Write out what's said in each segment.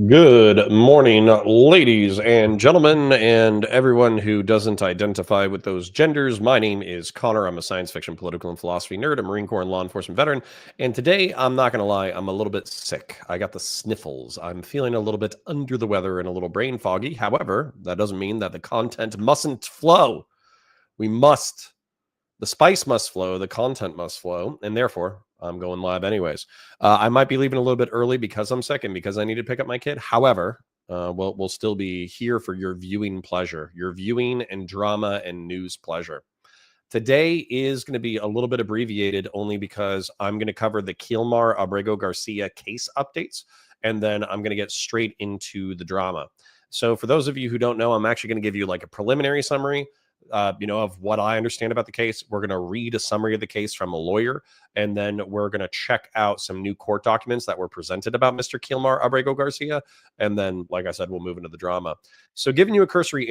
Good morning, ladies and gentlemen, and everyone who doesn't identify with those genders. My name is Connor. I'm a science fiction, political, and philosophy nerd, a Marine Corps and law enforcement veteran. And today, I'm not going to lie, I'm a little bit sick. I got the sniffles. I'm feeling a little bit under the weather and a little brain foggy. However, that doesn't mean that the content mustn't flow. We must. The spice must flow, the content must flow, and therefore I'm going live anyways. I might be leaving a little bit early because I'm sick and because I need to pick up my kid. However, we'll still be here for your viewing pleasure, your viewing and drama and news pleasure. Today is going to be a little bit abbreviated only because I'm going to cover the Kilmar Abrego Garcia case updates, and then I'm going to get straight into the drama. So for those of you who don't know, I'm actually going to give you like a preliminary summary, of what I understand about the case. We're going to read a summary of the case from a lawyer, and then we're going to check out some new court documents that were presented about Mr. Kilmar Abrego Garcia. And then, like I said, we'll move into the drama. So giving you a cursory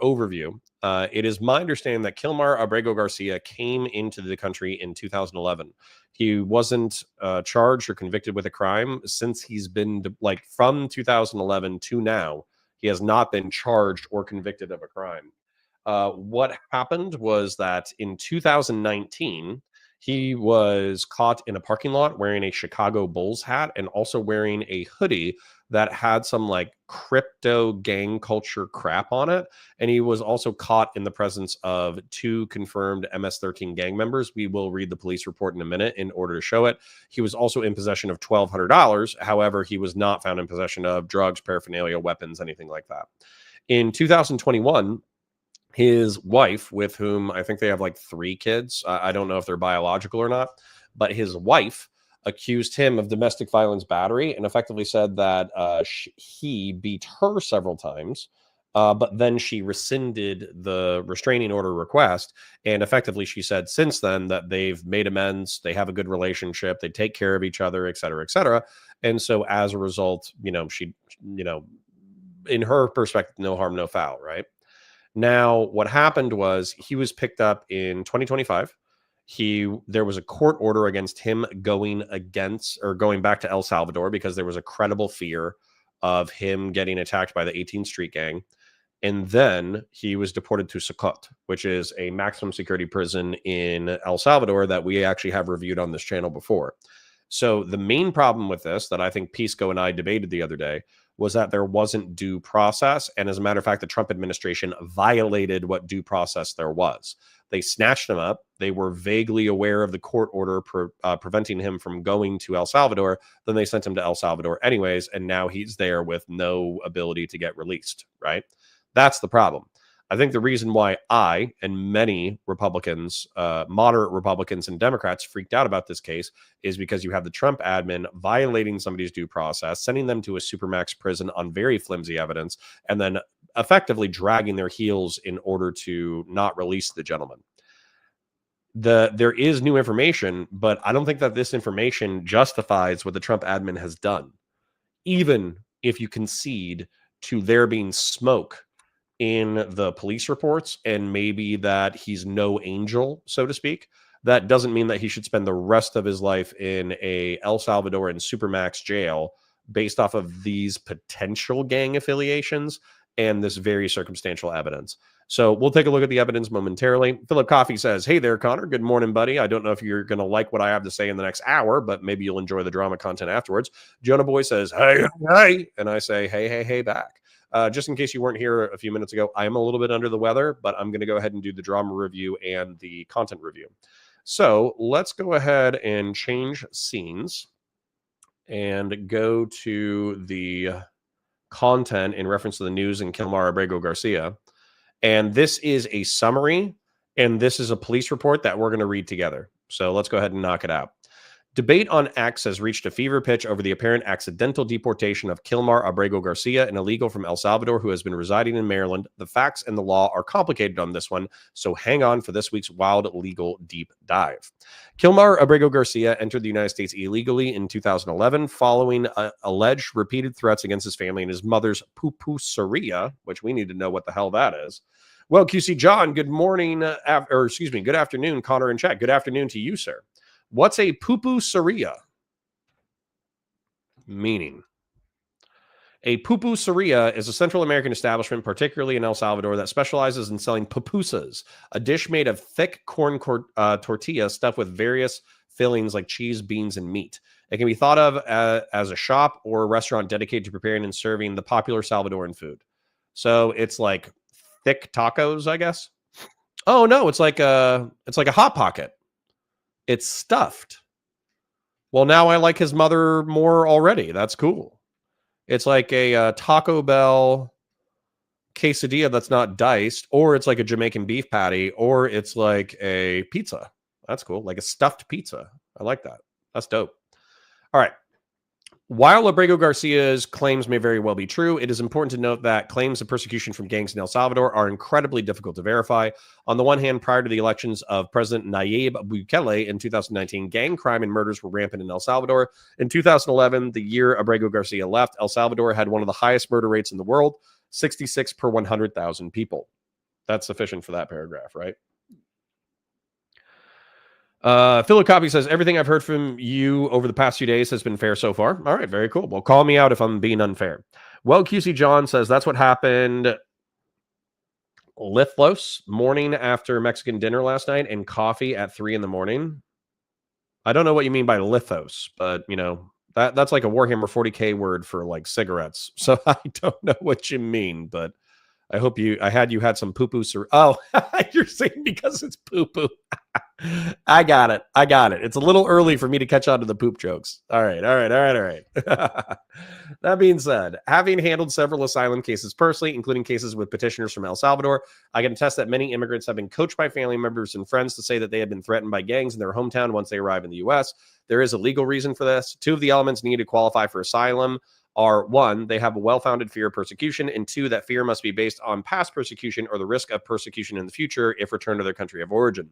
overview, it is my understanding that Kilmar Abrego Garcia came into the country in 2011. He wasn't charged or convicted with a crime since he's been from 2011 to now. He has not been charged or convicted of a crime. What happened was that in 2019, he was caught in a parking lot wearing a Chicago Bulls hat and also wearing a hoodie that had some like crypto gang culture crap on it. And he was also caught in the presence of two confirmed MS-13 gang members. We will read the police report in a minute in order to show it. He was also in possession of $1,200. However, he was not found in possession of drugs, paraphernalia, weapons, anything like that. In 2021, his wife, with whom I think they have like 3 kids, I don't know if they're biological or not, but his wife accused him of domestic violence battery and effectively said that he beat her several times, but then she rescinded the restraining order request. And effectively, she said since then that they've made amends, they have a good relationship, they take care of each other, et cetera, et cetera. And so as a result, she, in her perspective, no harm, no foul, right? Now, what happened was he was picked up in 2025. There was a court order against him going back to El Salvador because there was a credible fear of him getting attacked by the 18th Street Gang. And then he was deported to Socot, which is a maximum security prison in El Salvador that we actually have reviewed on this channel before. So the main problem with this that I think Pisco and I debated the other day was that there wasn't due process. And as a matter of fact, the Trump administration violated what due process there was. They snatched him up. They were vaguely aware of the court order preventing him from going to El Salvador. Then they sent him to El Salvador anyways. And now he's there with no ability to get released, right? That's the problem. I think the reason why I and many Republicans, moderate Republicans and Democrats freaked out about this case is because you have the Trump admin violating somebody's due process, sending them to a supermax prison on very flimsy evidence, and then effectively dragging their heels in order to not release the gentleman. There is new information, but I don't think that this information justifies what the Trump admin has done, even if you concede to there being smoke in the police reports and maybe that he's no angel, so to speak. That doesn't mean that he should spend the rest of his life in a El Salvadoran supermax jail based off of these potential gang affiliations and this very circumstantial evidence. So we'll take a look at the evidence momentarily. Philip Coffey says, "Hey there, Connor. Good morning, buddy. I don't know if you're going to like what I have to say in the next hour, but maybe you'll enjoy the drama content afterwards." Jonah Boy says, "Hey, hey." And I say, "Hey, hey, hey, back." Just in case you weren't here a few minutes ago, I am a little bit under the weather, but I'm going to go ahead and do the drama review and the content review. So let's go ahead and change scenes and go to the content in reference to the news in Kilmar Abrego Garcia. And this is a summary, and this is a police report that we're going to read together. So let's go ahead and knock it out. Debate on X has reached a fever pitch over the apparent accidental deportation of Kilmar Abrego Garcia, an illegal from El Salvador who has been residing in Maryland. The facts and the law are complicated on this one, so hang on for this week's wild legal deep dive. Kilmar Abrego Garcia entered the United States illegally in 2011 following alleged repeated threats against his family and his mother's pupuseria, which we need to know what the hell that is. Well, QC John, good morning, good afternoon, Connor and Chet. Good afternoon to you, sir. What's a pupuseria? Meaning. A pupuseria is a Central American establishment, particularly in El Salvador, that specializes in selling pupusas, a dish made of thick corn tortilla stuffed with various fillings like cheese, beans, and meat. It can be thought of as a shop or a restaurant dedicated to preparing and serving the popular Salvadoran food. So it's like thick tacos, I guess. Oh no, it's like a hot pocket. It's stuffed. Well, now I like his mother more already. That's cool. It's like a Taco Bell quesadilla that's not diced, or it's like a Jamaican beef patty, or it's like a pizza. That's cool. Like a stuffed pizza. I like that. That's dope. All right. While Abrego Garcia's claims may very well be true, it is important to note that claims of persecution from gangs in El Salvador are incredibly difficult to verify. On the one hand, prior to the elections of President Nayib Bukele in 2019, gang crime and murders were rampant in El Salvador. In 2011, the year Abrego Garcia left, El Salvador had one of the highest murder rates in the world, 66 per 100,000 people. That's sufficient for that paragraph, right? Philip Copy says, everything I've heard from you over the past few days has been fair so far. All right, very cool. Well, call me out if I'm being unfair. Well, QC John says, that's what happened Lithlos morning after Mexican dinner last night and coffee at 3 a.m. I don't know what you mean by lithos, but, you know, that's like a Warhammer 40K word for, like, cigarettes. So I don't know what you mean, but I hope you had some poo-poo. Oh, you're saying because it's poo-poo. I got it. It's a little early for me to catch on to the poop jokes. All right. That being said, having handled several asylum cases personally, including cases with petitioners from El Salvador, I can attest that many immigrants have been coached by family members and friends to say that they have been threatened by gangs in their hometown once they arrive in the U.S. There is a legal reason for this. Two of the elements needed to qualify for asylum are, one, they have a well-founded fear of persecution, and two, that fear must be based on past persecution or the risk of persecution in the future if returned to their country of origin.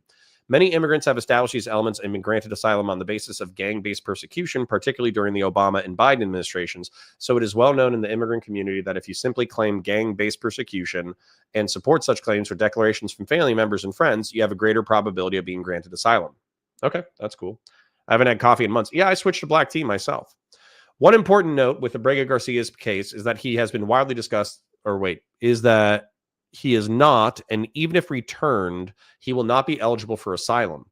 Many immigrants have established these elements and been granted asylum on the basis of gang-based persecution, particularly during the Obama and Biden administrations. So it is well known in the immigrant community that if you simply claim gang-based persecution and support such claims or declarations from family members and friends, you have a greater probability of being granted asylum. Okay, that's cool. I haven't had coffee in months. Yeah, I switched to black tea myself. One important note with Abrego Garcia's case is that he has been widely discussed, is that he is not, and even if returned, he will not be eligible for asylum.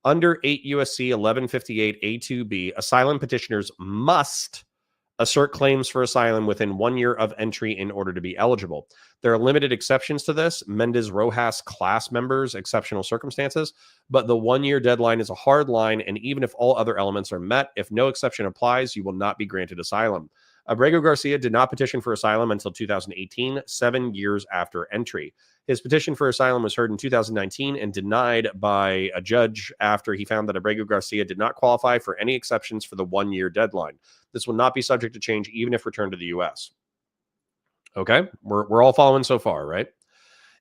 Under 8 USC 1158 A2B, asylum petitioners must assert claims for asylum within 1 year of entry in order to be eligible. There are limited exceptions to this, Mendez Rojas class members, exceptional circumstances, but the 1 year deadline is a hard line, and even if all other elements are met, if no exception applies, you will not be granted asylum. Abrego Garcia did not petition for asylum until 2018, 7 years after entry. His petition for asylum was heard in 2019 and denied by a judge after he found that Abrego Garcia did not qualify for any exceptions for the 1 year deadline. This will not be subject to change even if returned to the U.S. Okay, we're all following so far, right?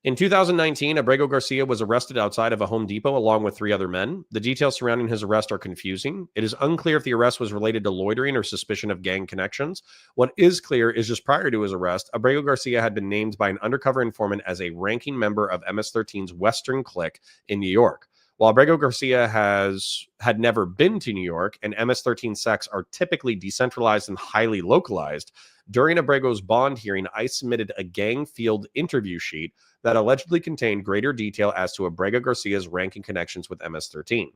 In 2019, Abrego Garcia was arrested outside of a Home Depot along with 3 other men. The details surrounding his arrest are confusing. It is unclear if the arrest was related to loitering or suspicion of gang connections. What is clear is just prior to his arrest, Abrego Garcia had been named by an undercover informant as a ranking member of MS-13's Western Clique in New York. While Abrego Garcia had never been to New York, and MS-13 sects are typically decentralized and highly localized, during Abrego's bond hearing, ICE submitted a gang field interview sheet that allegedly contained greater detail as to Abrego Garcia's ranking connections with MS-13.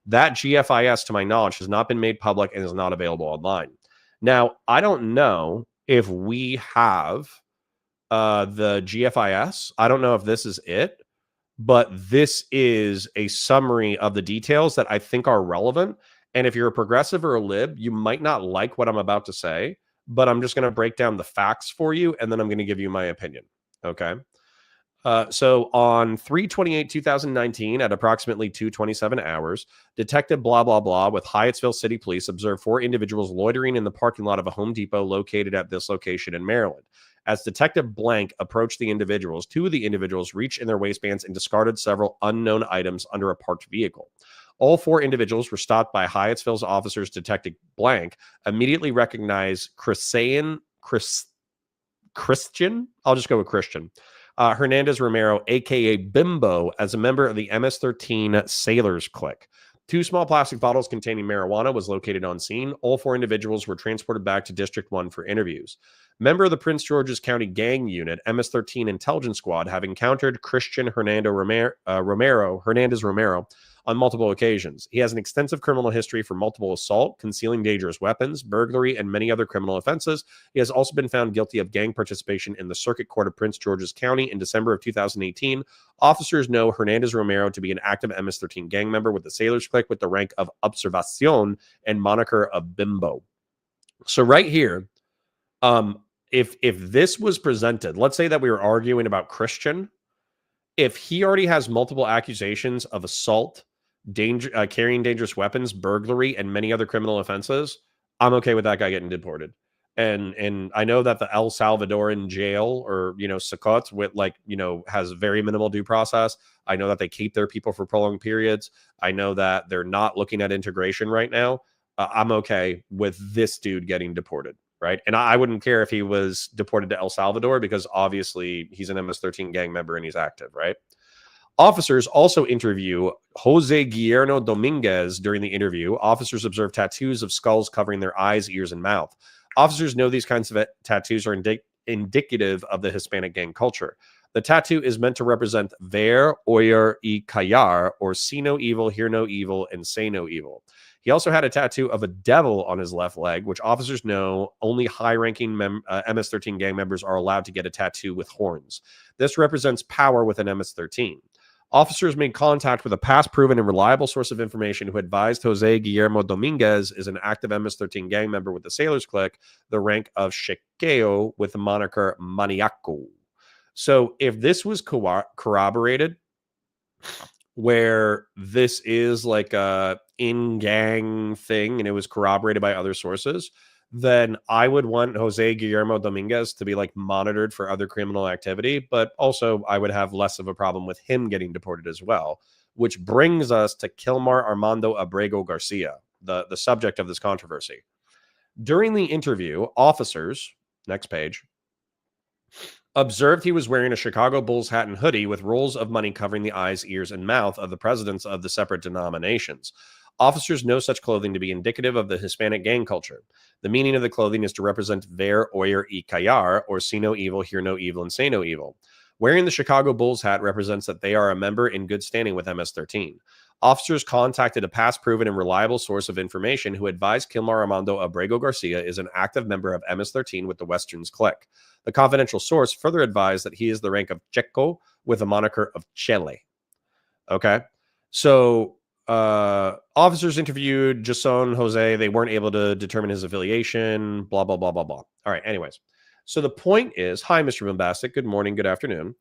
That GFIS, to my knowledge, has not been made public and is not available online. Now, I don't know if we have the GFIS. I don't know if this is it, but this is a summary of the details that I think are relevant. And if you're a progressive or a lib, you might not like what I'm about to say, but I'm just going to break down the facts for you, and then I'm going to give you my opinion. Okay. So on 3/28/2019 at approximately 2:27 hours, Detective blah, blah, blah with Hyattsville City Police observed 4 individuals loitering in the parking lot of a Home Depot located at this location in Maryland. As Detective Blank approached the individuals, 2 of the individuals reached in their waistbands and discarded several unknown items under a parked vehicle. All 4 individuals were stopped by Hyattsville's officers. Detective Blank immediately recognized Christian, I'll just go with Christian, Hernandez Romero, a.k.a. Bimbo, as a member of the MS-13 Sailors Clique. 2 small plastic bottles containing marijuana was located on scene. All 4 individuals were transported back to District 1 for interviews. Member of the Prince George's County Gang Unit, MS-13 Intelligence Squad, have encountered Christian Hernandez Romero on multiple occasions. He has an extensive criminal history for multiple assault, concealing dangerous weapons, burglary, and many other criminal offenses. He has also been found guilty of gang participation in the Circuit Court of Prince George's County in December of 2018. Officers know Hernandez Romero to be an active MS-13 gang member with the Sailors Clique with the rank of Observacion and moniker of Bimbo. So right here, if this was presented, let's say that we were arguing about Christian, if he already has multiple accusations of assault, carrying dangerous weapons, burglary, and many other criminal offenses, I'm okay with that guy getting deported. And I know that the El Salvadoran jail, or Secot, with has very minimal due process. I know that they keep their people for prolonged periods. I know that they're not looking at integration right now. I'm okay with this dude getting deported, right? And I wouldn't care if he was deported to El Salvador, because obviously he's an MS-13 gang member and he's active, right? Officers also interview Jose Guillermo Dominguez. During the interview, officers observe tattoos of skulls covering their eyes, ears, and mouth. Officers know these kinds of tattoos are indicative of the Hispanic gang culture. The tattoo is meant to represent ver, oír, y callar, or see no evil, hear no evil, and say no evil. He also had a tattoo of a devil on his left leg, which officers know only high-ranking MS-13 gang members are allowed to get a tattoo with horns. This represents power within MS-13. Officers made contact with a past proven and reliable source of information who advised Jose Guillermo Dominguez is an active MS-13 gang member with the Sailors Clique, the rank of Chequeo with the moniker Maniaco. So if this was corroborated, where this is like a in-gang thing and it was corroborated by other sources, then I would want Jose Guillermo Dominguez to be monitored for other criminal activity, but also I would have less of a problem with him getting deported as well, which brings us to Kilmar Armando Abrego Garcia, the subject of this controversy. During the interview, officers, next page, observed he was wearing a Chicago Bulls hat and hoodie with rolls of money covering the eyes, ears, and mouth of the presidents of the separate denominations. Officers know such clothing to be indicative of the Hispanic gang culture. The meaning of the clothing is to represent ver, oír, y callar, or see no evil, hear no evil, and say no evil. Wearing the Chicago Bulls hat represents that they are a member in good standing with MS-13. Officers contacted a past proven and reliable source of information who advised Kilmar Armando Abrego Garcia is an active member of MS-13 with the Westerns Clique. The confidential source further advised that he is the rank of Checo with the moniker of Chele. Okay, so officers interviewed Jason Jose. They weren't able to determine his affiliation, blah, blah, blah, blah, blah. All right, anyways. So the point is, hi, Mr. Bombastic. Good morning, good afternoon.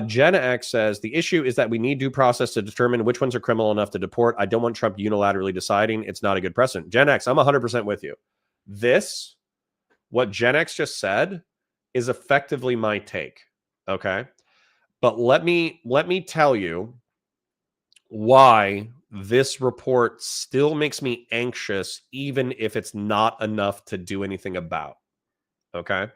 Jenna X says, the issue is that we need due process to determine which ones are criminal enough to deport. I don't want Trump unilaterally deciding. It's not a good precedent. Gen X, I'm 100% with you. What Gen X just said is effectively my take, okay? But let me tell you why this report still makes me anxious, even if it's not enough to do anything about, okay?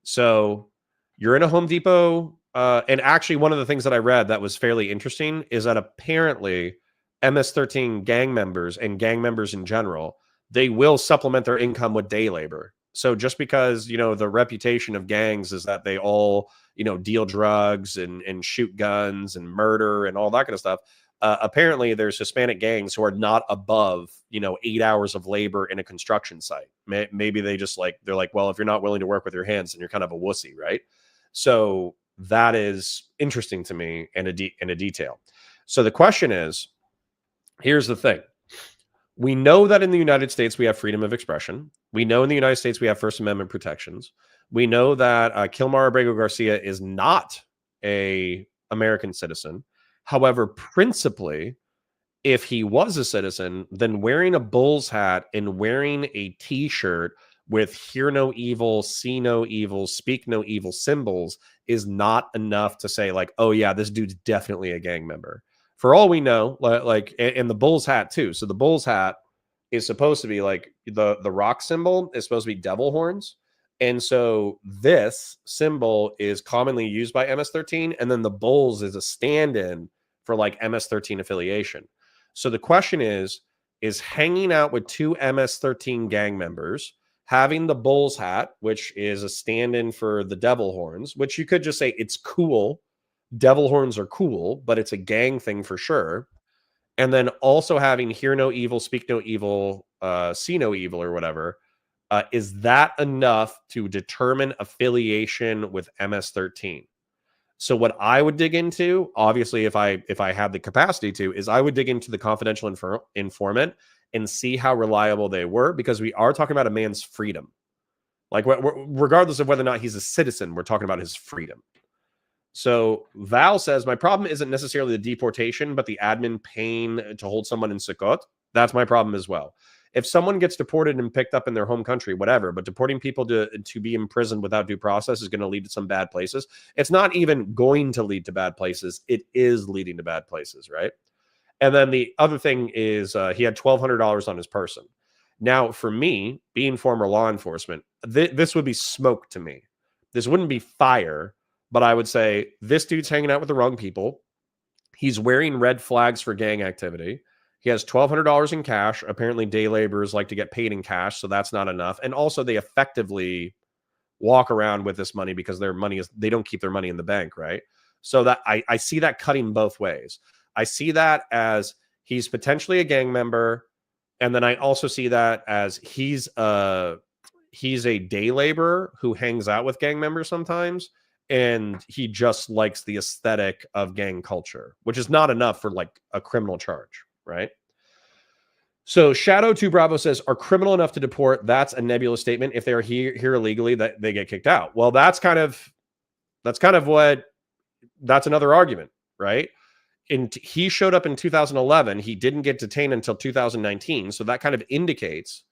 So you're in a Home Depot, and actually one of the things that I read that was fairly interesting is that apparently MS-13 gang members and gang members in general, they will supplement their income with day labor. So just because, the reputation of gangs is that they all, deal drugs and shoot guns and murder and all that kind of stuff, apparently there's Hispanic gangs who are not above, 8 hours of labor in a construction site. Maybe they just they're like, well, if you're not willing to work with your hands, then you're kind of a wussy, right? So that is interesting to me in a detail. So the question is, here's the thing. We know that in the United States, we have freedom of expression. We know in the United States, we have First Amendment protections. We know that Kilmar Abrego Garcia is not an American citizen. However, principally, if he was a citizen, then wearing a Bulls hat and wearing a T-shirt with hear no evil, see no evil, speak no evil symbols is not enough to say oh yeah, this dude's definitely a gang member. For all we know, and the Bulls hat too. So the Bulls hat is supposed to be the rock symbol is supposed to be devil horns. And so this symbol is commonly used by MS-13. And then the Bulls is a stand-in for MS-13 affiliation. So the question is hanging out with two MS-13 gang members, having the Bulls hat, which is a stand-in for the Devil Horns, which you could just say it's cool. Devil Horns are cool, but it's a gang thing for sure. And then also having hear no evil, speak no evil, see no evil, or whatever. Is that enough to determine affiliation with MS-13? So what I would dig into, obviously, if I had the capacity to, is I would dig into the confidential informant and see how reliable they were, because we are talking about a man's freedom. Like, regardless of whether or not he's a citizen, we're talking about his freedom. So Val says, my problem isn't necessarily the deportation, but the admin pain to hold someone in Sukkot. That's my problem as well. If someone gets deported and picked up in their home country, whatever, but deporting people to be imprisoned without due process is going to lead to some bad places. It's not even going to lead to bad places. It is leading to bad places, right? And then the other thing is he had $1,200 on his person. Now, for me, being former law enforcement, this would be smoke to me. This wouldn't be fire, but I would say this dude's hanging out with the wrong people. He's wearing red flags for gang activity. He has $1,200 in cash. Apparently, day laborers like to get paid in cash, so that's not enough. And also, they effectively walk around with this money because their money is, they don't keep their money in the bank, right? So that I see that cutting both ways. I see that as he's potentially a gang member, and then I also see that as he's a day laborer who hangs out with gang members sometimes, and he just likes the aesthetic of gang culture, which is not enough for like a criminal charge, right? So Shadow 2 Bravo says, are criminal enough to deport? That's a nebulous statement. If they're here illegally, that they get kicked out. Well, that's another argument, right? And he showed up in 2011. He didn't get detained until 2019. So that kind of indicates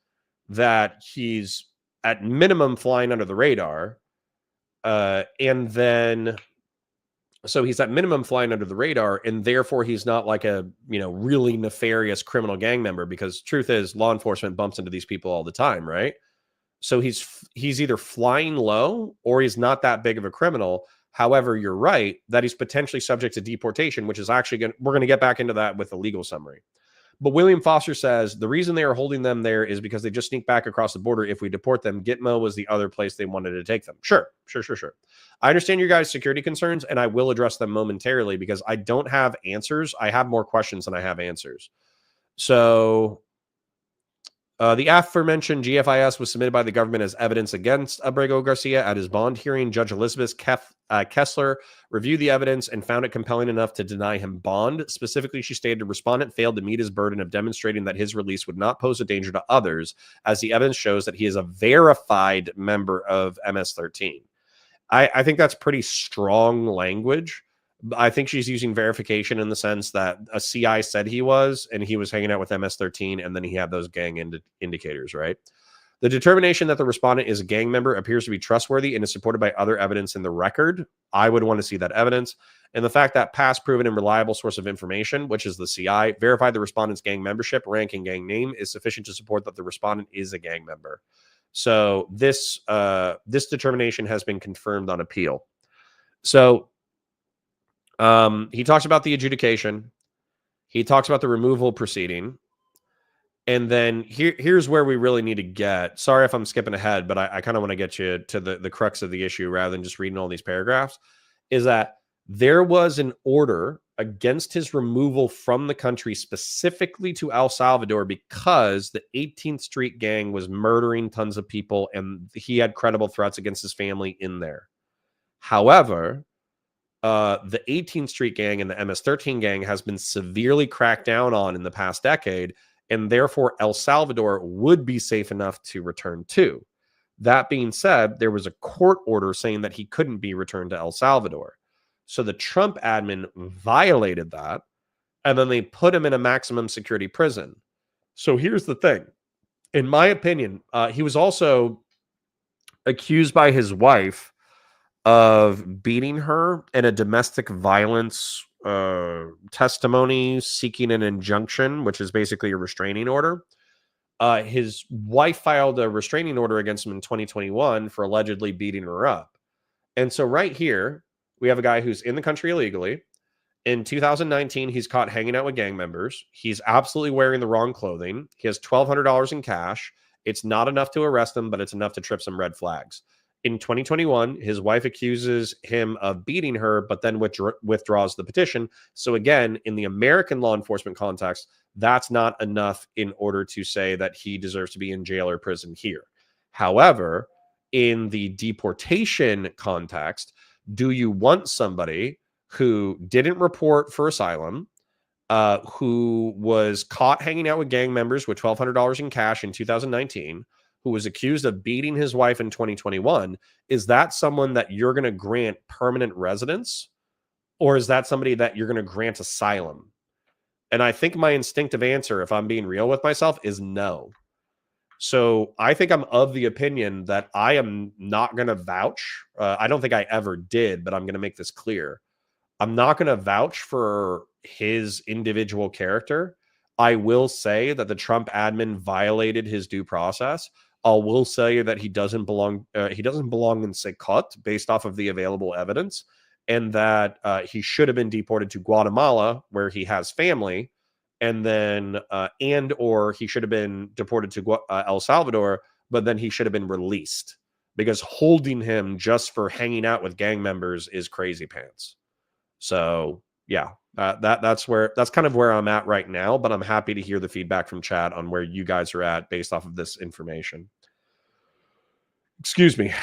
that he's at minimum flying under the radar. And then, so he's at minimum flying under the radar, and therefore he's not like a, really nefarious criminal gang member, because truth is law enforcement bumps into these people all the time, right? So he's either flying low or he's not that big of a criminal. However, you're right that he's potentially subject to deportation, which is actually we're going to get back into that with the legal summary. But William Foster says the reason they are holding them there is because they just sneak back across the border. If we deport them, Gitmo was the other place they wanted to take them. Sure. I understand your guys' security concerns, and I will address them momentarily because I don't have answers. I have more questions than I have answers. So the aforementioned GFIS was submitted by the government as evidence against Abrego Garcia at his bond hearing. Judge Elizabeth Kessler reviewed the evidence and found it compelling enough to deny him bond. Specifically, she stated the respondent failed to meet his burden of demonstrating that his release would not pose a danger to others, as the evidence shows that he is a verified member of MS-13. I think that's pretty strong language. I think she's using verification in the sense that a CI said he was, and he was hanging out with MS-13, and then he had those gang indicators, right? The determination that the respondent is a gang member appears to be trustworthy and is supported by other evidence in the record. I would want to see that evidence. And the fact that past proven and reliable source of information, which is the CI, verified the respondent's gang membership, rank, and gang name is sufficient to support that the respondent is a gang member. So this determination has been confirmed on appeal. So he talks about the adjudication. He talks about the removal proceeding. And then here's where we really need to get. Sorry if I'm skipping ahead, but I kind of want to get you to the crux of the issue rather than just reading all these paragraphs, is that there was an order against his removal from the country specifically to El Salvador because the 18th Street gang was murdering tons of people and he had credible threats against his family in there. However, the 18th Street gang and the MS-13 gang has been severely cracked down on in the past decade, and therefore El Salvador would be safe enough to return to. That being said, there was a court order saying that he couldn't be returned to El Salvador. So the Trump admin violated that, and then they put him in a maximum security prison. So here's the thing. In my opinion, he was also accused by his wife of beating her in a domestic violence testimony seeking an injunction, which is basically a restraining order. His wife filed a restraining order against him in 2021 for allegedly beating her up. And so right here, we have a guy who's in the country illegally, In 2019, he's caught hanging out with gang members. He's absolutely wearing the wrong clothing. He has $1,200 in cash. It's not enough to arrest him, but it's enough to trip some red flags. In 2021, his wife accuses him of beating her, but then withdraws the petition. So, again, in the American law enforcement context, that's not enough in order to say that he deserves to be in jail or prison here. However, in the deportation context, do you want somebody who didn't report for asylum, who was caught hanging out with gang members with $1,200 in cash in 2019, who was accused of beating his wife in 2021? Is that someone that you're going to grant permanent residence, or is that somebody that you're going to grant asylum? And I think my instinctive answer, if I'm being real with myself, is no. So I think I'm of the opinion that I am not going to vouch. I don't think I ever did, but I'm going to make this clear. I'm not going to vouch for his individual character. I will say that the Trump admin violated his due process. I will say that he doesn't belong. He doesn't belong in Secot based off of the available evidence, and that he should have been deported to Guatemala, where he has family, and then and or he should have been deported to El Salvador, but then he should have been released, because holding him just for hanging out with gang members is crazy pants. So yeah, that's kind of where I'm at right now, but I'm happy to hear the feedback from chat on where you guys are at based off of this information. Excuse me.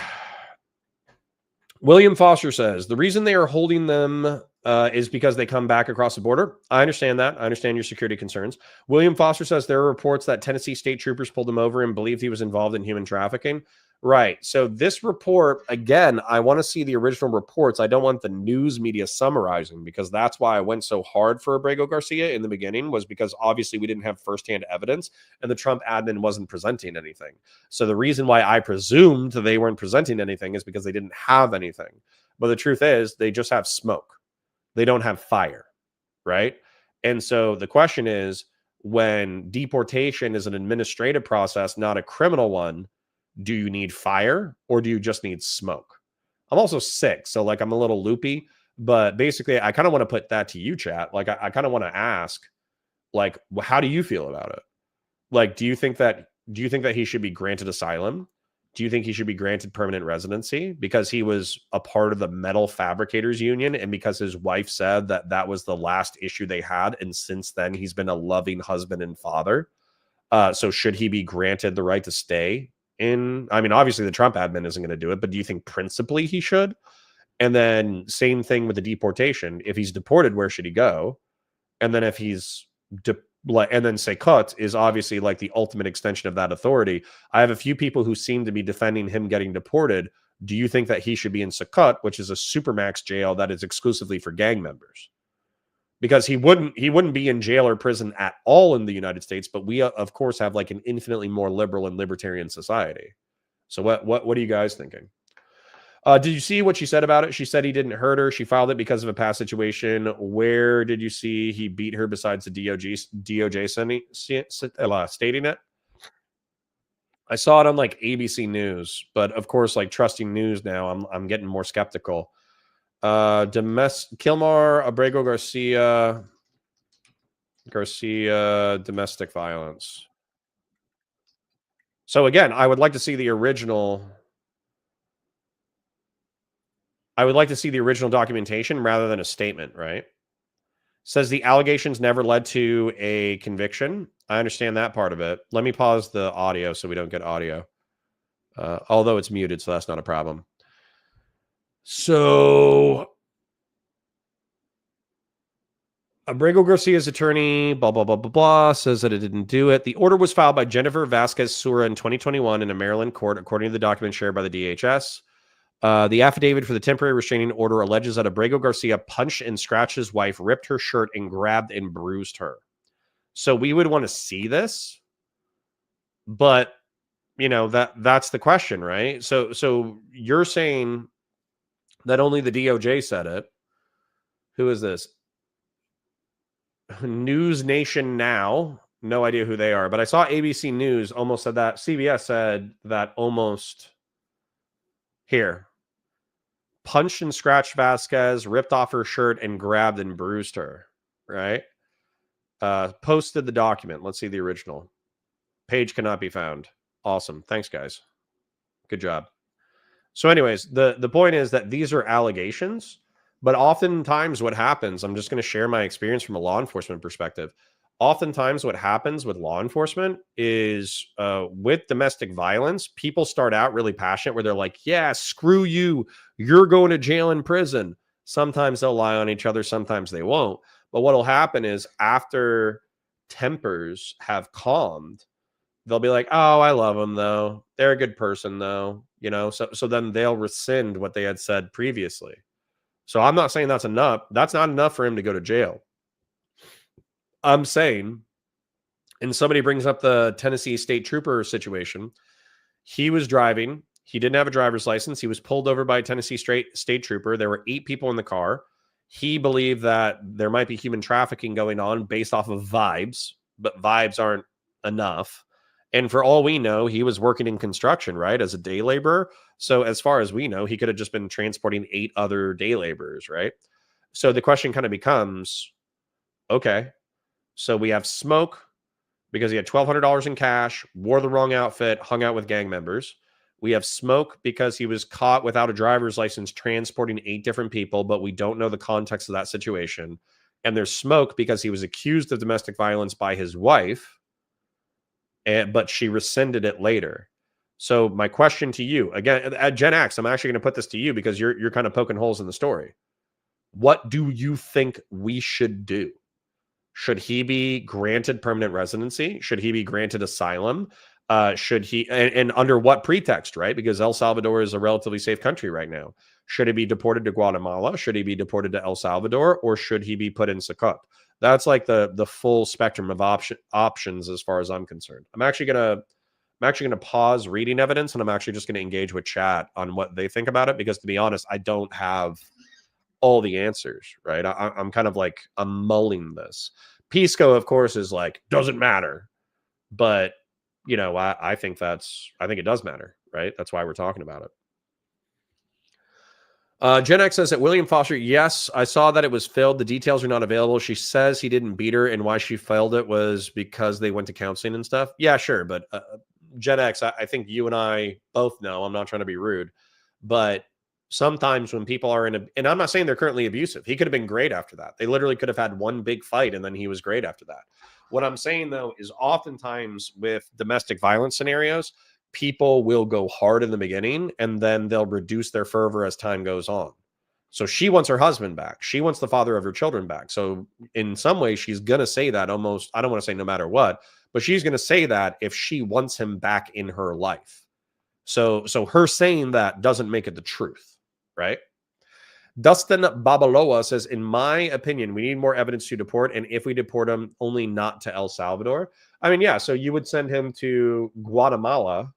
William Foster says the reason they are holding them is because they come back across the border. I understand that. I understand your security concerns. William Foster says there are reports that Tennessee state troopers pulled him over and believed he was involved in human trafficking. Right. So this report, again, I want to see the original reports. I don't want the news media summarizing, because that's why I went so hard for Abrego Garcia in the beginning, was because obviously we didn't have firsthand evidence and the Trump admin wasn't presenting anything. So the reason why I presumed they weren't presenting anything is because they didn't have anything. But the truth is they just have smoke. They don't have fire. Right. And so the question is, when deportation is an administrative process, not a criminal one, do you need fire or do you just need smoke? I'm also sick, so like I'm a little loopy, but basically I kind of want to put that to you, chat. Like I kind of want to ask, like, how do you feel about it? Like, do you think that he should be granted asylum? Do you think he should be granted permanent residency because he was a part of the metal fabricators union, and because his wife said that that was the last issue they had, and since then he's been a loving husband and father? So should he be granted the right to stay in? I mean, obviously the Trump admin isn't going to do it, but do you think principally he should? And then same thing with the deportation. If he's deported, where should he go? And then if he's and then Secot is obviously like the ultimate extension of that authority. I have a few people who seem to be defending him getting deported. Do you think that he should be in Secot, which is a supermax jail that is exclusively for gang members? Because he wouldn't be in jail or prison at all in the United States, but we of course have like an infinitely more liberal and libertarian society. So what are you guys thinking? Did you see what she said about it? She said he didn't hurt her. She filed it because of a past situation. Where did you see he beat her besides the DOJ stating it? I saw it on like ABC News, but of course, like trusting news now, I'm getting more skeptical. Kilmar Abrego Garcia, domestic violence. So again, I would like to see the original. I would like to see the original documentation rather than a statement, right? Says the allegations never led to a conviction. I understand that part of it. Let me pause the audio so we don't get audio. Although it's muted, so that's not a problem. So Abrego Garcia's attorney, blah, blah, blah, blah, blah, says that it didn't do it. The order was filed by Jennifer Vasquez Sura in 2021 in a Maryland court, according to the document shared by the DHS. The affidavit for the temporary restraining order alleges that Abrego Garcia punched and scratched his wife, ripped her shirt, and grabbed and bruised her. So we would want to see this, but you know, that's the question, right? So you're saying that only the DOJ said it. Who is this? News Nation Now. No idea who they are, but I saw ABC News almost said that. CBS said that almost here. punched and scratched Vasquez, ripped off her shirt, and grabbed and bruised her, right? Posted the document. Let's see the original. Page cannot be found. Awesome. Thanks, guys. Good job. So anyways, the point is that these are allegations, but oftentimes what happens, I'm just going to share my experience from a law enforcement perspective. Oftentimes what happens with law enforcement is with domestic violence, people start out really passionate where they're like, yeah, screw you. You're going to jail and prison. Sometimes they'll lie on each other. Sometimes they won't. But what will happen is after tempers have calmed, they'll be like, oh, I love them though. They're a good person though. You know, so then they'll rescind what they had said previously. So I'm not saying that's enough. That's not enough for him to go to jail. I'm saying, and somebody brings up the Tennessee state trooper situation. He was driving. He didn't have a driver's license. He was pulled over by a Tennessee state trooper. There were 8 people in the car. He believed that there might be human trafficking going on based off of vibes, but vibes aren't enough. And for all we know, he was working in construction, right, as a day laborer. So as far as we know, he could have just been transporting 8 other day laborers, right? So the question kind of becomes, okay, so we have smoke because he had $1,200 in cash, wore the wrong outfit, hung out with gang members. We have smoke because he was caught without a driver's license transporting 8 different people, but we don't know the context of that situation. And there's smoke because he was accused of domestic violence by his wife, but she rescinded it later. So my question to you, again, at Gen X, I'm actually going to put this to you because you're kind of poking holes in the story. What do you think we should do? Should he be granted permanent residency? Should he be granted asylum? Should he, and under what pretext, right? Because El Salvador is a relatively safe country right now. Should he be deported to Guatemala? Should he be deported to El Salvador? Or should he be put in Secot? That's like the full spectrum of options as far as I'm concerned. I'm actually gonna pause reading evidence, and I'm actually just gonna engage with chat on what they think about it, because to be honest, I don't have all the answers, right? I'm kind of like, I'm mulling this. Pisco, of course, is like, doesn't matter. But, you know, I think it does matter, right? That's why we're talking about it. Gen X says that William Foster, yes, I saw that it was filled. The details are not available. She says he didn't beat her, and why she failed it was because they went to counseling and stuff. Yeah, sure. But Gen X, I think you and I both know, I'm not trying to be rude, but sometimes when people are and I'm not saying they're currently abusive. He could have been great after that. They literally could have had one big fight and then he was great after that. What I'm saying though is oftentimes with domestic violence scenarios, people will go hard in the beginning and then they'll reduce their fervor as time goes on. So she wants her husband back. She wants the father of her children back. So in some ways, she's going to say that almost, I don't want to say no matter what, but she's going to say that if she wants him back in her life. So her saying that doesn't make it the truth, right? Dustin Babaloa says, in my opinion, we need more evidence to deport. And if we deport him, only not to El Salvador. I mean, yeah, so you would send him to Guatemala,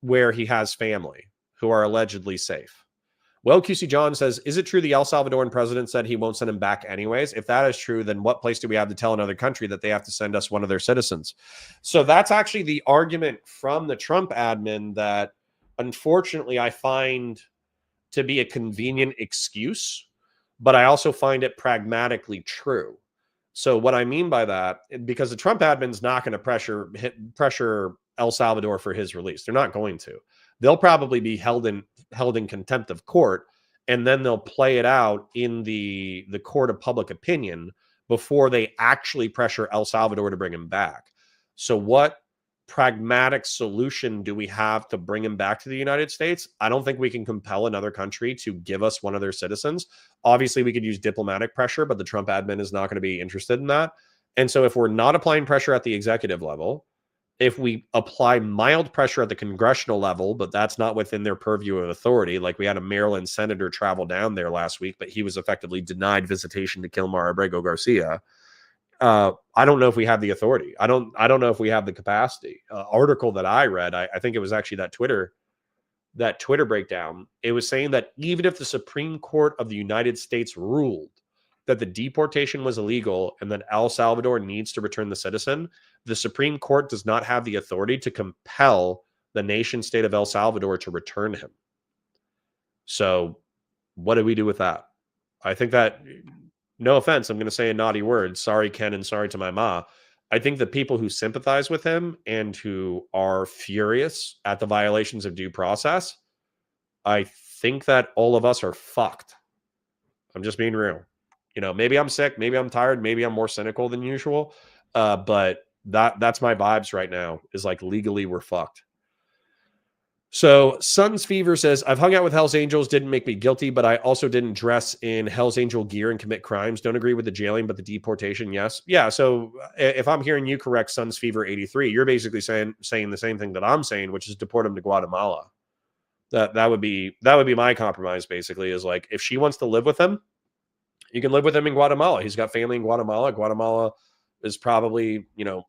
where he has family who are allegedly safe. Well, QC John says, is it true the El Salvadoran president said he won't send him back anyways? If that is true, then what place do we have to tell another country that they have to send us one of their citizens? So that's actually the argument from the Trump admin that unfortunately I find to be a convenient excuse, but I also find it pragmatically true. So what I mean by that, because the Trump admin's not going to pressure El Salvador for his release. They're not going to. They'll probably be held in contempt of court, and then they'll play it out in the court of public opinion before they actually pressure El Salvador to bring him back. So what pragmatic solution do we have to bring him back to the United States? I don't think we can compel another country to give us one of their citizens. Obviously, we could use diplomatic pressure, but the Trump admin is not going to be interested in that. And so if we're not applying pressure at the executive level, if we apply mild pressure at the congressional level, but that's not within their purview of authority, like we had a Maryland senator travel down there last week, but he was effectively denied visitation to Kilmar Abrego Garcia. I don't know if we have the authority. I don't know if we have the capacity. Article that I read, I think it was actually that Twitter breakdown. It was saying that even if the Supreme Court of the United States ruled that the deportation was illegal and that El Salvador needs to return the citizen, the Supreme Court does not have the authority to compel the nation state of El Salvador to return him. So What do we do with that? I think that, no offense, I'm going to say a naughty word. Sorry, Ken, and sorry to my ma. I think the people who sympathize with him and who are furious at the violations of due process, I think that all of us are fucked. I'm just being real. Maybe I'm sick, maybe I'm tired, maybe I'm more cynical than usual. But that's my vibes right now. Is like legally we're fucked. So Sun's Fever says, I've hung out with Hell's Angels, didn't make me guilty, but I also didn't dress in Hell's Angel gear and commit crimes. Don't agree with the jailing, but the deportation, yes. Yeah, so if I'm hearing you correct, Sun's Fever 83, you're basically saying the same thing that I'm saying, which is deport him to Guatemala. That would be my compromise, basically, is like, if she wants to live with him, you can live with him in Guatemala. He's got family in Guatemala. Guatemala is probably,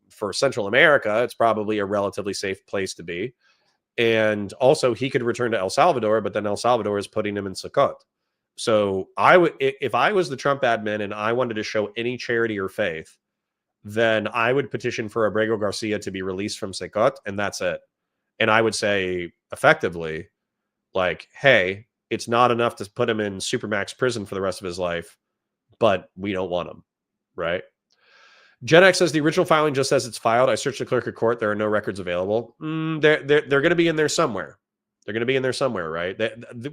for Central America, it's probably a relatively safe place to be. And also he could return to El Salvador, but then El Salvador is putting him in Sukkot. So if I was the Trump admin and I wanted to show any charity or faith, then I would petition for Abrego Garcia to be released from Sukkot, and that's it. And I would say effectively, like, hey, it's not enough to put him in Supermax prison for the rest of his life, but we don't want him, right? Gen X says the original filing just says it's filed. I searched the clerk of court. There are no records available. They're going to be in there somewhere. They're going to be in there somewhere, right?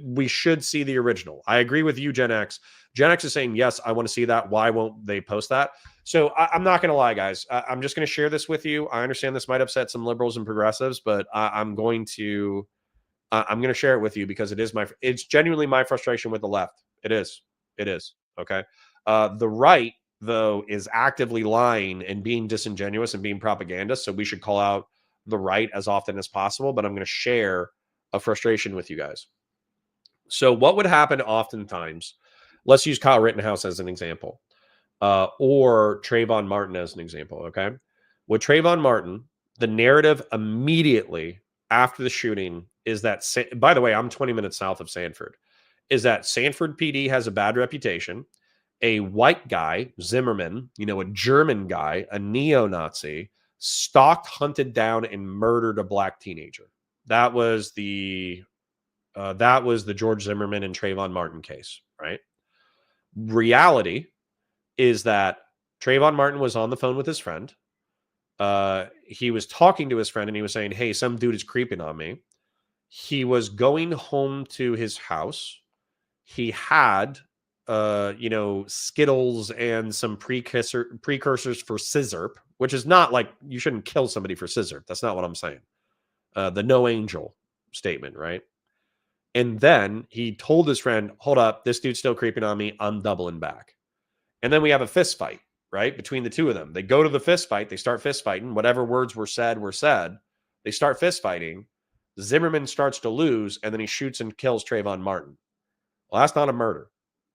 We should see the original. I agree with you, Gen X. Gen X is saying, yes, I want to see that. Why won't they post that? So I'm not going to lie, guys. I'm just going to share this with you. I understand this might upset some liberals and progressives, but I'm going to share it with you because it's genuinely my frustration with the left. It is. Okay. The right, though, is actively lying and being disingenuous and being propagandist. So we should call out the right as often as possible. But I'm going to share a frustration with you guys. So what would happen oftentimes, let's use Kyle Rittenhouse as an example, or Trayvon Martin as an example, okay? With Trayvon Martin, the narrative immediately after the shooting is that, by the way, I'm 20 minutes south of Sanford, is that Sanford PD has a bad reputation. A white guy, Zimmerman, a German guy, a neo-Nazi, stalked, hunted down, and murdered a black teenager. That was the George Zimmerman and Trayvon Martin case, right? Reality is that Trayvon Martin was on the phone with his friend. He was talking to his friend and he was saying, hey, some dude is creeping on me. He was going home to his house. He had Skittles and some precursors for scissor, which is not like you shouldn't kill somebody for scissor. That's not what I'm saying. The no angel statement, right? And then he told his friend, hold up, this dude's still creeping on me. I'm doubling back. And then we have a fist fight, right? Between the two of them. They go to the fist fight. They start fist fighting. Whatever words were said. They start fist fighting. Zimmerman starts to lose, and then he shoots and kills Trayvon Martin. Well, that's not a murder.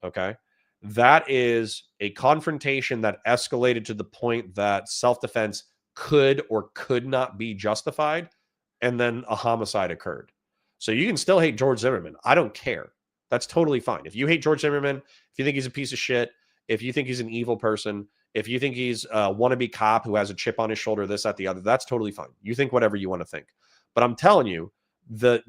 Okay. That is a confrontation that escalated to the point that self-defense could or could not be justified. And then a homicide occurred. So you can still hate George Zimmerman. I don't care. That's totally fine. If you hate George Zimmerman, if you think he's a piece of shit, if you think he's an evil person, if you think he's a wannabe cop who has a chip on his shoulder, this, that, the other, that's totally fine. You think whatever you want to think. But I'm telling you, the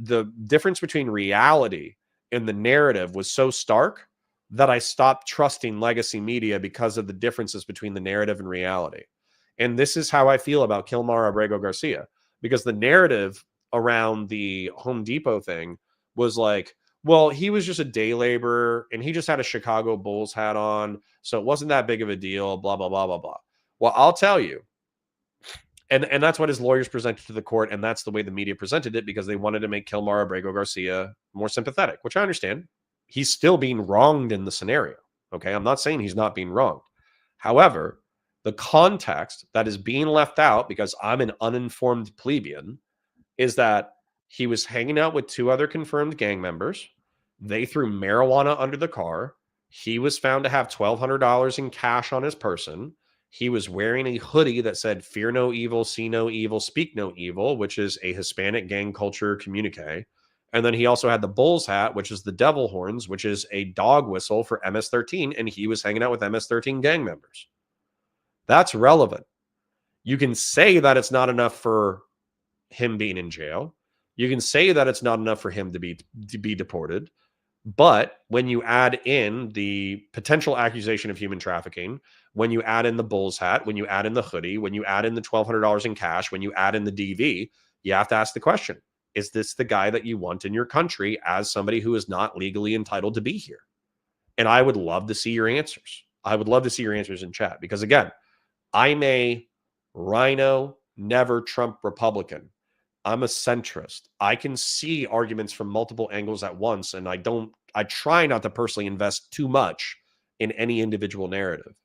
difference between reality and the narrative was so stark that I stopped trusting legacy media because of the differences between the narrative and reality. And this is how I feel about Kilmar Abrego Garcia, because the narrative around the Home Depot thing was like, well, he was just a day laborer and he just had a Chicago Bulls hat on, so it wasn't that big of a deal, blah, blah, blah, blah, blah. Well, I'll tell you, and that's what his lawyers presented to the court, and that's the way the media presented it because they wanted to make Kilmar Abrego Garcia more sympathetic, which I understand. He's still being wronged in the scenario. Okay. I'm not saying he's not being wronged. However, the context that is being left out because I'm an uninformed plebeian is that he was hanging out with two other confirmed gang members. They threw marijuana under the car. He was found to have $1,200 in cash on his person. He was wearing a hoodie that said, fear no evil, see no evil, speak no evil, which is a Hispanic gang culture communique. And then he also had the Bulls hat, which is the devil horns, which is a dog whistle for MS-13. And he was hanging out with MS-13 gang members. That's relevant. You can say that it's not enough for him being in jail. You can say that it's not enough for him to be deported. But when you add in the potential accusation of human trafficking, when you add in the bull's hat, when you add in the hoodie, when you add in the $1,200 in cash, when you add in the DV, you have to ask the question, is this the guy that you want in your country as somebody who is not legally entitled to be here? And I would love to see your answers. I would love to see your answers in chat because, again, I'm a rhino, never Trump Republican. I'm a centrist. I can see arguments from multiple angles at once, and I try not to personally invest too much in any individual narrative.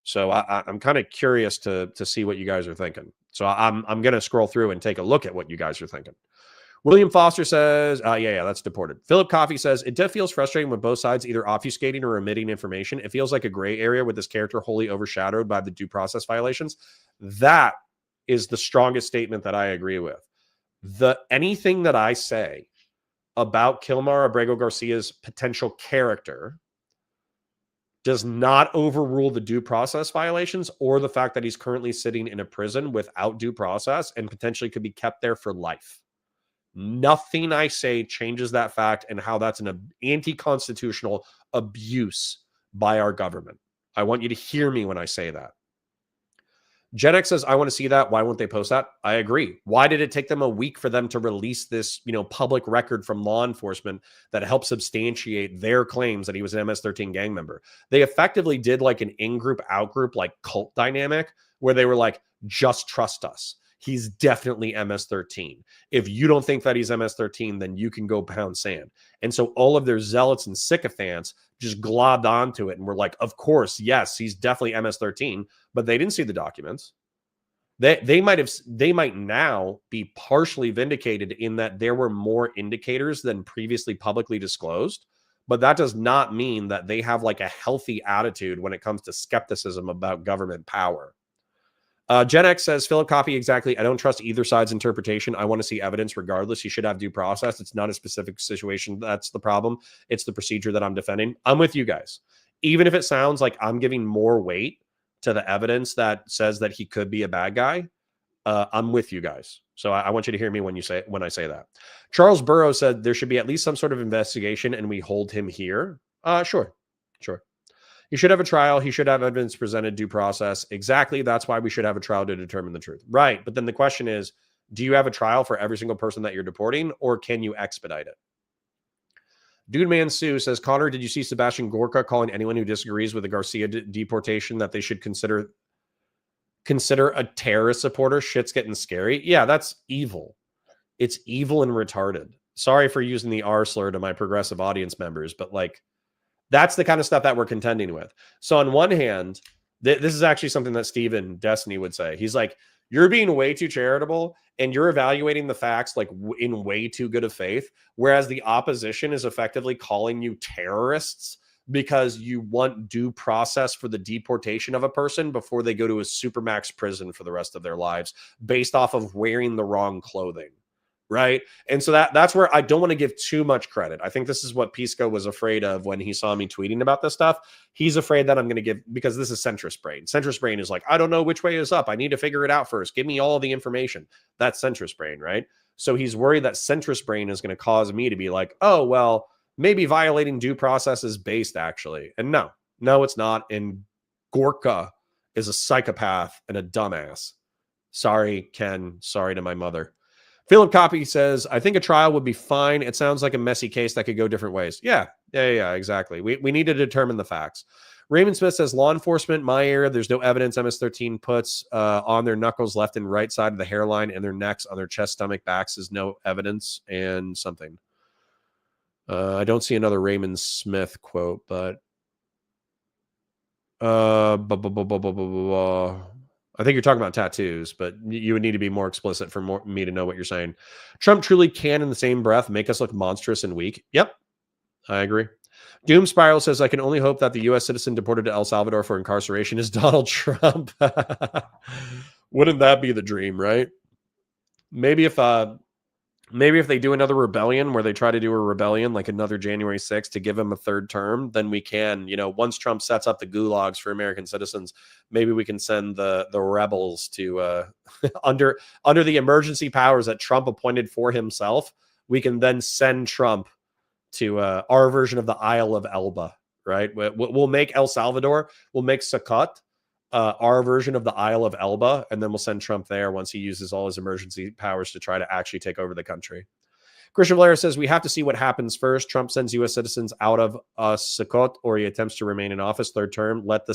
So I'm kind of curious to see what you guys are thinking. So I'm going to scroll through and take a look at what you guys are thinking. William Foster says, yeah, that's deported. Philip Coffey says, it does feels frustrating when both sides either obfuscating or omitting information. It feels like a gray area with this character wholly overshadowed by the due process violations. That is the strongest statement that I agree with. Anything that I say about Kilmar Abrego Garcia's potential character does not overrule the due process violations or the fact that he's currently sitting in a prison without due process and potentially could be kept there for life. Nothing I say changes that fact and how that's an anti-constitutional abuse by our government. I want you to hear me when I say that. Gen X says, I want to see that. Why won't they post that? I agree. Why did it take them a week for them to release this, public record from law enforcement that helps substantiate their claims that he was an MS-13 gang member? They effectively did like an in-group, out-group, like cult dynamic where they were like, just trust us. He's definitely MS-13. If you don't think that he's MS-13, then you can go pound sand. And so all of their zealots and sycophants just globbed onto it and were like, of course, yes, he's definitely MS-13, but they didn't see the documents. They might now be partially vindicated in that there were more indicators than previously publicly disclosed, but that does not mean that they have like a healthy attitude when it comes to skepticism about government power. Gen X says, Philip Coffey, exactly. I don't trust either side's interpretation. I want to see evidence regardless. He should have due process. It's not a specific situation. That's the problem. It's the procedure that I'm defending. I'm with you guys. Even if it sounds like I'm giving more weight to the evidence that says that he could be a bad guy, I'm with you guys. So I want you to hear me when I say that. Charles Burrows said there should be at least some sort of investigation and we hold him here. Sure. He should have a trial. He should have evidence presented, due process. Exactly. That's why we should have a trial to determine the truth. Right. But then the question is, do you have a trial for every single person that you're deporting, or can you expedite it? Dude Man Sue says, Connor, did you see Sebastian Gorka calling anyone who disagrees with the Garcia deportation that they should consider a terrorist supporter? Shit's getting scary. Yeah, that's evil. It's evil and retarded. Sorry for using the R slur to my progressive audience members, but like, that's the kind of stuff that we're contending with. So on one hand, this is actually something that Steven Destiny would say. He's like, you're being way too charitable and you're evaluating the facts like in way too good of faith, whereas the opposition is effectively calling you terrorists because you want due process for the deportation of a person before they go to a supermax prison for the rest of their lives based off of wearing the wrong clothing. Right. And so that's where I don't want to give too much credit. I think this is what Pisco was afraid of when he saw me tweeting about this stuff. He's afraid that I'm going to give, because this is centrist brain. Centrist brain is like, I don't know which way is up. I need to figure it out first. Give me all the information. That's centrist brain. Right. So he's worried that centrist brain is going to cause me to be like, oh, well, maybe violating due process is based actually. And no, it's not. And Gorka is a psychopath and a dumbass. Sorry, Ken. Sorry to my mother. Philip Coffey says, I think a trial would be fine. It sounds like a messy case that could go different ways. Yeah, exactly. We need to determine the facts. Raymond Smith says, law enforcement, my area, there's no evidence MS-13 puts on their knuckles left and right side of the hairline and their necks on their chest, stomach, backs is no evidence and something. I don't see another Raymond Smith quote, but I think you're talking about tattoos, but you would need to be more explicit for me to know what you're saying. Trump truly can, in the same breath, make us look monstrous and weak. Yep, I agree. Doom Spiral says, I can only hope that the U.S. citizen deported to El Salvador for incarceration is Donald Trump. Wouldn't that be the dream, right? Maybe if they do another rebellion where they try to do a rebellion like another January 6th to give him a third term, then we can, once Trump sets up the gulags for American citizens, maybe we can send the rebels to under the emergency powers that Trump appointed for himself. We can then send Trump to our version of the Isle of Elba, right? We'll make El Salvador, we'll make Sakut our version of the Isle of Elba, and then we'll send Trump there once he uses all his emergency powers to try to actually take over the country. Christian Blair says, we have to see what happens first. Trump sends U.S. citizens out of Sakut, or he attempts to remain in office third term. Let the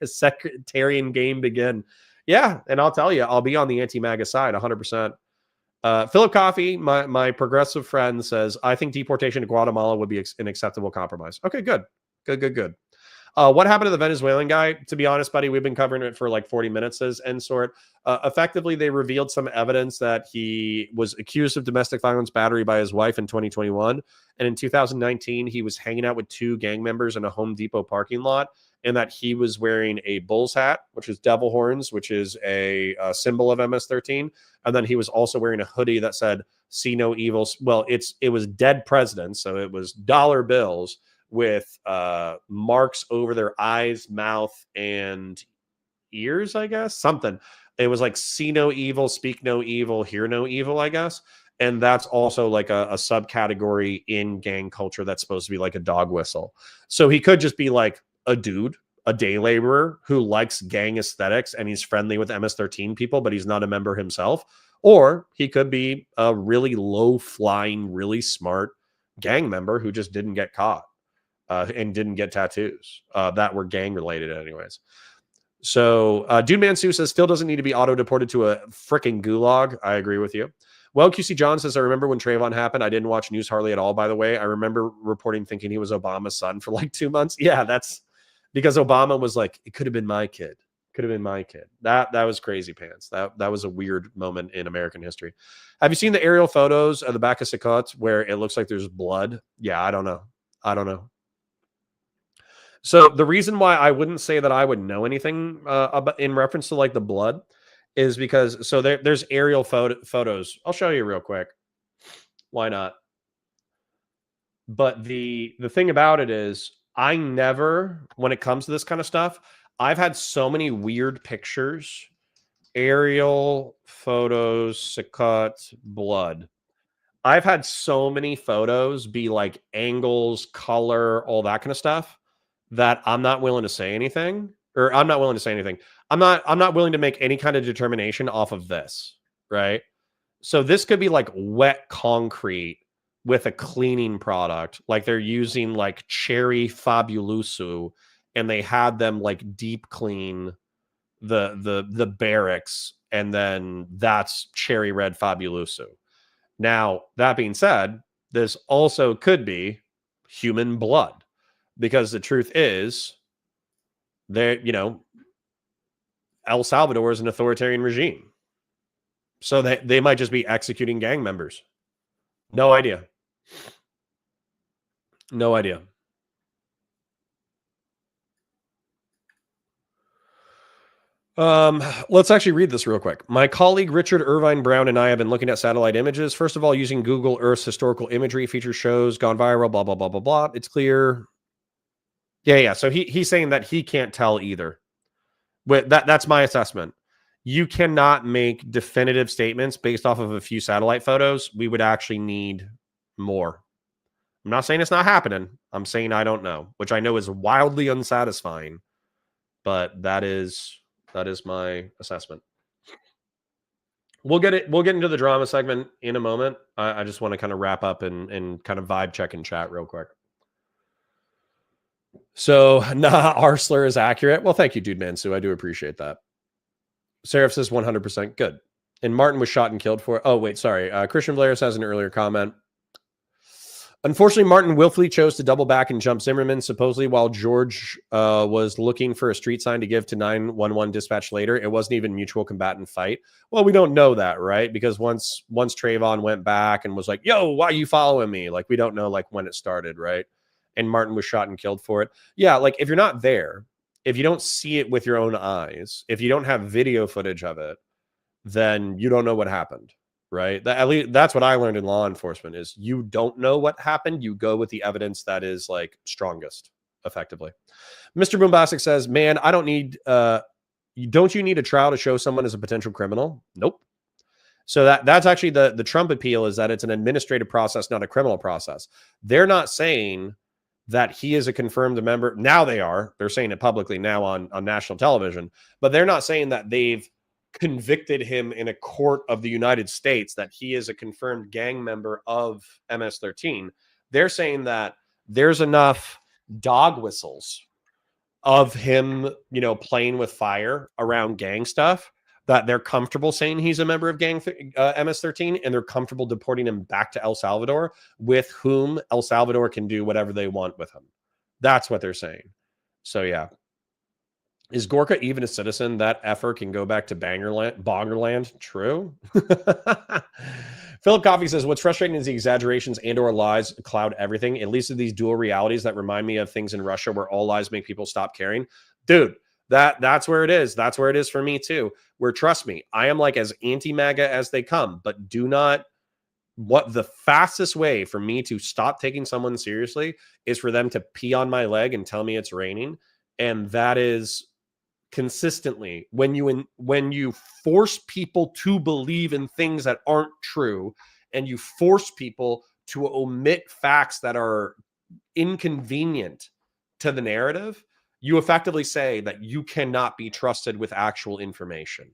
sectarian game begin. Yeah, and I'll tell you, I'll be on the anti-MAGA side 100%. Philip Coffey, my progressive friend, says, I think deportation to Guatemala would be an acceptable compromise. Okay, good. What happened to the Venezuelan guy? To be honest, buddy, we've been covering it for like 40 minutes as end sort. Effectively, they revealed some evidence that he was accused of domestic violence battery by his wife in 2021. And in 2019, he was hanging out with 2 gang members in a Home Depot parking lot, and that he was wearing a bull's hat, which is devil horns, which is a symbol of MS-13. And then he was also wearing a hoodie that said, see no evils. Well, it was dead presidents. So it was dollar bills with marks over their eyes, mouth, and ears, I guess. Something. It was like, see no evil, speak no evil, hear no evil, I guess. And that's also like a subcategory in gang culture that's supposed to be like a dog whistle. So he could just be like a dude, a day laborer who likes gang aesthetics and he's friendly with MS-13 people, but he's not a member himself. Or he could be a really low-flying, really smart gang member who just didn't get caught. And didn't get tattoos that were gang related anyways. So Dude Man Sue says Phil doesn't need to be auto deported to a freaking gulag. I agree with you. Well, QC John says, I remember when Trayvon happened. I didn't watch news hardly at all, by the way. I remember reporting thinking he was Obama's son for like 2 months. Yeah, that's because Obama was like, it could have been my kid. Could have been my kid. That was crazy pants. That was a weird moment in American history. Have you seen the aerial photos of the back of Sakut where it looks like there's blood? Yeah, I don't know. So the reason why I wouldn't say that I would know anything about in reference to like the blood is because there's aerial photos. I'll show you real quick. Why not? But the thing about it is I never, when it comes to this kind of stuff, I've had so many weird pictures, aerial photos, Sakut, blood. I've had so many photos be like angles, color, all that kind of stuff, that I'm not willing to say anything, or I'm not willing to say anything. I'm not willing to make any kind of determination off of this, right? So this could be like wet concrete with a cleaning product, like they're using like cherry fabuloso, and they had them like deep clean the barracks, and then that's cherry red fabuloso. Now, that being said, this also could be human blood, because the truth is that, El Salvador is an authoritarian regime. So they might just be executing gang members. No idea. Let's actually read this real quick. My colleague Richard Irvine Brown and I have been looking at satellite images. First of all, using Google Earth's historical imagery feature shows gone viral, blah, blah, blah, blah, blah. It's clear. Yeah. So he's saying that he can't tell either. But that's my assessment. You cannot make definitive statements based off of a few satellite photos. We would actually need more. I'm not saying it's not happening. I'm saying I don't know, which I know is wildly unsatisfying, but that is my assessment. We'll get into the drama segment in a moment. I just want to kind of wrap up and kind of vibe check in chat real quick. So, our slur is accurate. Well, thank you, Dude Man Sue. I do appreciate that. Seraph says 100% good. And Martin was shot and killed for it. Oh, wait, sorry. Christian Blair has an earlier comment. Unfortunately, Martin willfully chose to double back and jump Zimmerman, supposedly while George was looking for a street sign to give to 911 dispatch later. It wasn't even mutual combatant fight. Well, we don't know that, right? Because once Trayvon went back and was like, yo, why are you following me? Like, we don't know like when it started, right? And Martin was shot and killed for it. Yeah, like if you're not there, if you don't see it with your own eyes, if you don't have video footage of it, then you don't know what happened. Right. At least that's what I learned in law enforcement is you don't know what happened. You go with the evidence that is like strongest, effectively. Mr. Boombastic says, man, I don't need don't you need a trial to show someone as a potential criminal? Nope. So that's actually the Trump appeal, is that it's an administrative process, not a criminal process. They're not saying that he is a confirmed member. Now they are. They're saying it publicly now on national television, but they're not saying that they've convicted him in a court of the United States that he is a confirmed gang member of MS-13. They're saying that there's enough dog whistles of him, playing with fire around gang stuff, that they're comfortable saying he's a member of gang MS-13, and they're comfortable deporting him back to El Salvador, with whom El Salvador can do whatever they want with him. That's what they're saying. So yeah. Is Gorka even a citizen? That effer can go back to Bongerland. True. Philip Coffey says, what's frustrating is the exaggerations and or lies cloud everything. At least of these dual realities that remind me of things in Russia where all lies make people stop caring. Dude, that's where it is. That's where it is for me too. Where, trust me, I am like as anti-MAGA as they come, but do not. What the fastest way for me to stop taking someone seriously is for them to pee on my leg and tell me it's raining. And that is consistently when you force people to believe in things that aren't true, and you force people to omit facts that are inconvenient to the narrative, you effectively say that you cannot be trusted with actual information.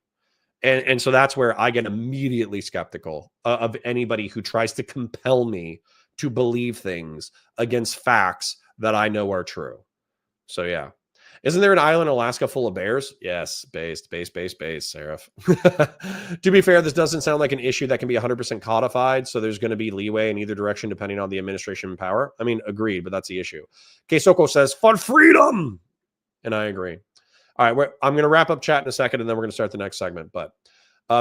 And so that's where I get immediately skeptical of anybody who tries to compel me to believe things against facts that I know are true. So yeah. Isn't there an island in Alaska full of bears? Yes, based, Seraph. To be fair, this doesn't sound like an issue that can be 100% codified, so there's going to be leeway in either direction depending on the administration in power. I mean, agreed, but that's the issue. Kesoko says, for freedom! And I agree. All right, I'm going to wrap up chat in a second, and then we're going to start the next segment. But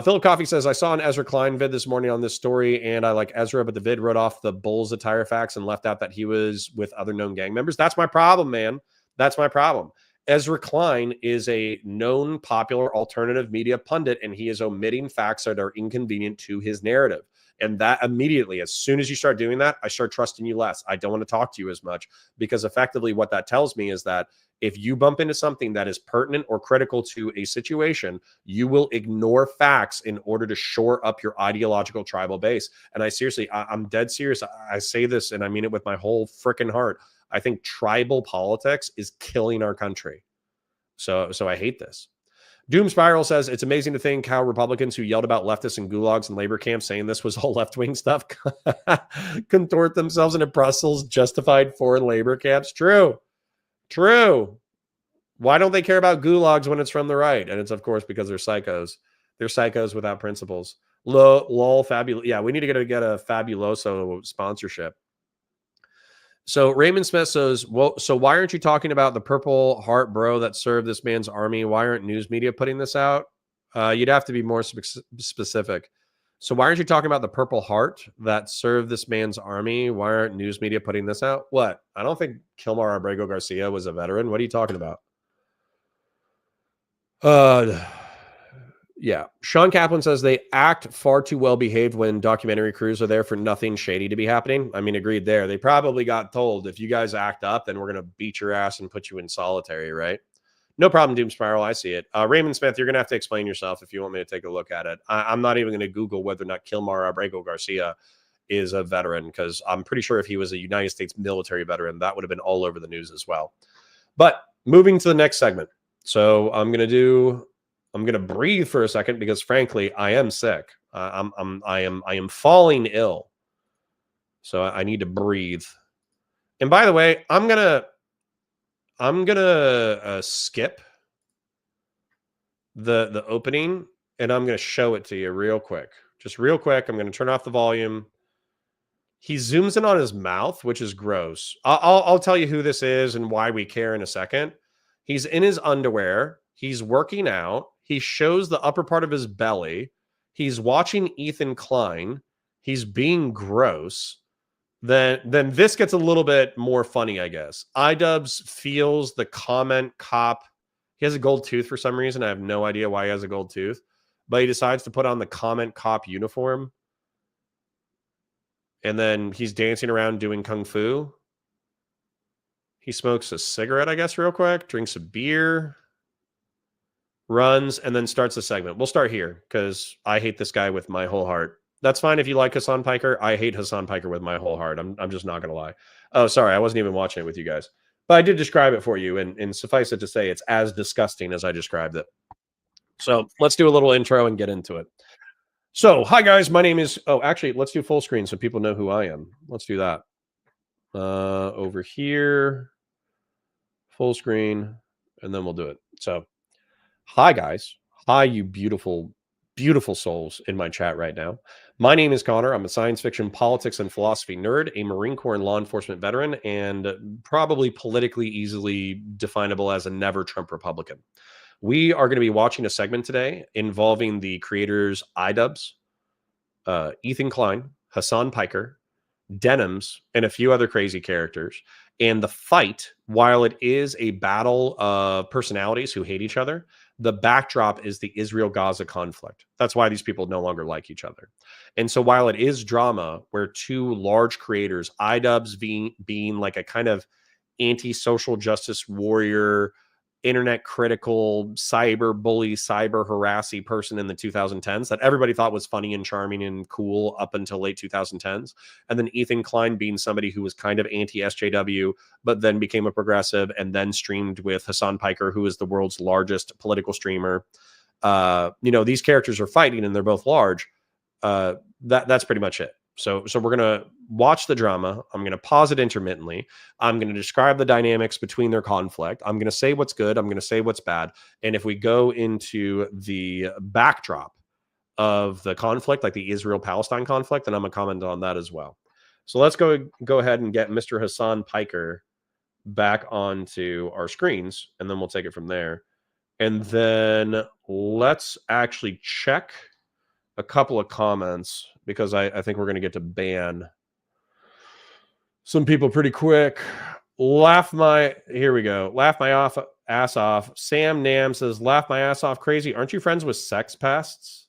Philip Coffey says, I saw an Ezra Klein vid this morning on this story, and I like Ezra, but the vid wrote off the Bulls attire facts and left out that he was with other known gang members. That's my problem, man. That's my problem. Ezra Klein is a known popular alternative media pundit, and he is omitting facts that are inconvenient to his narrative. And that immediately, as soon as you start doing that, I start trusting you less. I don't want to talk to you as much, because effectively what that tells me is that if you bump into something that is pertinent or critical to a situation, you will ignore facts in order to shore up your ideological tribal base. And I'm dead serious. I say this, and I mean it with my whole freaking heart. I think tribal politics is killing our country. So I hate this. Doom Spiral says, it's amazing to think how Republicans who yelled about leftists and gulags and labor camps saying this was all left-wing stuff contort themselves into Brussels justified foreign labor camps. True. Why don't they care about gulags when it's from the right? And it's, of course, because they're psychos. They're psychos without principles. Lol, fabulous. Yeah, we need to get a Fabuloso sponsorship. So Raymond Smith says, well, so why aren't you talking about the Purple Heart bro that served this man's army? Why aren't news media putting this out? You'd have to be more specific. So why aren't you talking about the Purple Heart that served this man's army? Why aren't news media putting this out? What? I don't think Kilmar Abrego Garcia was a veteran. What are you talking about? Yeah. Sean Kaplan says they act far too well behaved when documentary crews are there for nothing shady to be happening. I mean, agreed there. They probably got told, if you guys act up, then we're going to beat your ass and put you in solitary, right? No problem, Doom Spiral. I see it. Raymond Smith, you're going to have to explain yourself if you want me to take a look at it. I'm not even going to Google whether or not Kilmar Abrego Garcia is a veteran, because I'm pretty sure if he was a United States military veteran, that would have been all over the news as well. But moving to the next segment. So I'm going to breathe for a second, because frankly, I am sick. I am falling ill. So I need to breathe. And by the way, I'm gonna skip the opening, and I'm gonna show it to you real quick. Just real quick. I'm gonna turn off the volume. He zooms in on his mouth, which is gross. I'll tell you who this is and why we care in a second. He's in his underwear. He's working out. He shows the upper part of his belly. He's watching Ethan Klein. He's being gross. Then this gets a little bit more funny, I guess. Idubbz feels the comment cop. He has a gold tooth for some reason. I have no idea why he has a gold tooth. But he decides to put on the comment cop uniform. And then he's dancing around doing kung fu. He smokes a cigarette, I guess, real quick. Drinks a beer. runs, and then starts the segment. We'll start here because I hate this guy with my whole heart. That's fine if you like Hassan Piker. I hate Hassan Piker with my whole heart. I'm just not going to lie. Oh, sorry. I wasn't even watching it with you guys. But I did describe it for you, and suffice it to say, it's as disgusting as I described it. So let's do a little intro and get into it. So, hi guys, my name is. Oh, actually, let's do full screen so people know who I am. Let's do that. Over here, full screen, and then we'll do it. So, hi guys, hi you beautiful, beautiful souls in my chat right now. My name is Connor. I'm a science fiction, politics, and philosophy nerd, a Marine Corps and law enforcement veteran, and probably politically easily definable as a never Trump Republican. We are going to be watching a segment today involving the creators Idubbz, Ethan Klein, Hassan Piker, Denims, and a few other crazy characters. And the fight, while it is a battle of personalities who hate each other, the backdrop is the Israel-Gaza conflict. That's why these people no longer like each other. And so while it is drama, where two large creators, Idubbz being like a kind of anti-social justice warrior, internet critical, cyber bully, cyber harassy person in the 2010s that everybody thought was funny and charming and cool up until late 2010s. And then Ethan Klein being somebody who was kind of anti-SJW, but then became a progressive and then streamed with Hassan Piker, who is the world's largest political streamer. These characters are fighting and they're both large. That's pretty much it. So we're going to watch the drama. I'm going to pause it intermittently. I'm going to describe the dynamics between their conflict. I'm going to say what's good. I'm going to say what's bad. And if we go into the backdrop of the conflict, like the Israel-Palestine conflict, then I'm going to comment on that as well. So let's go ahead and get Mr. Hassan Piker back onto our screens, and then we'll take it from there. And then let's actually check a couple of comments, because I think we're going to get to ban some people pretty quick. Here we go. Laugh my ass off. Sam Nam says, laugh my ass off. Crazy. Aren't you friends with sex pests?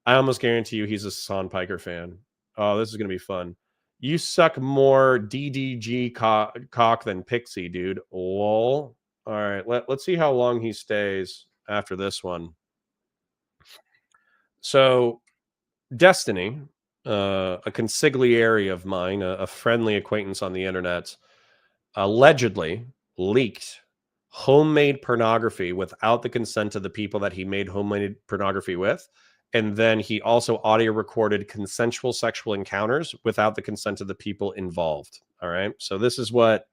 I almost guarantee you he's a Hassan Piker fan. Oh, this is going to be fun. You suck more DDG cock than Pixie, dude. Lol. All right. Let's see how long he stays after this one. So, Destiny, a consigliere of mine, a friendly acquaintance on the internet, allegedly leaked homemade pornography without the consent of the people that he made homemade pornography with. And then he also audio recorded consensual sexual encounters without the consent of the people involved. All right. So this is what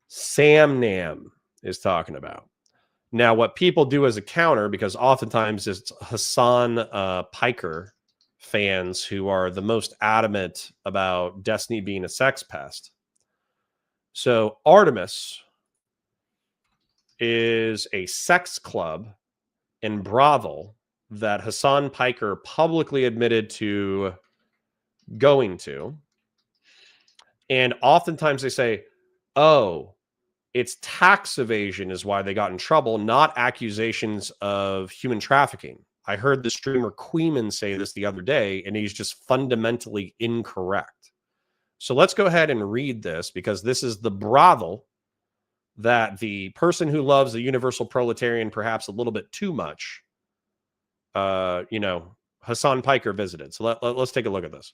Sam Nam is talking about. Now, what people do as a counter, because oftentimes it's Hassan Piker fans who are the most adamant about Destiny being a sex pest. So Artemis is a sex club and brothel that Hassan Piker publicly admitted to going to. And oftentimes they say, oh, it's tax evasion is why they got in trouble, not accusations of human trafficking. I heard the streamer Queeman say this the other day, and he's just fundamentally incorrect. So let's go ahead and read this, because this is the brothel that the person who loves the universal proletarian perhaps a little bit too much, Hassan Piker visited. So let's take a look at this.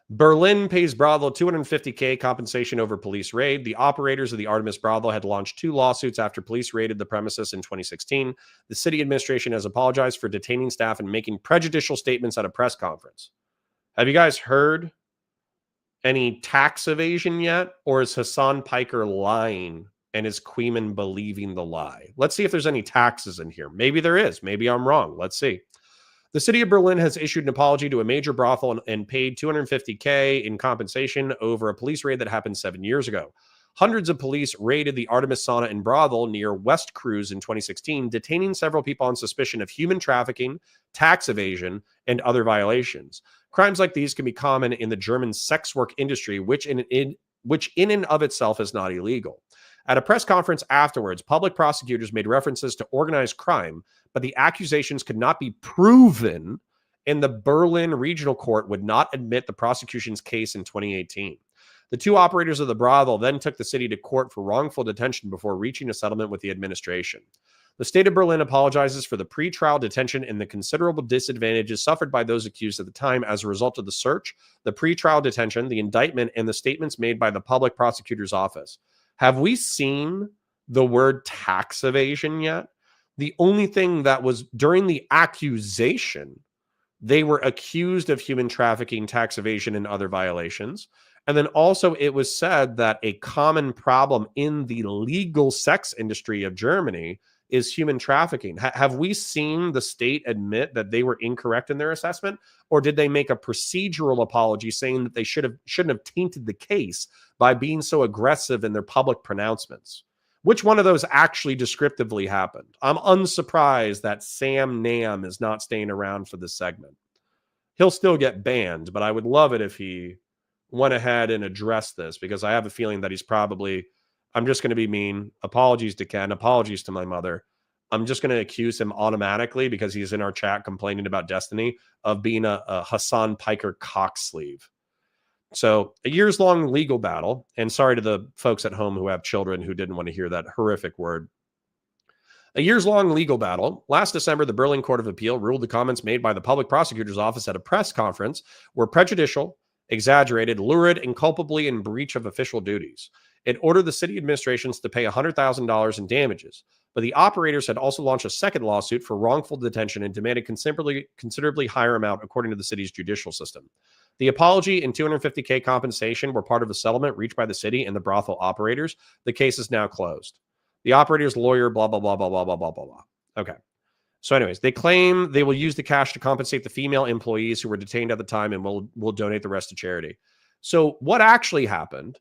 Berlin pays brothel $250K compensation over police raid. The operators of the Artemis brothel had launched 2 lawsuits after police raided the premises in 2016. The city administration has apologized for detaining staff and making prejudicial statements at a press conference. Have you guys heard any tax evasion yet? Or is Hassan Piker lying and is Queeman believing the lie? Let's see if there's any taxes in here. Maybe there is. Maybe I'm wrong. Let's see. The city of Berlin has issued an apology to a major brothel and paid $250K in compensation over a police raid that happened 7 years ago. Hundreds of police raided the Artemis Sauna and Brothel near West Cruise in 2016, detaining several people on suspicion of human trafficking, tax evasion, and other violations. Crimes like these can be common in the German sex work industry, which in and of itself is not illegal. At a press conference afterwards, public prosecutors made references to organized crime, but the accusations could not be proven, and the Berlin Regional Court would not admit the prosecution's case in 2018. The two operators of the brothel then took the city to court for wrongful detention before reaching a settlement with the administration. The state of Berlin apologizes for the pretrial detention and the considerable disadvantages suffered by those accused at the time as a result of the search, the pretrial detention, the indictment, and the statements made by the public prosecutor's office. Have we seen the word tax evasion yet? The only thing that was during the accusation, they were accused of human trafficking, tax evasion, and other violations. And then also it was said that a common problem in the legal sex industry of Germany is human trafficking. Have we seen the state admit that they were incorrect in their assessment? Or did they make a procedural apology saying that they shouldn't have tainted the case by being so aggressive in their public pronouncements? Which one of those actually descriptively happened? I'm unsurprised that Sam Nam is not staying around for this segment. He'll still get banned, but I would love it if he went ahead and addressed this, because I have a feeling that he's probably, I'm just going to be mean. Apologies to Ken. Apologies to my mother. I'm just going to accuse him automatically, because he's in our chat complaining about Destiny, of being a Hassan Piker cock sleeve. So a years-long legal battle, and sorry to the folks at home who have children who didn't want to hear that horrific word. A years-long legal battle. Last December, the Berlin Court of Appeal ruled the comments made by the public prosecutor's office at a press conference were prejudicial, exaggerated, lurid, and culpably in breach of official duties. It ordered the city administrations to pay $100,000 in damages, but the operators had also launched a second lawsuit for wrongful detention and demanded considerably higher amount according to the city's judicial system. The apology and $250K compensation were part of a settlement reached by the city and the brothel operators. The case is now closed. The operator's lawyer, blah, blah, blah, blah, blah, blah, blah, blah, blah. Okay. So anyways, they claim they will use the cash to compensate the female employees who were detained at the time and will donate the rest to charity. So what actually happened,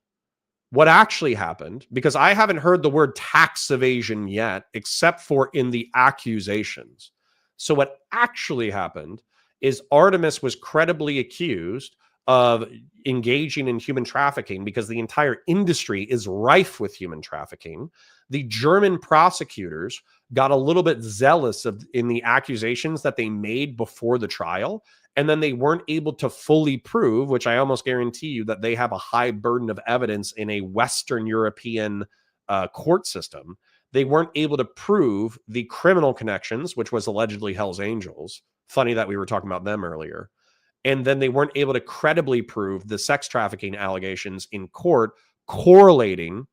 because I haven't heard the word tax evasion yet, except for in the accusations. So what actually happened is Artemis was credibly accused of engaging in human trafficking because the entire industry is rife with human trafficking. The German prosecutors got a little bit zealous in the accusations that they made before the trial, and then they weren't able to fully prove, which I almost guarantee you that they have a high burden of evidence in a Western European court system. They weren't able to prove the criminal connections, which was allegedly Hell's Angels. Funny that we were talking about them earlier. And then they weren't able to credibly prove the sex trafficking allegations in court correlating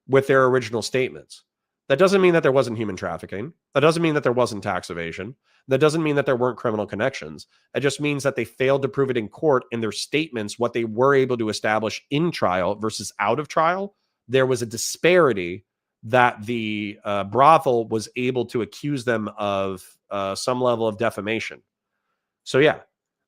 with their original statements. That doesn't mean that there wasn't human trafficking. That doesn't mean that there wasn't tax evasion. That doesn't mean that there weren't criminal connections. It just means that they failed to prove it in court in their statements, what they were able to establish in trial versus out of trial. There was a disparity that the brothel was able to accuse them of some level of defamation. So yeah.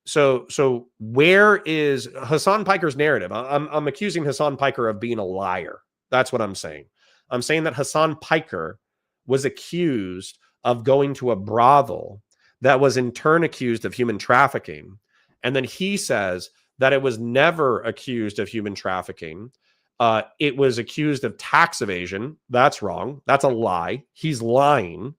So where is Hassan Piker's narrative? I'm accusing Hassan Piker of being a liar. That's what I'm saying. I'm saying that Hassan Piker was accused of going to a brothel that was in turn accused of human trafficking. And then he says that it was never accused of human trafficking. It was accused of tax evasion. That's wrong. That's a lie. He's lying.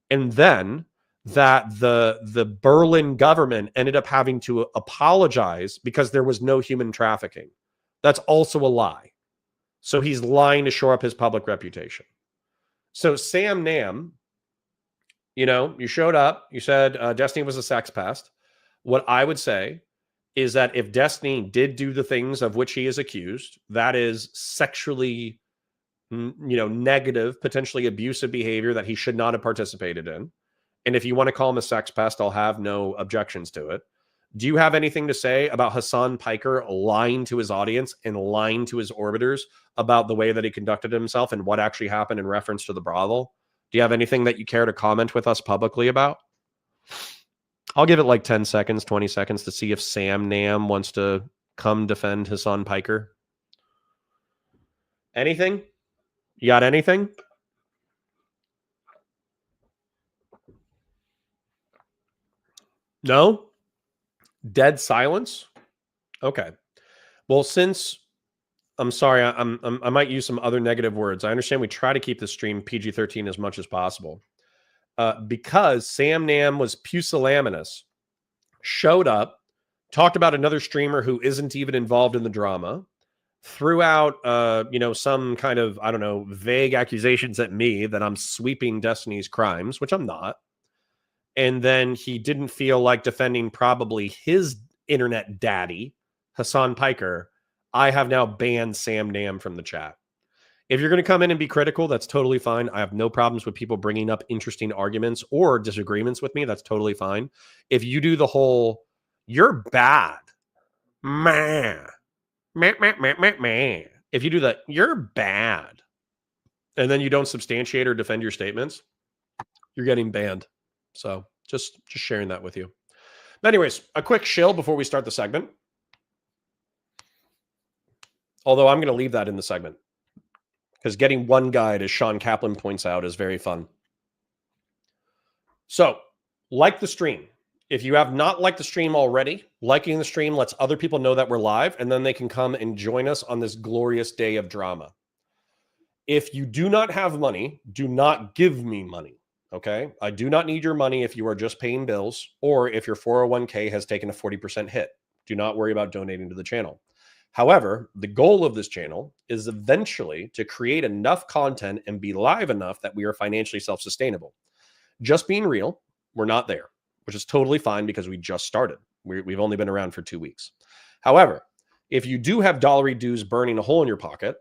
And then that the Berlin government ended up having to apologize because there was no human trafficking. That's also a lie. So he's lying to shore up his public reputation. So Sam Nam, you showed up, you said Destiny was a sex pest. What I would say is that if Destiny did do the things of which he is accused, that is sexually, negative, potentially abusive behavior that he should not have participated in. And if you want to call him a sex pest, I'll have no objections to it. Do you have anything to say about Hassan Piker lying to his audience and lying to his orbiters about the way that he conducted himself and what actually happened in reference to the brothel? Do you have anything that you care to comment with us publicly about? I'll give it like 10 seconds, 20 seconds to see if Sam Nam wants to come defend Hassan Piker. Anything? You got anything? No? Dead silence? Okay. Well, since I'm sorry, I might use some other negative words. I understand we try to keep the stream PG-13 as much as possible. Because Sam Nam was pusillanimous, showed up, talked about another streamer who isn't even involved in the drama, threw out, some kind of, I don't know, vague accusations at me that I'm sweeping Destiny's crimes, which I'm not. And then he didn't feel like defending probably his internet daddy, Hassan Piker. I have now banned Sam Nam from the chat. If you're going to come in and be critical, that's totally fine. I have no problems with people bringing up interesting arguments or disagreements with me. That's totally fine. If you do the whole, you're bad, man, if you do that, you're bad, and then you don't substantiate or defend your statements, you're getting banned. So just sharing that with you. But anyways, a quick shill before we start the segment. Although I'm going to leave that in the segment, because getting one guide, as Sean Kaplan points out, is very fun. So, like the stream. If you have not liked the stream already, liking the stream lets other people know that we're live, and then they can come and join us on this glorious day of drama. If you do not have money, do not give me money, okay? I do not need your money if you are just paying bills, or if your 401k has taken a 40% hit. Do not worry about donating to the channel. However, the goal of this channel is eventually to create enough content and be live enough that we are financially self-sustainable. Just being real, we're not there, which is totally fine because we just started. We've only been around for 2 weeks. However, if you do have dollary dues burning a hole in your pocket,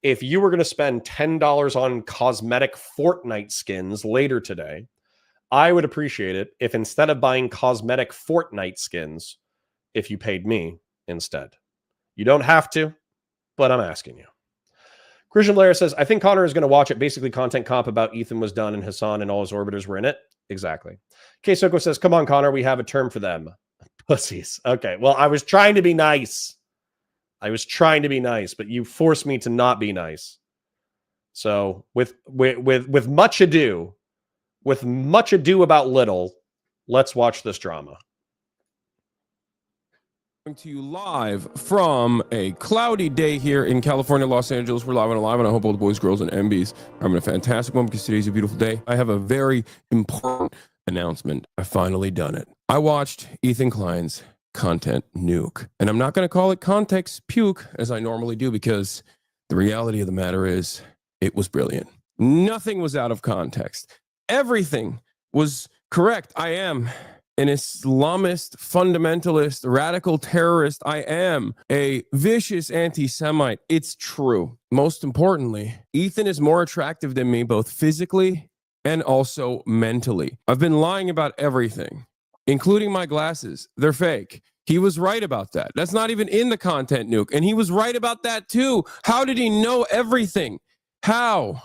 if you were going to spend $10 on cosmetic Fortnite skins later today, I would appreciate it if instead of buying cosmetic Fortnite skins, if you paid me instead. You don't have to, but I'm asking you. Christian Blair says, I think Connor is going to watch it. Basically, content comp about Ethan was done and Hassan and all his orbiters were in it. Exactly. K Soko says, come on, Connor, we have a term for them. Pussies. Okay, well, I was trying to be nice. But you forced me to not be nice. So with much ado about little, let's watch this drama. To you live from a cloudy day here in California, Los Angeles. We're live and alive, and I hope all the boys, girls, and MBs are having a fantastic one because today's a beautiful day. I have a very important announcement. I've finally done it. I watched Ethan Klein's content nuke, and I'm not going to call it context puke as I normally do because the reality of the matter is it was brilliant. Nothing was out of context. Everything was correct. I am an Islamist, fundamentalist, radical terrorist. I am a vicious anti-Semite. It's true. Most importantly, Ethan is more attractive than me, both physically and also mentally. I've been lying about everything, including my glasses. They're fake. He was right about that. That's not even in the content nuke. And he was right about that too. How did he know everything? How?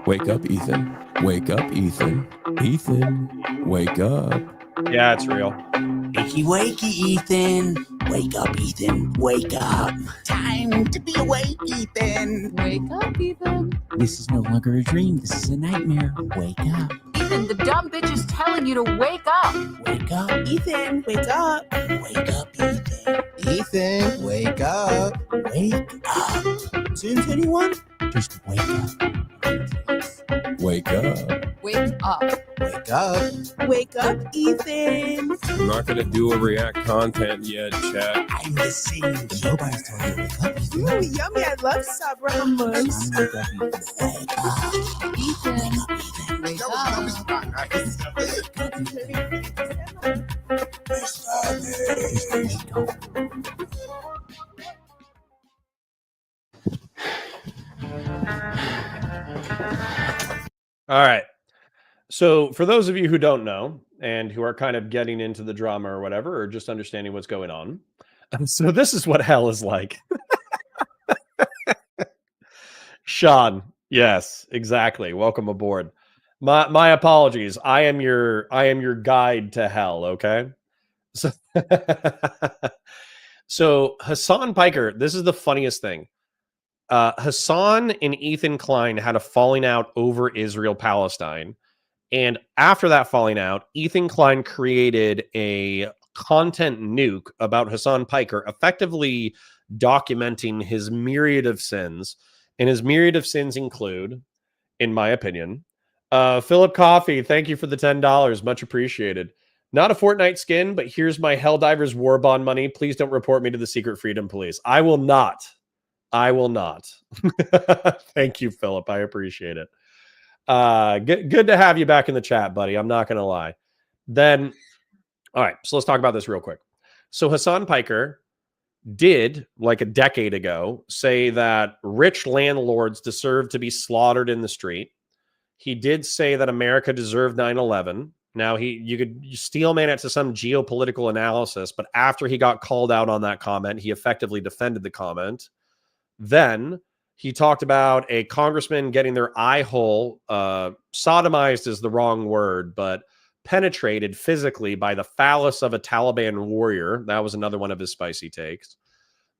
Wake up, Ethan. Wake up, Ethan. Ethan, wake up. Yeah, it's real. Wakey, wakey, Ethan. Wake up, Ethan. Wake up. Time to be awake, Ethan. Wake up, Ethan. This is no longer a dream. This is a nightmare. Wake up. Ethan, the dumb bitch is telling you to wake up. Wake up, Ethan. Wake up. Wake up, Ethan. Ethan, wake up. Wake up. Since anyone, just wake up. Wake up. Wake up. Wake up. Wake up, Ethan. I'm not going to do a react content yet, chat. I'm the same. Nobody's told you to wake up, Ethan. Ooh, yummy. I love Sabra hummus. Wake up, Ethan. Ethan, wake up. All right. So for those of you who don't know and who are kind of getting into the drama or whatever, or just understanding what's going on. So this is what hell is like. Sean. Yes, exactly. Welcome aboard. My apologies. I am your guide to hell. Okay. So Hassan Piker, this is the funniest thing. Hassan and Ethan Klein had a falling out over Israel-Palestine. And after that falling out, Ethan Klein created a content nuke about Hassan Piker, effectively documenting his myriad of sins. And his myriad of sins include, in my opinion, Philip Coffey, thank you for the $10. Much appreciated. Not a Fortnite skin, but here's my Helldivers War Bond money. Please don't report me to the Secret Freedom Police. I will not. I will not. Thank you, Philip. I appreciate it. Good to have you back in the chat, buddy. I'm not going to lie. Then, all right, so let's talk about this real quick. So Hassan Piker did, like a decade ago, say that rich landlords deserve to be slaughtered in the street. He did say that America deserved 9/11. Now, you could steelman it to some geopolitical analysis, but after he got called out on that comment, he effectively defended the comment. Then he talked about a congressman getting their eye hole, sodomized is the wrong word, but penetrated physically by the phallus of a Taliban warrior. That was another one of his spicy takes.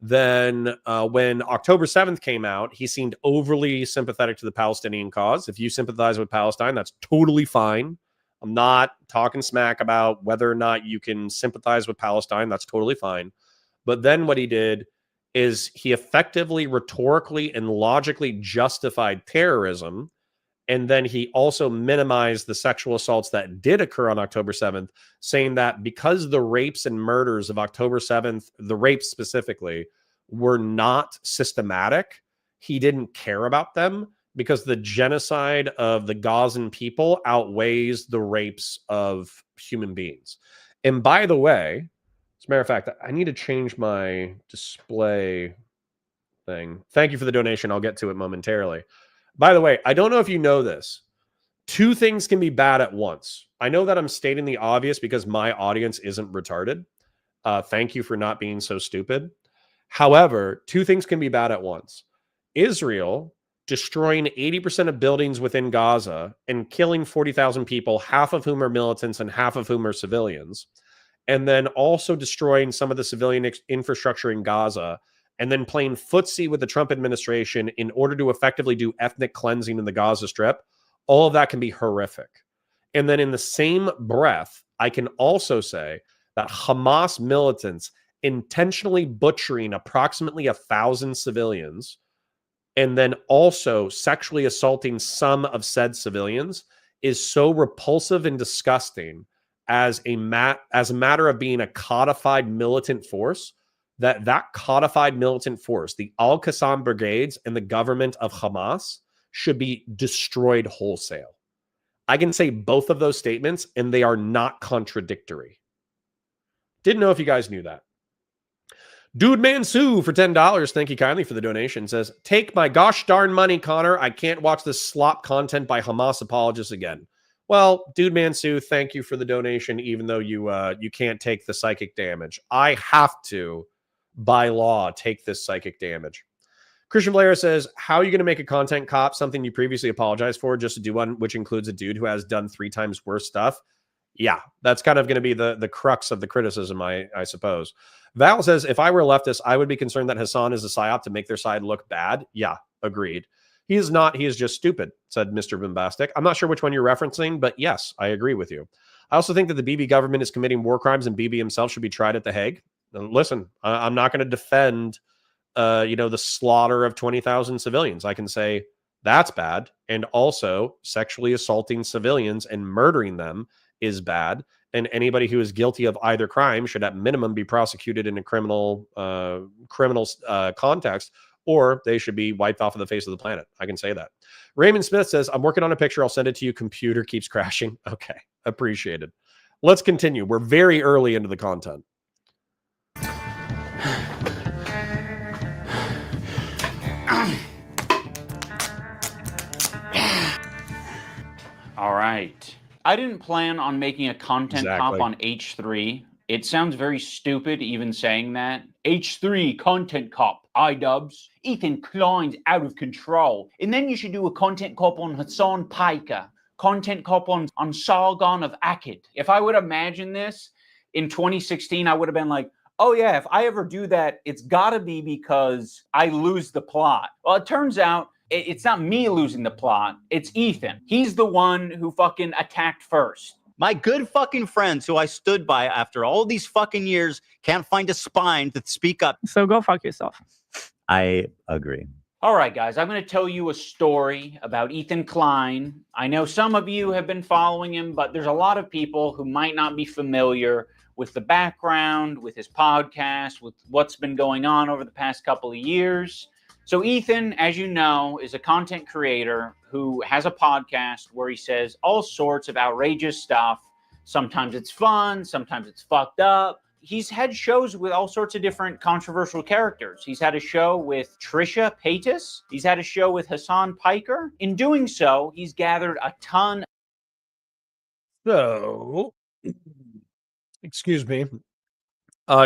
Then when October 7th came out, he seemed overly sympathetic to the Palestinian cause. If you sympathize with Palestine, that's totally fine. I'm not talking smack about whether or not you can sympathize with Palestine. That's totally fine. But then what he did is he effectively, rhetorically, and logically justified terrorism. And then he also minimized the sexual assaults that did occur on October 7th, saying that because the rapes and murders of October 7th, the rapes specifically, were not systematic, he didn't care about them because the genocide of the Gazan people outweighs the rapes of human beings. And by the way, as a matter of fact, I need to change my display thing. Thank you for the donation. I'll get to it momentarily. By the way, I don't know if you know this. Two things can be bad at once. I know that I'm stating the obvious because my audience isn't retarded. Thank you for not being so stupid. However, two things can be bad at once. Israel destroying 80% of buildings within Gaza and killing 40,000 people, half of whom are militants and half of whom are civilians, and then also destroying some of the civilian infrastructure in Gaza, and then playing footsie with the Trump administration in order to effectively do ethnic cleansing in the Gaza Strip. All of that can be horrific. And then in the same breath, I can also say that Hamas militants intentionally butchering approximately 1,000 civilians and then also sexually assaulting some of said civilians is so repulsive and disgusting as a matter of being a codified militant force, that codified militant force, the Al-Qassam brigades and the government of Hamas, should be destroyed wholesale. I can say both of those statements and they are not contradictory. Didn't know if you guys knew that. Dude Man Sue for $10. Thank you kindly for the donation. Says, take my gosh darn money, Connor. I can't watch this slop content by Hamas apologists again. Well, Dude Man Sue, thank you for the donation, even though you can't take the psychic damage. I have to, by law, take this psychic damage. Christian Blair says, how are you going to make a content cop something you previously apologized for just to do one which includes a dude who has done 3 times worse stuff? Yeah, that's kind of going to be the crux of the criticism, I suppose. Val says, if I were a leftist, I would be concerned that Hassan is a psyop to make their side look bad. Yeah, agreed. He is not. He is just stupid, said Mr. Bombastic. I'm not sure which one you're referencing, but yes, I agree with you. I also think that the Bibi government is committing war crimes and Bibi himself should be tried at The Hague. And listen, I'm not going to defend, the slaughter of 20,000 civilians. I can say that's bad. And also sexually assaulting civilians and murdering them is bad. And anybody who is guilty of either crime should at minimum be prosecuted in a criminal context, or they should be wiped off of the face of the planet. I can say that. Raymond Smith says, I'm working on a picture. I'll send it to you. Computer keeps crashing. Okay. Appreciated. Let's continue. We're very early into the content. All right. I didn't plan on making a content cop on H3. It sounds very stupid even saying that. H3 content cop, Idubbz. Ethan Klein's out of control. And then you should do a content cop on Hassan Piker. Content cop on Sargon of Akkad. If I would imagine this in 2016, I would have been like, oh yeah, if I ever do that, it's gotta be because I lose the plot. Well, it turns out it's not me losing the plot. It's Ethan. He's the one who fucking attacked first. My good fucking friends who I stood by after all these fucking years can't find a spine to speak up. So go fuck yourself. I agree. All right, guys, I'm going to tell you a story about Ethan Klein. I know some of you have been following him, but there's a lot of people who might not be familiar with the background, with his podcast, with what's been going on over the past couple of years. So Ethan, as you know, is a content creator who has a podcast where he says all sorts of outrageous stuff. Sometimes it's fun, sometimes it's fucked up. He's had shows with all sorts of different controversial characters. He's had a show with Trisha Paytas. He's had a show with Hassan Piker. In doing so, he's gathered a ton. So, excuse me.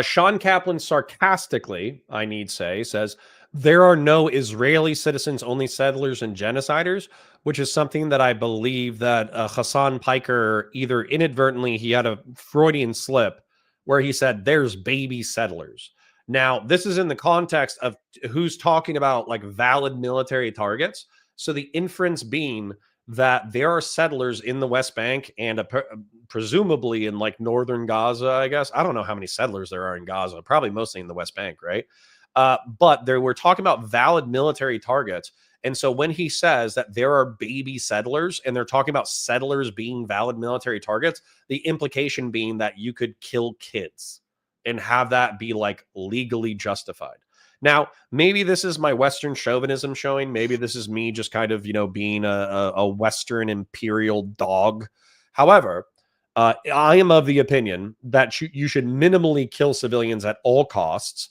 Sean Kaplan sarcastically, I need say, says, there are no Israeli citizens, only settlers and genociders, which is something that I believe that Hassan Piker, either inadvertently, he had a Freudian slip where he said, there's baby settlers. Now, this is in the context of who's talking about like valid military targets. So the inference being that there are settlers in the West Bank and presumably in like northern Gaza, I guess. I don't know how many settlers there are in Gaza, probably mostly in the West Bank, right? But we're talking about valid military targets. And so when he says that there are baby settlers and they're talking about settlers being valid military targets, the implication being that you could kill kids and have that be like legally justified. Now, maybe this is my Western chauvinism showing. Maybe this is me just kind of, being a Western imperial dog. However, I am of the opinion that you should minimally kill civilians at all costs,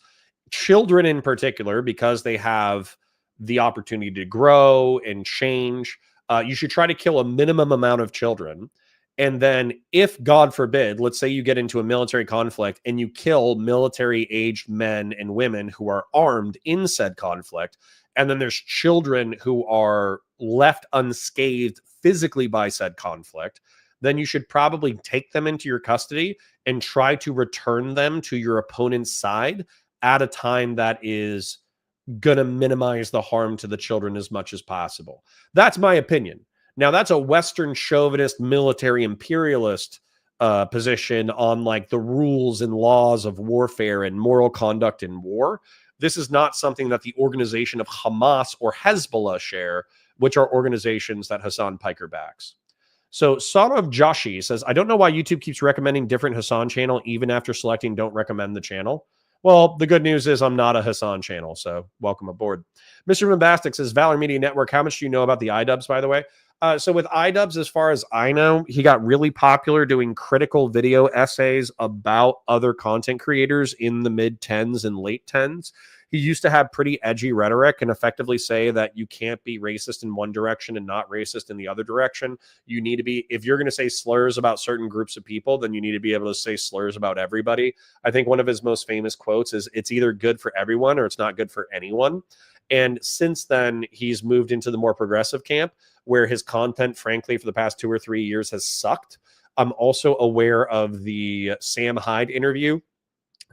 children in particular, because they have the opportunity to grow and change. You should try to kill a minimum amount of children. And then if, God forbid, let's say you get into a military conflict and you kill military-aged men and women who are armed in said conflict, and then there's children who are left unscathed physically by said conflict, then you should probably take them into your custody and try to return them to your opponent's side at a time that is going to minimize the harm to the children as much as possible. That's my opinion. Now, that's a Western chauvinist, military imperialist position on like the rules and laws of warfare and moral conduct in war. This is not something that the organization of Hamas or Hezbollah share, which are organizations that Hassan Piker backs. So Sarav Joshi says, I don't know why YouTube keeps recommending different Hassan channel even after selecting don't recommend the channel. Well, the good news is I'm not a Hassan channel, so welcome aboard. Mr. Bombastic says, Valor Media Network, how much do you know about the Idubbz, by the way? So with Idubbz, as far as I know, he got really popular doing critical video essays about other content creators in the mid-10s and late 10s. He used to have pretty edgy rhetoric and effectively say that you can't be racist in one direction and not racist in the other direction. You need to be, if you're going to say slurs about certain groups of people, then you need to be able to say slurs about everybody. I think one of his most famous quotes is, it's either good for everyone or it's not good for anyone. And since then, he's moved into the more progressive camp where his content, frankly, for the past 2 or 3 years has sucked. I'm also aware of the Sam Hyde interview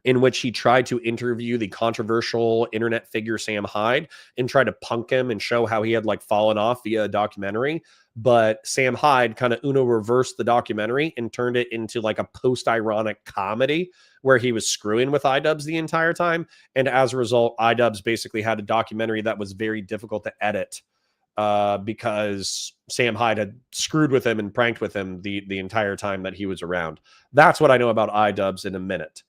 in which he tried to interview the controversial internet figure Sam Hyde and try to punk him and show how he had like fallen off via a documentary. But Sam Hyde kind of reversed the documentary and turned it into like a post-ironic comedy where he was screwing with Idubbz the entire time. And as a result, Idubbz basically had a documentary that was very difficult to edit because Sam Hyde had screwed with him and pranked with him the entire time that he was around. That's what I know about Idubbz in a minute.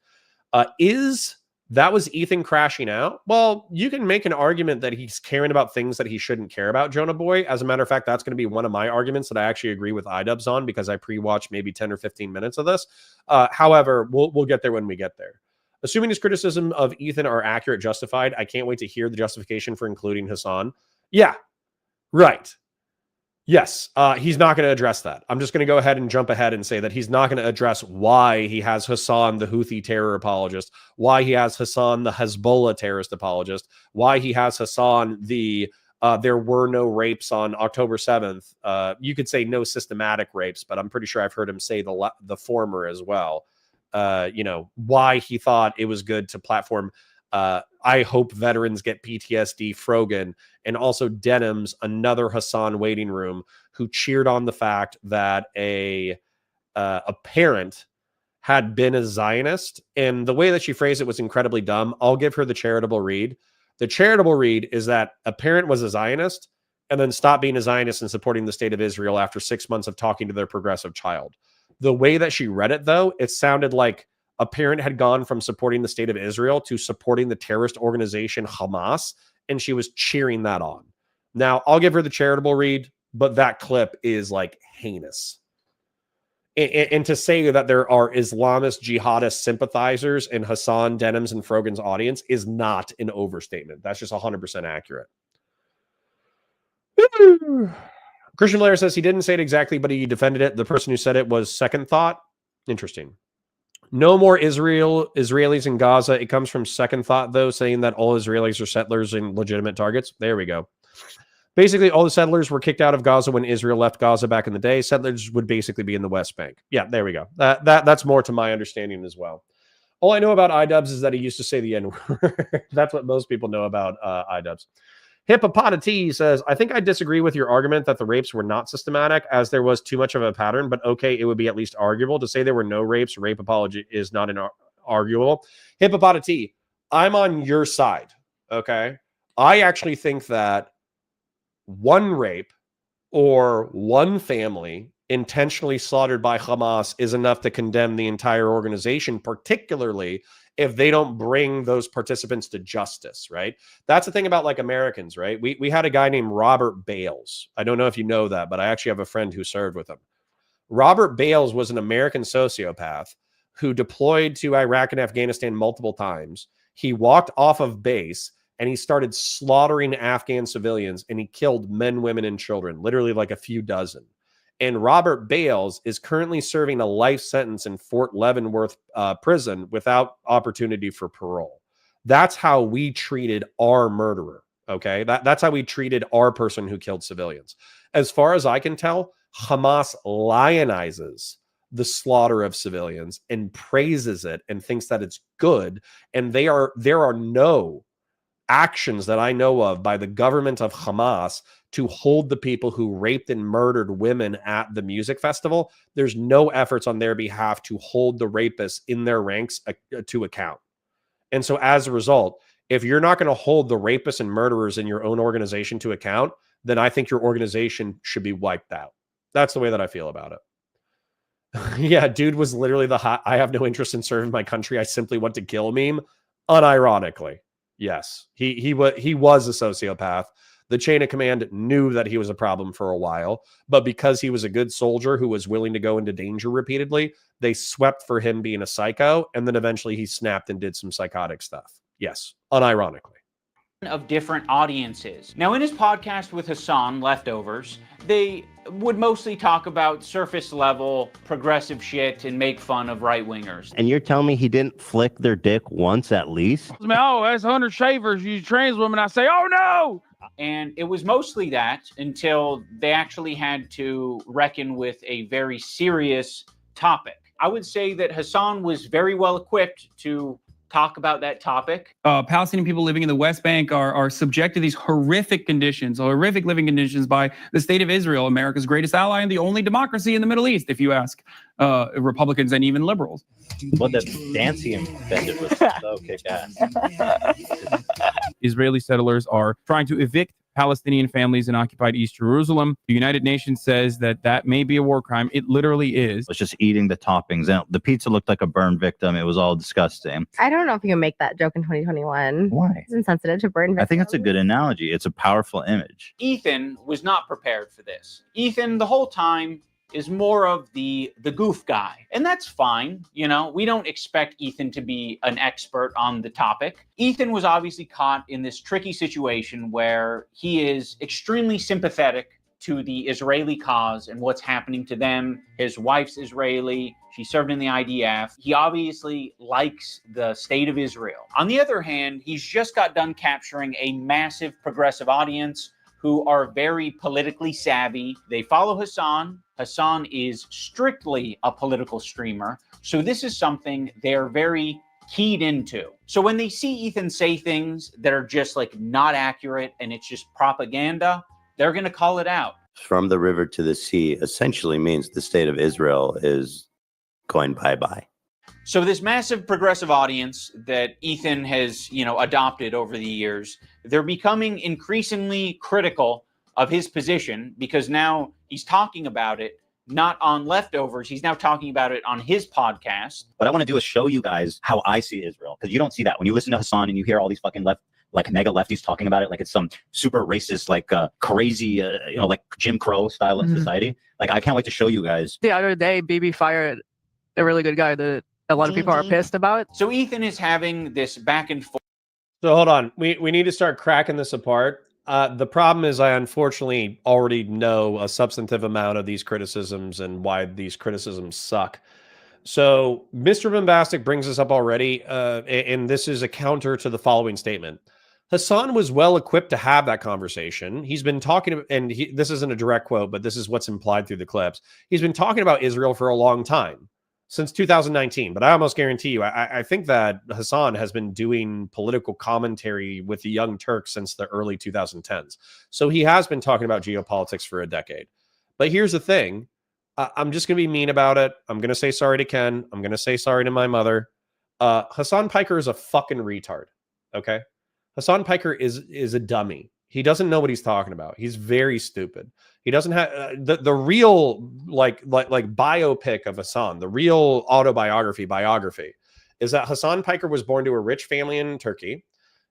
That was Ethan crashing out? Well, you can make an argument that he's caring about things that he shouldn't care about, Jonah Boy. As a matter of fact, that's going to be one of my arguments that I actually agree with Idubbz on because I pre-watched maybe 10 or 15 minutes of this. However, we'll get there when we get there. Assuming his criticism of Ethan are accurate, justified, I can't wait to hear the justification for including Hassan. Yeah, right. Yes, he's not going to address that. I'm just going to go ahead and jump ahead and say that he's not going to address why he has Hassan, the Houthi terror apologist, why he has Hassan, the Hezbollah terrorist apologist, why he has Hassan, the there were no rapes on October 7th. You could say no systematic rapes, but I'm pretty sure I've heard him say the former as well. Why he thought it was good to platform I hope veterans get PTSD, Frogan, and also Denim's, another Hassan waiting room, who cheered on the fact that a parent had been a Zionist. And the way that she phrased it was incredibly dumb. I'll give her the charitable read. The charitable read is that a parent was a Zionist and then stopped being a Zionist and supporting the state of Israel after 6 months of talking to their progressive child. The way that she read it, though, it sounded like a parent had gone from supporting the state of Israel to supporting the terrorist organization Hamas, and she was cheering that on. Now, I'll give her the charitable read, but that clip is like heinous. And to say that there are Islamist jihadist sympathizers in Hassan, Denham's, and Frogan's audience is not an overstatement. That's just 100% accurate. Christian Blair says he didn't say it exactly, but he defended it. The person who said it was Second Thought. Interesting. No more Israelis in Gaza. It comes from Second Thought, though, saying that all Israelis are settlers and legitimate targets. There we go. Basically, all the settlers were kicked out of Gaza when Israel left Gaza back in the day. Settlers would basically be in the West Bank. Yeah, there we go. That's more to my understanding as well. All I know about Idubbz is that he used to say the N-word. That's what most people know about Idubbz. Hippopotati says, I think I disagree with your argument that the rapes were not systematic as there was too much of a pattern, but okay, it would be at least arguable. To say there were no rapes, rape apology is not arguable. Hippopotati, I'm on your side, okay? I actually think that one rape or one family intentionally slaughtered by Hamas is enough to condemn the entire organization, particularly if they don't bring those participants to justice, right? That's the thing about like Americans, right? We had a guy named Robert Bales. I don't know if you know that, but I actually have a friend who served with him. Robert Bales was an American sociopath who deployed to Iraq and Afghanistan multiple times. He walked off of base and he started slaughtering Afghan civilians, and he killed men, women, and children, literally like a few dozen. And Robert Bales is currently serving a life sentence in Fort Leavenworth prison without opportunity for parole. That's how we treated our murderer, okay? That's how we treated our person who killed civilians. As far as I can tell, Hamas lionizes the slaughter of civilians and praises it and thinks that it's good. And there are no actions that I know of by the government of Hamas to hold the people who raped and murdered women at the music festival. There's no efforts on their behalf to hold the rapists in their ranks to account. And so as a result, if you're not going to hold the rapists and murderers in your own organization to account, then I think your organization should be wiped out. That's the way that I feel about it. Yeah, dude was literally the hot, I have no interest in serving my country, I simply want to kill meme. Unironically. Yes, he was a sociopath. The chain of command knew that he was a problem for a while, but because he was a good soldier who was willing to go into danger repeatedly, they swept for him being a psycho, and then eventually he snapped and did some psychotic stuff. Yes, unironically. Of different audiences. Now, in his podcast with Hassan, Leftovers, they would mostly talk about surface level progressive shit and make fun of right-wingers. And you're telling me he didn't flick their dick once at least? Oh, that's 100 shavers, you trans women. I say, oh no! And it was mostly that until they actually had to reckon with a very serious topic. I would say that Hassan was very well equipped to talk about that topic. Palestinian people living in the West Bank are subject to these horrific conditions, horrific living conditions by the state of Israel, America's greatest ally and the only democracy in the Middle East, if you ask Republicans and even liberals. Well, the dance he invented was so kick-ass. Israeli settlers are trying to evict Palestinian families in occupied East Jerusalem. The United Nations says that may be a war crime. It literally is. Was just eating the toppings. And the pizza looked like a burn victim. It was all disgusting. I don't know if you can make that joke in 2021. Why? It's insensitive to burn victims. I think it's a good analogy. It's a powerful image. Ethan was not prepared for this. Ethan, the whole time, is more of the goof guy. And that's fine. You know, we don't expect Ethan to be an expert on the topic. Ethan was obviously caught in this tricky situation where he is extremely sympathetic to the Israeli cause and what's happening to them. His wife's Israeli. She served in the IDF. He obviously likes the state of Israel. On the other hand, he's just got done capturing a massive progressive audience who are very politically savvy. They follow Hassan. Hassan is strictly a political streamer. So this is something they're very keyed into. So when they see Ethan say things that are just like not accurate and it's just propaganda, they're going to call it out. From the river to the sea essentially means the state of Israel is going bye-bye. So this massive progressive audience that Ethan has, adopted over the years, they're becoming increasingly critical of his position because now he's talking about it not on Leftovers. He's now talking about it on his podcast. What I want to do is show you guys how I see Israel, because you don't see that when you listen to Hassan and you hear all these fucking mega lefties talking about it like it's some super racist, crazy, like Jim Crow style of society. Like, I can't wait to show you guys. The other day, Bibi fired a really good guy that a lot of people are pissed about. So Ethan is having this back and forth. So hold on. We need to start cracking this apart. The problem is I unfortunately already know a substantive amount of these criticisms and why these criticisms suck. So Mr. Bombastic brings this up already, and this is a counter to the following statement. Hassan was well equipped to have that conversation. He's been talking, and this isn't a direct quote, but this is what's implied through the clips. He's been talking about Israel for a long time. Since 2019, but I almost guarantee you, I think that Hassan has been doing political commentary with the Young Turks since the early 2010s. So he has been talking about geopolitics for a decade. But here's the thing. I'm just going to be mean about it. I'm going to say sorry to Ken. I'm going to say sorry to my mother. Hassan Piker is a fucking retard. Okay? Hassan Piker is a dummy. He doesn't know what he's talking about. He's very stupid. He doesn't have the real like biopic of Hassan, the real biography is that Hassan Piker was born to a rich family in Turkey.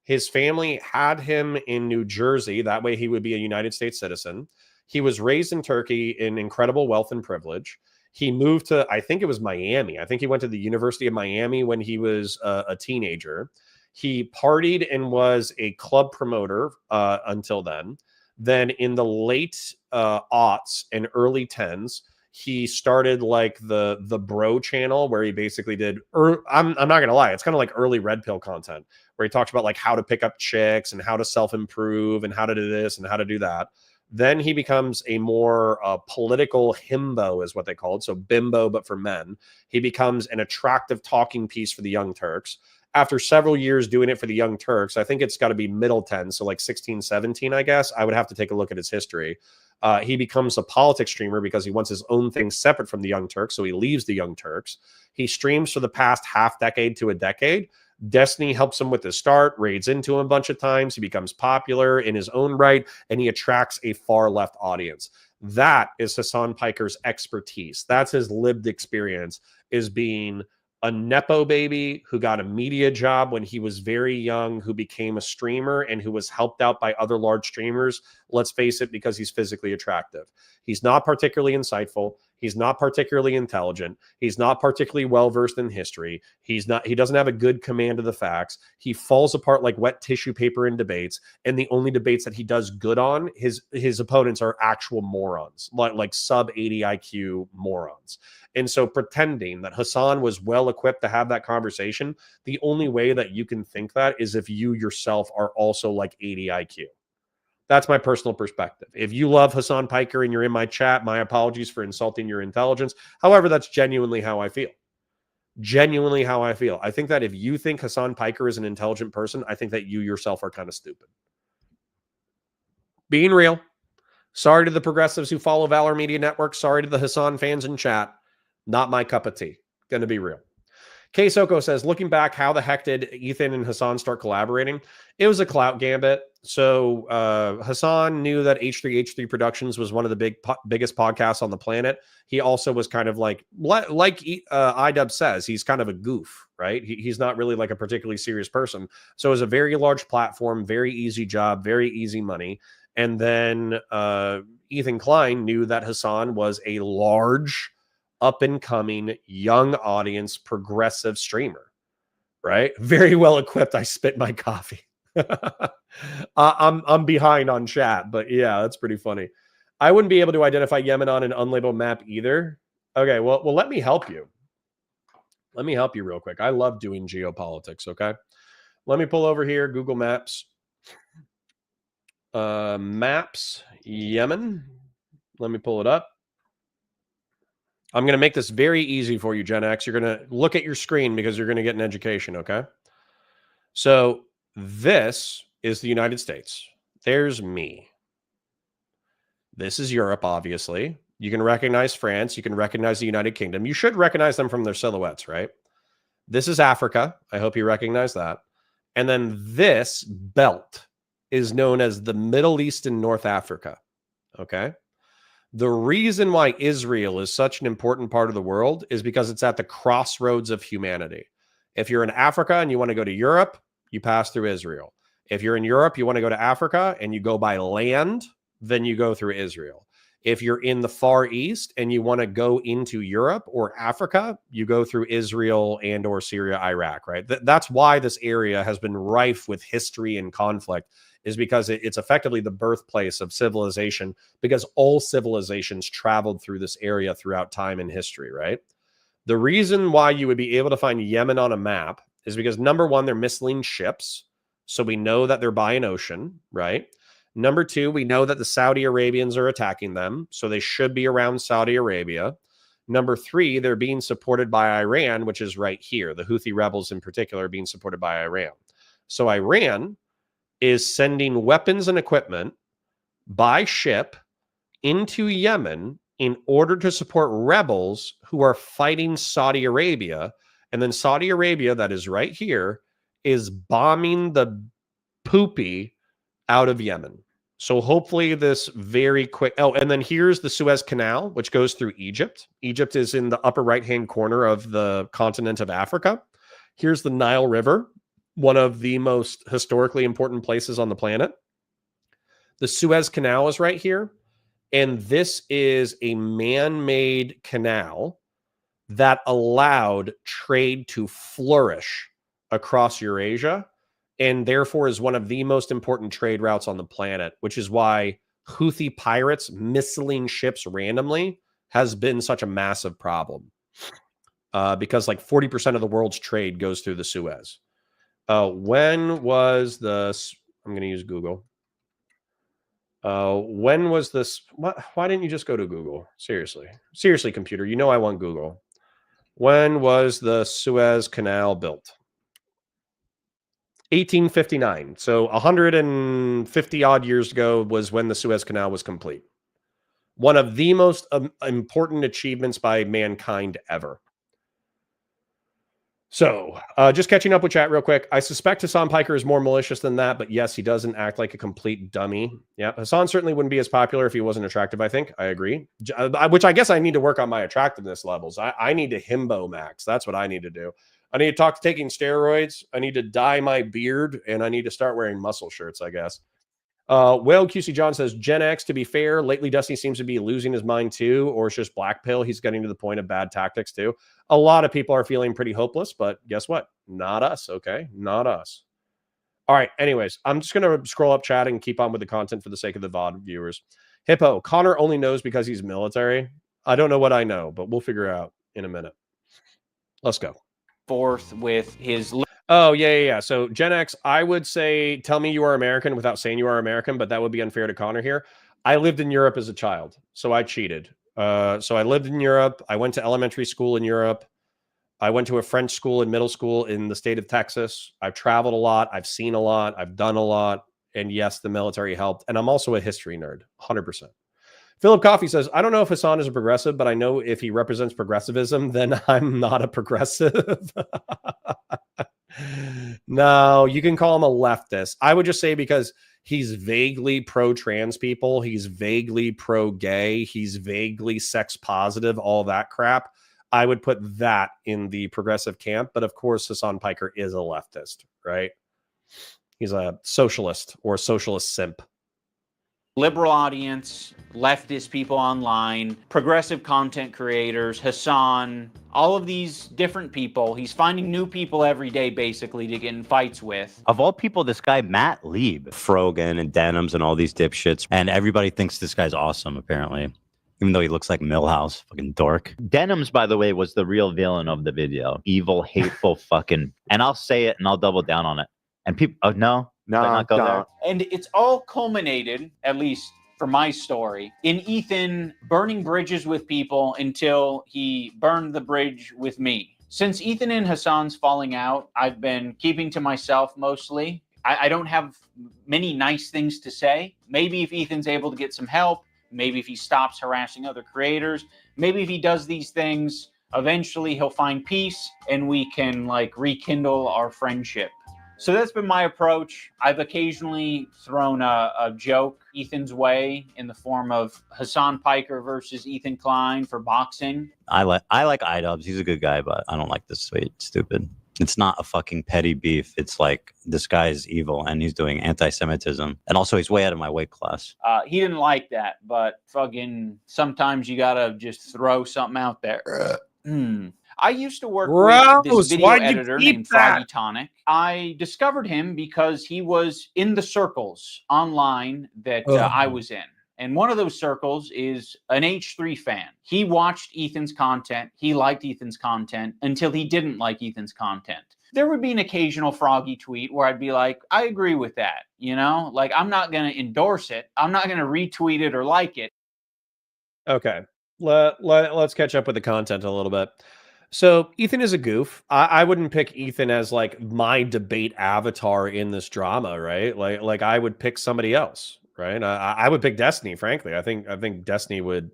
His family had him in New Jersey. That way he would be a United States citizen. He was raised in Turkey in incredible wealth and privilege. He moved to, I think it was Miami. I think he went to the University of Miami when he was a teenager. He partied and was a club promoter until then. Then in the late aughts and early 10s, he started like the bro channel where he basically did, I'm not going to lie, it's kind of like early red pill content where he talks about like how to pick up chicks and how to self-improve and how to do this and how to do that. Then he becomes a more political himbo is what they call it. So bimbo, but for men. He becomes an attractive talking piece for the Young Turks. After several years doing it for the Young Turks, I think it's got to be middle 10, so like 16, 17, I guess. I would have to take a look at his history. He becomes a politics streamer because he wants his own thing separate from the Young Turks, so he leaves the Young Turks. He streams for the past half decade to a decade. Destiny helps him with his start, raids into him a bunch of times. He becomes popular in his own right, and he attracts a far left audience. That is Hassan Piker's expertise. That's his lived experience, is being a Nepo baby who got a media job when he was very young, who became a streamer and who was helped out by other large streamers. Let's face it, because he's physically attractive. He's not particularly insightful. He's not particularly intelligent. He's not particularly well-versed in history. He doesn't have a good command of the facts. He falls apart like wet tissue paper in debates. And the only debates that he does good on, his opponents are actual morons, like sub 80 IQ morons. And so pretending that Hassan was well equipped to have that conversation, the only way that you can think that is if you yourself are also like 80 IQ. That's my personal perspective. If you love Hassan Piker and you're in my chat, my apologies for insulting your intelligence. However, that's genuinely how I feel. Genuinely how I feel. I think that if you think Hassan Piker is an intelligent person, I think that you yourself are kind of stupid. Being real. Sorry to the progressives who follow Valor Media Network. Sorry to the Hassan fans in chat. Not my cup of tea. Gonna be real. K Soko says, looking back, how the heck did Ethan and Hassan start collaborating? It was a clout gambit. So Hassan knew that H3 Productions was one of the biggest podcasts on the planet. He also was kind of like Idubbz says, he's kind of a goof, right? He's not really like a particularly serious person. So it was a very large platform, very easy job, very easy money. And then Ethan Klein knew that Hassan was a large, up-and-coming, young audience, progressive streamer, right? Very well equipped. I spit my coffee. I'm behind on chat, but yeah, that's pretty funny. I wouldn't be able to identify Yemen on an unlabeled map either. Okay, well, let me help you. Let me help you real quick. I love doing geopolitics, okay? Let me pull over here, Google Maps. Maps, Yemen. Let me pull it up. I'm going to make this very easy for you, Gen X. You're going to look at your screen because you're going to get an education, okay? So this is the United States. There's me. This is Europe, obviously. You can recognize France. You can recognize the United Kingdom. You should recognize them from their silhouettes, right? This is Africa. I hope you recognize that. And then this belt is known as the Middle East and North Africa. Okay. The reason why Israel is such an important part of the world is because it's at the crossroads of humanity. If you're in Africa and you want to go to Europe, you pass through Israel. If you're in Europe, you want to go to Africa and you go by land, then you go through Israel. If you're in the Far East and you want to go into Europe or Africa, you go through Israel and or Syria, Iraq, right? That's why this area has been rife with history and conflict, is because it's effectively the birthplace of civilization, because all civilizations traveled through this area throughout time and history, right? The reason why you would be able to find Yemen on a map is because, number one, they're miscellaneous ships. So we know that they're by an ocean, right? Number two, we know that the Saudi Arabians are attacking them, so they should be around Saudi Arabia. Number three, they're being supported by Iran, which is right here. The Houthi rebels in particular are being supported by Iran. So Iran is sending weapons and equipment by ship into Yemen in order to support rebels who are fighting Saudi Arabia. And then Saudi Arabia, that is right here, is bombing the poopy out of Yemen. So hopefully this very quick... Oh, and then here's the Suez Canal, which goes through Egypt. Egypt is in the upper right-hand corner of the continent of Africa. Here's the Nile River, one of the most historically important places on the planet. The Suez Canal is right here. And this is a man-made canal that allowed trade to flourish across Eurasia, and therefore is one of the most important trade routes on the planet, which is why Houthi pirates missiling ships randomly has been such a massive problem. Because like 40% of the world's trade goes through the Suez. When was the... I'm going to use Google. When was this? Why didn't you just go to Google? Seriously, computer. You know I want Google. When was the Suez Canal built? 1859. So 150 odd years ago was when the Suez Canal was complete. One of the most important achievements by mankind ever. So, just catching up with chat real quick. I suspect Hassan Piker is more malicious than that, but yes, he doesn't act like a complete dummy. Yeah, Hassan certainly wouldn't be as popular if he wasn't attractive, I think. I agree. Which I guess I need to work on my attractiveness levels. I need to himbo max. That's what I need to do. I need to talk to taking steroids. I need to dye my beard, and I need to start wearing muscle shirts, I guess. Whale QC John says, Gen X, to be fair, lately Dusty seems to be losing his mind too, or it's just black pill. He's getting to the point of bad tactics too. A lot of people are feeling pretty hopeless, but guess what? Not us, okay? Not us. All right, anyways, I'm just going to scroll up chat and keep on with the content for the sake of the VOD viewers. Hippo, Connor only knows because he's military. I don't know what I know, but we'll figure out in a minute. Let's go. Forth with his... Oh, yeah. So Gen X, I would say, tell me you are American without saying you are American, but that would be unfair to Connor here. I lived in Europe as a child, so I cheated. So I lived in Europe. I went to elementary school in Europe. I went to a French school in middle school in the state of Texas. I've traveled a lot. I've seen a lot. I've done a lot. And yes, the military helped. And I'm also a history nerd, 100%. Philip Coffey says, I don't know if Hassan is a progressive, but I know if he represents progressivism, then I'm not a progressive. No, you can call him a leftist. I would just say because he's vaguely pro-trans people, he's vaguely pro-gay, he's vaguely sex positive, all that crap. I would put that in the progressive camp. But of course, Hassan Piker is a leftist, right? He's a socialist or a socialist simp. Liberal audience, leftist people online, progressive content creators, Hassan, all of these different people. He's finding new people every day, basically, to get in fights with. Of all people, this guy, Matt Lieb, Frogan and Denims and all these dipshits. And everybody thinks this guy's awesome, apparently. Even though he looks like Millhouse, fucking dork. Denims, by the way, was the real villain of the video. Evil, hateful fucking... And I'll say it and I'll double down on it. And people... Oh, no? No. And it's all culminated, at least for my story, in Ethan burning bridges with people until he burned the bridge with me. Since Ethan and Hassan's falling out, I've been keeping to myself mostly. I don't have many nice things to say. Maybe if Ethan's able to get some help, maybe if he stops harassing other creators, maybe if he does these things, Eventually he'll find peace and we can like rekindle our friendship. So that's been my approach. I've occasionally thrown a joke Ethan's way in the form of Hassan Piker versus Ethan Klein for boxing. I like Idubbz. He's a good guy, but I don't like this tweet. Stupid. It's not a fucking petty beef. It's like this guy is evil and he's doing anti-Semitism. And also he's way out of my weight class. He didn't like that, but fucking sometimes you gotta just throw something out there. I used to work with this video editor named Froggy Tonic. I discovered him because he was in the circles online that I was in. And one of those circles is an H3 fan. He watched Ethan's content. He liked Ethan's content until he didn't like Ethan's content. There would be an occasional Froggy tweet where I'd be like, I agree with that. You know, like I'm not going to endorse it. I'm not going to retweet it or like it. Okay. Let's catch up with the content a little bit. So Ethan is a goof. I wouldn't pick Ethan as like my debate avatar in this drama, right? Like I would pick somebody else, right? I would pick Destiny, frankly. I think Destiny would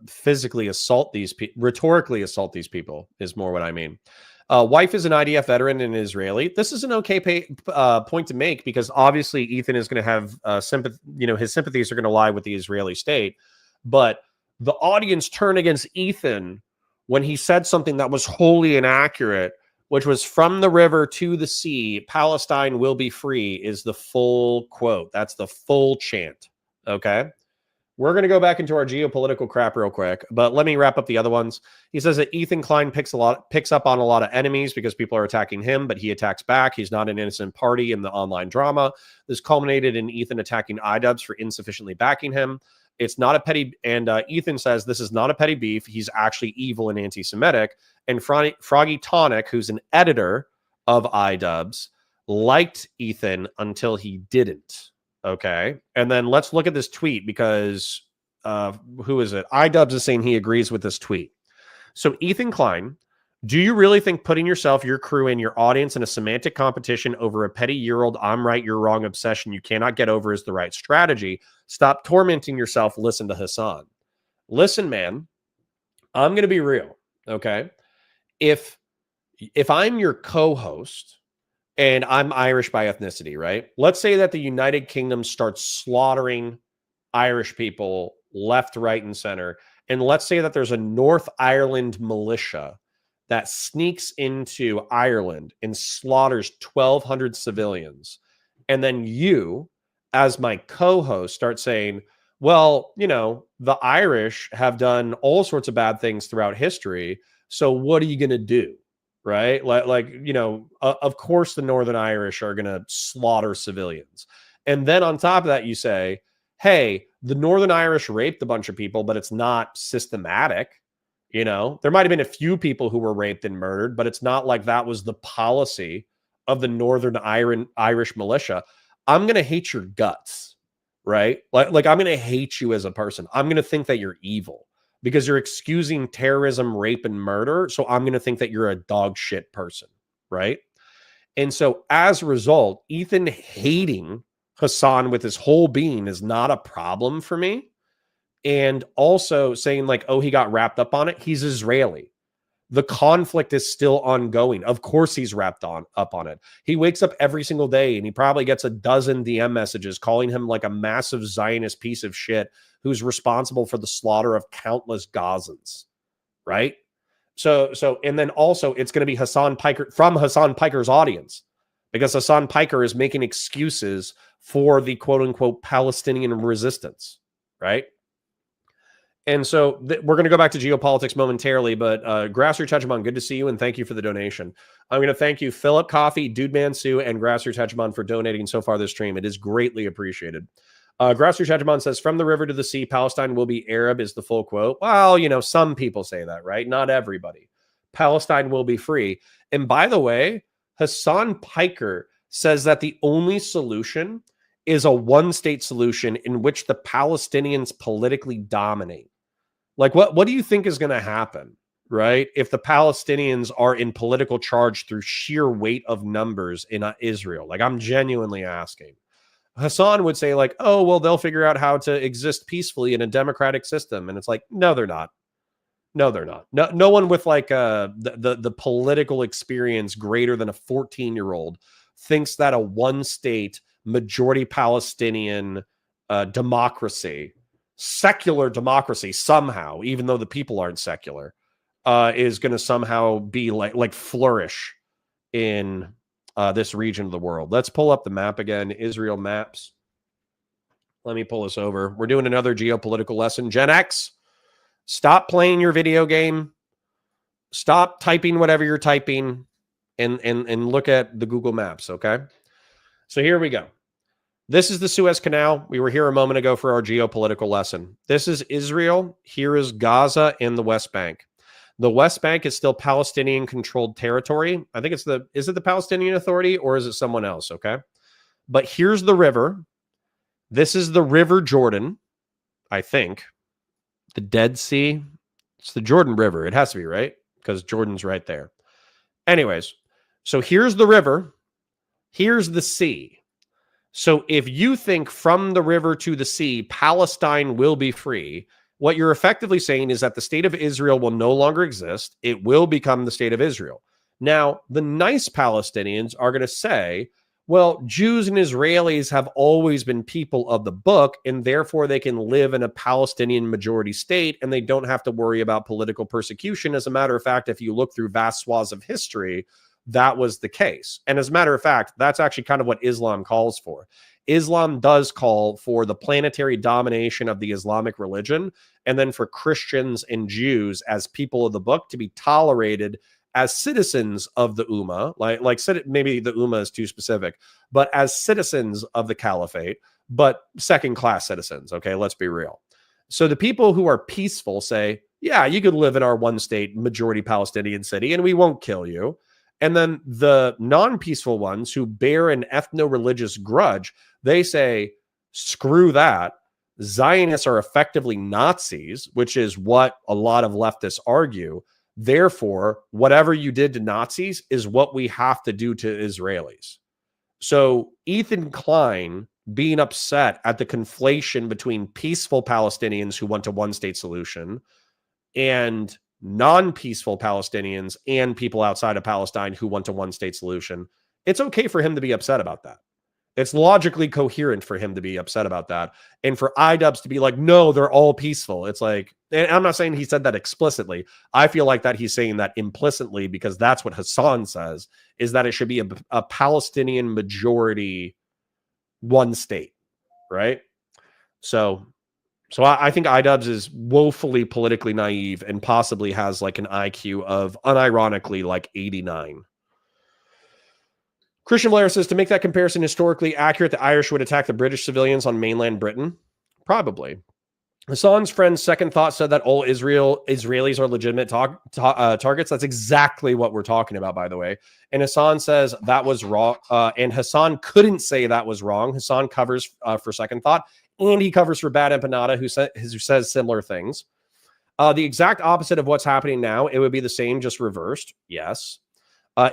physically assault these people, rhetorically assault these people is more what I mean. Wife is an IDF veteran and Israeli. This is an okay point to make because obviously Ethan is going to have sympathy. You know, his sympathies are going to lie with the Israeli state, but the audience turned against Ethan when he said something that was wholly inaccurate, which was from the river to the sea, Palestine will be free is the full quote. That's the full chant. Okay. We're going to go back into our geopolitical crap real quick, but let me wrap up the other ones. He says that Ethan Klein picks up on a lot of enemies because people are attacking him, but he attacks back. He's not an innocent party in the online drama. This culminated in Ethan attacking Idubbz for insufficiently backing him. It's not a petty, and Ethan says this is not a petty beef. He's actually evil and anti-Semitic. And Froggy Tonic, who's an editor of Idubbz, liked Ethan until he didn't. Okay. And then let's look at this tweet because who is it? Idubbz is saying he agrees with this tweet. So Ethan Klein, do you really think putting yourself, your crew, and your audience in a semantic competition over a petty year-old I'm right, you're wrong obsession you cannot get over is the right strategy? Stop tormenting yourself. Listen to Hassan. Listen, man, I'm going to be real. Okay. If I'm your co-host and I'm Irish by ethnicity, right? Let's say that the United Kingdom starts slaughtering Irish people left, right, and center. And let's say that there's a North Ireland militia that sneaks into Ireland and slaughters 1,200 civilians. And then you, as my co-host, start saying, well, you know, the Irish have done all sorts of bad things throughout history. So what are you going to do? Right? Like, you know, of course the Northern Irish are going to slaughter civilians. And then on top of that, you say, hey, the Northern Irish raped a bunch of people, but it's not systematic. You know, there might have been a few people who were raped and murdered, but it's not like that was the policy of the Northern Irish militia. I'm going to hate your guts, right? Like I'm going to hate you as a person. I'm going to think that you're evil because you're excusing terrorism, rape, and murder. So I'm going to think that you're a dog shit person, right? And so as a result, Ethan hating Hassan with his whole being is not a problem for me. And also saying like, oh, he got wrapped up on it. He's Israeli. The conflict is still ongoing. Of course he's wrapped up on it. He wakes up every single day and he probably gets a dozen DM messages calling him like a massive Zionist piece of shit who's responsible for the slaughter of countless Gazans, right? So, and then also it's going to be Hassan Piker from Hassan Piker's audience because Hassan Piker is making excuses for the quote unquote Palestinian resistance, right? And so we're going to go back to geopolitics momentarily, but Grassroots Hegemon, good to see you, and thank you for the donation. I'm going to thank you, Philip Coffee, Dude Man Sue, and Grassroots Hegemon for donating so far this stream. It is greatly appreciated. Grassroots Hegemon says, from the river to the sea, Palestine will be Arab is the full quote. Well, you know, some people say that, right? Not everybody. Palestine will be free. And by the way, Hassan Piker says that the only solution is a one-state solution in which the Palestinians politically dominate. Like, what do you think is going to happen, right? If the Palestinians are in political charge through sheer weight of numbers in Israel? Like, I'm genuinely asking. Hassan would say like, oh, well, they'll figure out how to exist peacefully in a democratic system. And it's like, no, they're not. No, they're not. No one with like the political experience greater than a 14-year-old thinks that a one-state majority Palestinian democracy, secular democracy somehow, even though the people aren't secular, is going to somehow be like flourish in this region of the world. Let's pull up the map again. Israel maps. Let me pull this over. We're doing another geopolitical lesson. Gen X, stop playing your video game. Stop typing whatever you're typing and look at the Google Maps, okay? So here we go. This is the Suez Canal. We were here a moment ago for our geopolitical lesson. This is Israel. Here is Gaza and the West Bank. The West Bank is still Palestinian-controlled territory. I think is it the Palestinian Authority or is it someone else, okay? But here's the river. This is the River Jordan, I think. The Dead Sea. It's the Jordan River. It has to be, right? Because Jordan's right there. Anyways, so here's the river. Here's the sea. So if you think from the river to the sea, Palestine will be free, what you're effectively saying is that the state of Israel will no longer exist. It will become the state of Israel. Now, the nice Palestinians are going to say, well, Jews and Israelis have always been people of the book, and therefore they can live in a Palestinian majority state, and they don't have to worry about political persecution. As a matter of fact, if you look through vast swaths of history, that was the case. And as a matter of fact, that's actually kind of what Islam calls for. Islam does call for the planetary domination of the Islamic religion, and then for Christians and Jews as people of the book to be tolerated as citizens of the Ummah, like maybe the Ummah is too specific, but as citizens of the caliphate, but second-class citizens, okay, let's be real. So the people who are peaceful say, yeah, you could live in our one-state majority Palestinian city and we won't kill you. And then the non-peaceful ones who bear an ethno-religious grudge, they say, screw that. Zionists are effectively Nazis, which is what a lot of leftists argue. Therefore, whatever you did to Nazis is what we have to do to Israelis. So Ethan Klein being upset at the conflation between peaceful Palestinians who want a one-state solution and non-peaceful Palestinians and people outside of Palestine who want a one-state solution, it's okay for him to be upset about that. It's logically coherent for him to be upset about that. And for Idubbz to be like, no, they're all peaceful. It's like, and I'm not saying he said that explicitly. I feel like that he's saying that implicitly because that's what Hassan says, is that it should be a Palestinian majority one state, right? So I think Idubbz is woefully politically naive and possibly has like an IQ of unironically like 89. Christian Blair says, to make that comparison historically accurate, the Irish would attack the British civilians on mainland Britain? Probably. Hassan's friend's second thought said that all Israelis are legitimate targets. That's exactly what we're talking about, by the way. And Hassan says that was wrong. And Hassan couldn't say that was wrong. Hassan covers for second thought, and he covers for Bad Empanada, who says similar things. The exact opposite of what's happening now. It would be the same, just reversed. Yes.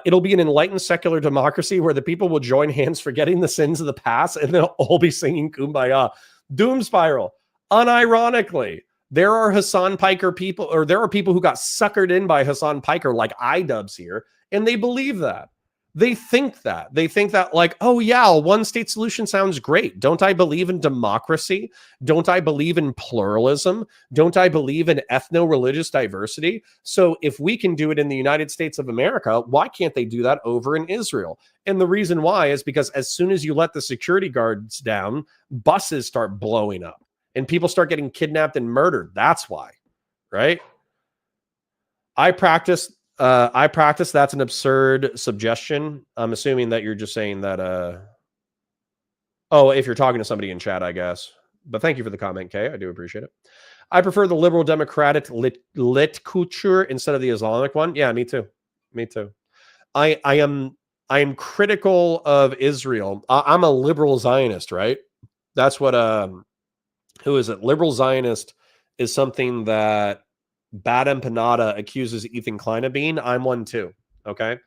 It'll be an enlightened secular democracy where the people will join hands forgetting the sins of the past and they'll all be singing Kumbaya. Doom spiral. Unironically, there are Hassan Piker people, or there are people who got suckered in by Hassan Piker like Idubbz here, and they believe that. They think that. They think that like, oh yeah, a one-state solution sounds great. Don't I believe in democracy? Don't I believe in pluralism? Don't I believe in ethno-religious diversity? So if we can do it in the United States of America, why can't they do that over in Israel? And the reason why is because as soon as you let the security guards down, buses start blowing up and people start getting kidnapped and murdered. That's why, right? I practice. That's an absurd suggestion. I'm assuming that you're just saying that, oh, if you're talking to somebody in chat, I guess. But thank you for the comment, Kay. I do appreciate it. I prefer the liberal democratic lit culture instead of the Islamic one. Yeah, me too. Me too. I am critical of Israel. I'm a liberal Zionist, right? That's what, who is it? Liberal Zionist is something that Bad Empanada accuses Ethan Klein of being. I'm one too. Okay.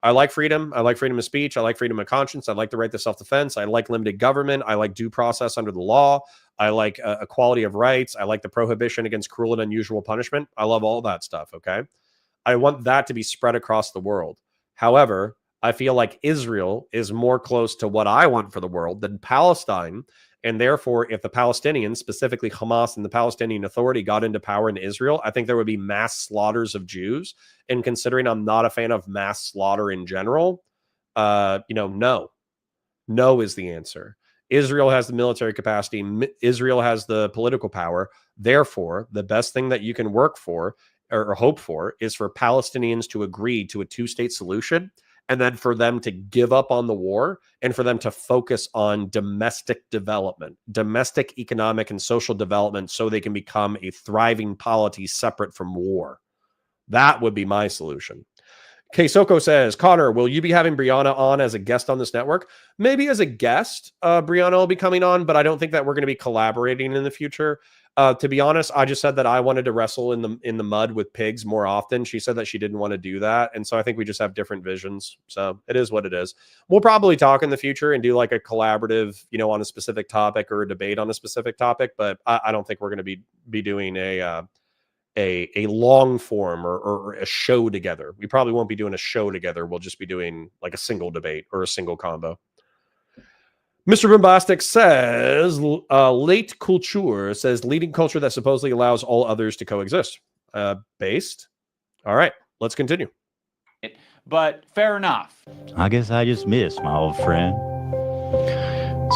I like freedom. I like freedom of speech. I like freedom of conscience. I like the right to self-defense. I like limited government. I like due process under the law. I like equality of rights. I like the prohibition against cruel and unusual punishment. I love all that stuff. Okay. I want that to be spread across the world. However, I feel like Israel is more close to what I want for the world than Palestine. And therefore, if the Palestinians, specifically Hamas and the Palestinian Authority, got into power in Israel, I think there would be mass slaughters of Jews. And considering I'm not a fan of mass slaughter in general, no. No is the answer. Israel has the military capacity. Israel has the political power. Therefore, the best thing that you can work for or hope for is for Palestinians to agree to a two-state solution, and then for them to give up on the war and for them to focus on domestic development, domestic economic and social development, so they can become a thriving polity separate from war. That would be my solution. Soko says, Connor, will you be having Brianna on as a guest on this network? Maybe as a guest, Brianna will be coming on, but I don't think that we're going to be collaborating in the future. To be honest, I just said that I wanted to wrestle in the mud with pigs more often. She said that she didn't want to do that. And so I think we just have different visions. So it is what it is. We'll probably talk in the future and do like a collaborative, on a specific topic or a debate on a specific topic. But I don't think we're going to be doing a long form or a show together. We probably won't be doing a show together. We'll just be doing like a single debate or a single combo. Mr. Bombastic says, late culture says, leading culture that supposedly allows all others to coexist. Based. All right, let's continue. But fair enough. I guess I just missed my old friend.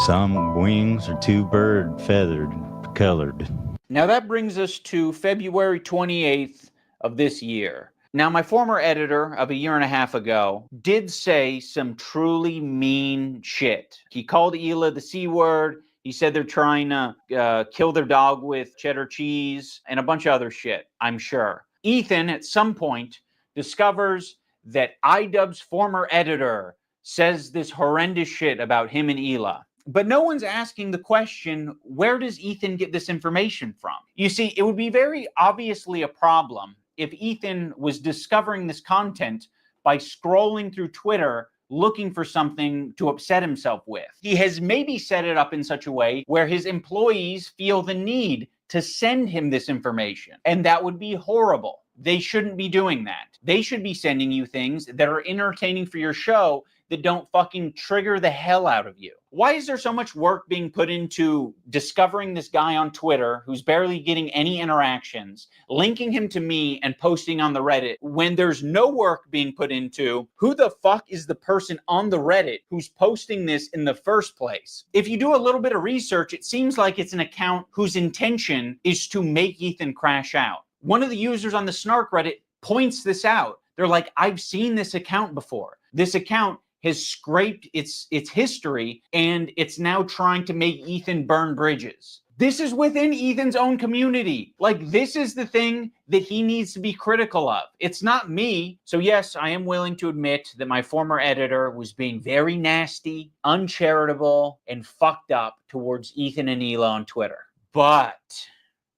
Some wings are too bird feathered colored. Now that brings us to February 28th of this year. Now, my former editor of a year and a half ago did say some truly mean shit. He called Hila the C word. He said they're trying to kill their dog with cheddar cheese and a bunch of other shit, I'm sure. Ethan, at some point, discovers that Idubbz' former editor says this horrendous shit about him and Hila. But no one's asking the question, where does Ethan get this information from? You see, it would be very obviously a problem if Ethan was discovering this content by scrolling through Twitter looking for something to upset himself with. He has maybe set it up in such a way where his employees feel the need to send him this information. And that would be horrible. They shouldn't be doing that. They should be sending you things that are entertaining for your show that don't fucking trigger the hell out of you. Why is there so much work being put into discovering this guy on Twitter who's barely getting any interactions, linking him to me and posting on the Reddit, when there's no work being put into who the fuck is the person on the Reddit who's posting this in the first place? If you do a little bit of research, it seems like it's an account whose intention is to make Ethan crash out. One of the users on the Snark Reddit points this out. They're like, I've seen this account before. This account has scraped its history, and it's now trying to make Ethan burn bridges. This is within Ethan's own community. Like, this is the thing that he needs to be critical of. It's not me. So yes, I am willing to admit that my former editor was being very nasty, uncharitable, and fucked up towards Ethan and Hila on Twitter. But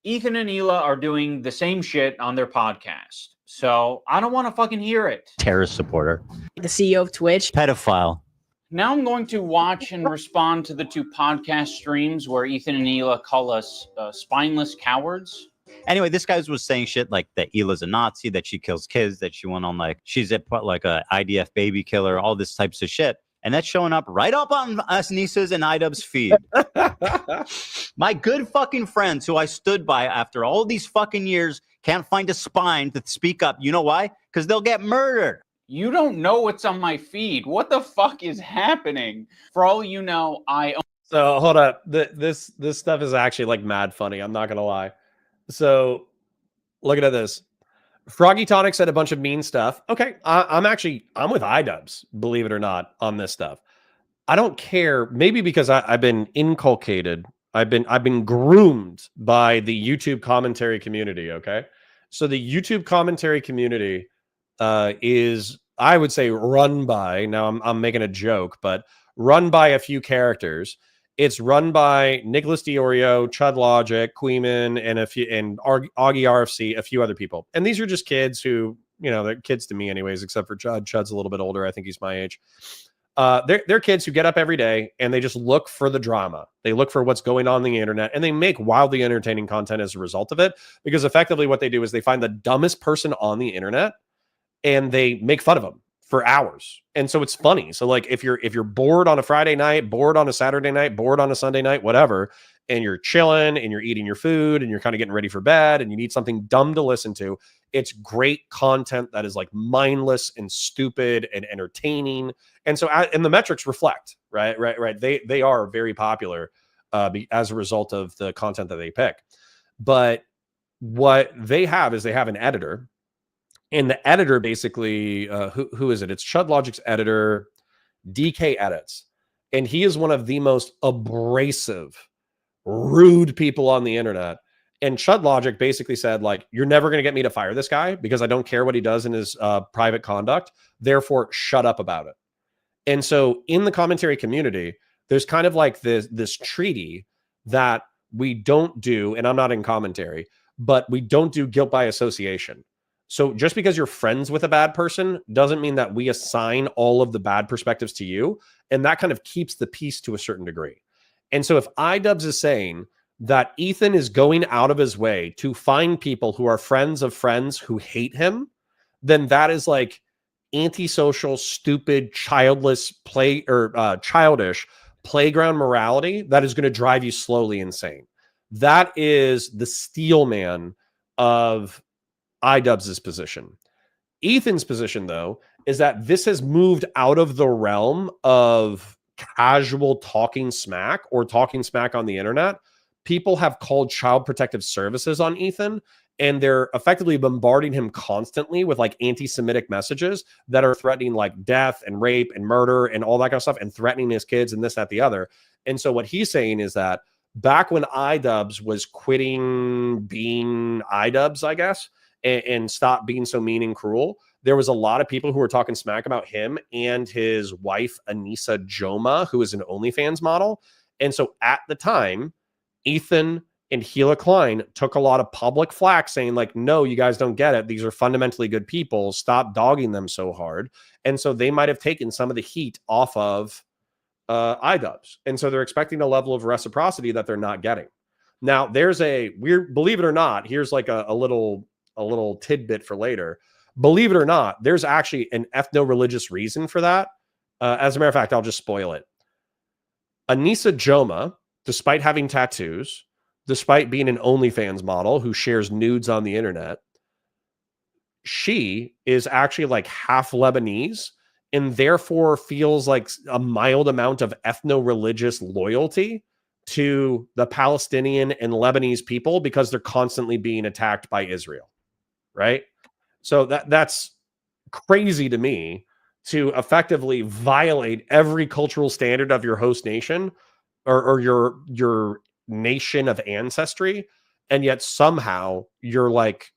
Ethan and Hila are doing the same shit on their podcast. So I don't want to fucking hear it. Terrorist supporter. The CEO of Twitch. Pedophile. Now I'm going to watch and respond to the two podcast streams where Ethan and Hila call us spineless cowards. Anyway, this guy was saying shit like that Hila's a Nazi, that she kills kids, that she went on she's a IDF baby killer, all this types of shit. And that's showing up right up on us Nisa's and Idubbz feed. My good fucking friends who I stood by after all these fucking years can't find a spine to speak up. You know why? Because they'll get murdered. You don't know what's on my feed. What the fuck is happening? For all you know, So hold up. This stuff is actually like mad funny. I'm not gonna lie. So looking at this. Froggy Tonic said a bunch of mean stuff. Okay, I'm with Idubbz, believe it or not, on this stuff. I don't care. Maybe because I've been inculcated. I've been groomed by the YouTube commentary community. Okay, so the YouTube commentary community is, I would say, run by. Now I'm making a joke, but run by a few characters. It's run by Nicholas Diorio, Chud Logic, Queeman, and Augie RFC, a few other people. And these are just kids who, they're kids to me anyways, except for Chud. Chud's a little bit older. I think he's my age. They're kids who get up every day and they just look for the drama. They look for what's going on the internet, and they make wildly entertaining content as a result of it, because effectively what they do is they find the dumbest person on the internet and they make fun of them for hours. And so it's funny. So like if you're bored on a Friday night, bored on a Saturday night, bored on a Sunday night, whatever, and you're chilling and you're eating your food and you're kind of getting ready for bed and you need something dumb to listen to, it's great content that is like mindless and stupid and entertaining. And so, and the metrics reflect, right. They are very popular as a result of the content that they pick. But what they have is they have an editor, and the editor basically, who is it? It's Chud Logic's editor, DK Edits. And he is one of the most abrasive, rude people on the internet. And Chud Logic basically said, like, you're never going to get me to fire this guy because I don't care what he does in his private conduct. Therefore, shut up about it. And so in the commentary community, there's kind of like this treaty that we don't do, and I'm not in commentary, but we don't do guilt by association. So just because you're friends with a bad person doesn't mean that we assign all of the bad perspectives to you. And that kind of keeps the peace to a certain degree. And so if Idubbz is saying that Ethan is going out of his way to find people who are friends of friends who hate him, then that is like antisocial, stupid, childish playground morality that is going to drive you slowly insane. That is the steel man of Idubbz's position. Ethan's position, though, is that this has moved out of the realm of casual talking smack or talking smack on the internet. People have called child protective services on Ethan, and they're effectively bombarding him constantly with like anti-Semitic messages that are threatening like death and rape and murder and all that kind of stuff, and threatening his kids and this, that, the other. And so what he's saying is that back when Idubbz was quitting being Idubbz, I guess, and stop being so mean and cruel, there was a lot of people who were talking smack about him and his wife, Anissa Joma, who is an OnlyFans model. And so at the time, Ethan and Gila Klein took a lot of public flack saying like, no, you guys don't get it. These are fundamentally good people. Stop dogging them so hard. And so they might have taken some of the heat off of Idubbz. And so they're expecting a level of reciprocity that they're not getting. Now, there's a weird, believe it or not, here's like a little tidbit for later. Believe it or not, there's actually an ethno-religious reason for that. As a matter of fact, I'll just spoil it. Anissa Joma, despite having tattoos, despite being an OnlyFans model who shares nudes on the internet, she is actually like half Lebanese and therefore feels like a mild amount of ethno-religious loyalty to the Palestinian and Lebanese people because they're constantly being attacked by Israel. Right? So that's crazy to me, to effectively violate every cultural standard of your host nation or your nation of ancestry, and yet somehow you're like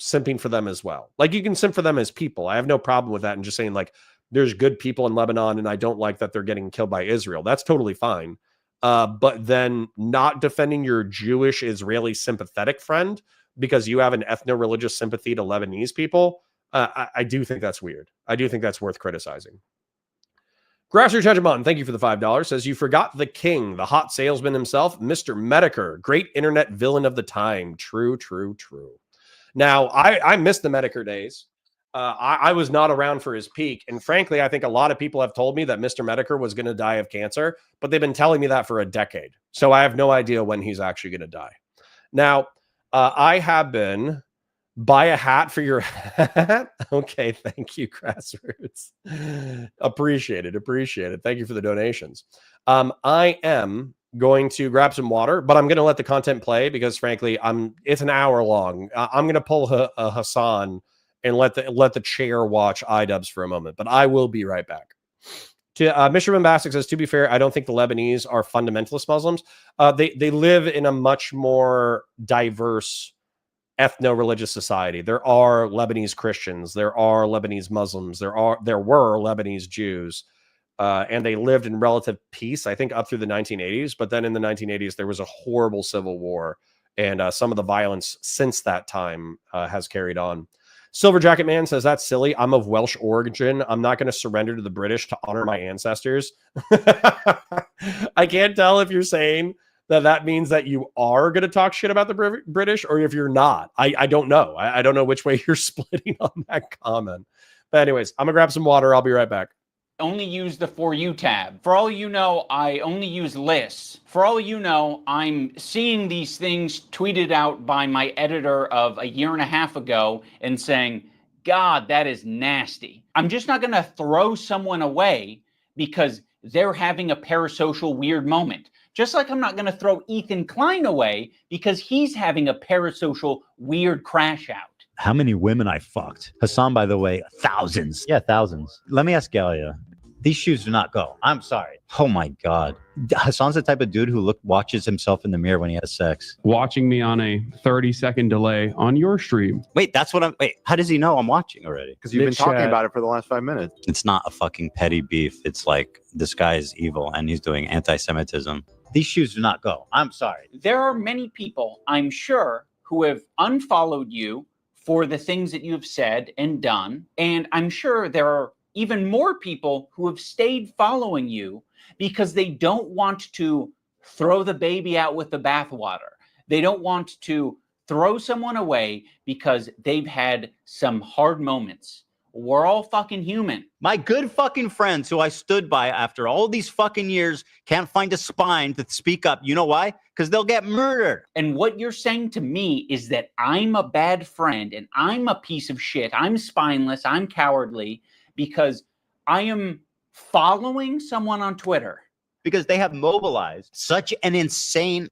simping for them as well. Like, you can simp for them as people. I have no problem with that, and just saying like there's good people in Lebanon and I don't like that they're getting killed by Israel. That's totally fine. But then not defending your Jewish Israeli sympathetic friend because you have an ethno-religious sympathy to Lebanese people, I do think that's weird. I do think that's worth criticizing. Grassroots Hegemon, thank you for the $5. Says, you forgot the king, the hot salesman himself, Mr. Medicare, great internet villain of the time. True, true, true. Now, I miss the Medicare days. I was not around for his peak. And frankly, I think a lot of people have told me that Mr. Medicare was going to die of cancer, but they've been telling me that for a decade. So I have no idea when he's actually going to die. Now, I have been buy a hat for your hat. Okay, thank you, Grassroots. Appreciate it. Thank you for the donations. I am going to grab some water, but I'm going to let the content play because, frankly, it's an hour long. I'm going to pull a Hassan and let the chair watch Idubbz for a moment, but I will be right back. Mr. Bombastic says, to be fair, I don't think the Lebanese are fundamentalist Muslims. They live in a much more diverse ethno-religious society. There are Lebanese Christians, there are Lebanese Muslims, there were Lebanese Jews, and they lived in relative peace, I think, up through the 1980s. But then in the 1980s, there was a horrible civil war, and some of the violence since that time has carried on. Silver Jacket Man says, that's silly. I'm of Welsh origin. I'm not going to surrender to the British to honor my ancestors. I can't tell if you're saying that means that you are going to talk shit about the British or if you're not. I don't know. I don't know which way you're splitting on that comment. But anyways, I'm going to grab some water. I'll be right back. Only use the For You tab. For all you know, I only use lists. For all you know, I'm seeing these things tweeted out by my editor of a year and a half ago and saying, God, that is nasty. I'm just not going to throw someone away because they're having a parasocial weird moment. Just like I'm not going to throw Ethan Klein away because he's having a parasocial weird crash out. How many women I fucked? Hassan, by the way, thousands. Yeah, thousands. Let me ask Galia. These shoes do not go. I'm sorry. Oh my God. Hassan's the type of dude who watches himself in the mirror when he has sex. Watching me on a 30-second delay on your stream. Wait, how does he know I'm watching already? Because you've been talking about it for the last 5 minutes. It's not a fucking petty beef. It's like, this guy is evil and he's doing anti-Semitism. These shoes do not go. I'm sorry. There are many people, I'm sure, who have unfollowed you for the things that you've said and done. And I'm sure there are even more people who have stayed following you because they don't want to throw the baby out with the bathwater. They don't want to throw someone away because they've had some hard moments. We're all fucking human. My good fucking friends who I stood by after all these fucking years can't find a spine to speak up. You know why? Because they'll get murdered. And what you're saying to me is that I'm a bad friend and I'm a piece of shit. I'm spineless. I'm cowardly because I am following someone on Twitter. Because they have mobilized such an insane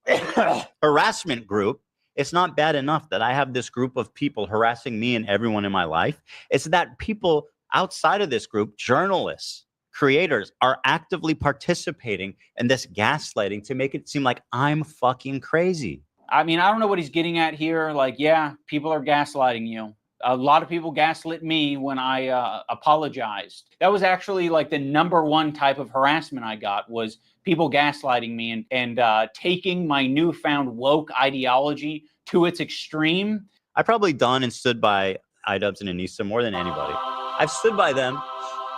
harassment group. It's not bad enough that I have this group of people harassing me and everyone in my life. It's that people outside of this group, journalists, creators, are actively participating in this gaslighting to make it seem like I'm fucking crazy. I mean, I don't know what he's getting at here. Like, yeah, people are gaslighting you. A lot of people gaslit me when I apologized. That was actually like the #1 type of harassment I got was people gaslighting me and taking my newfound woke ideology to its extreme. I probably done and stood by Idubbz and Anissa more than anybody. I've stood by them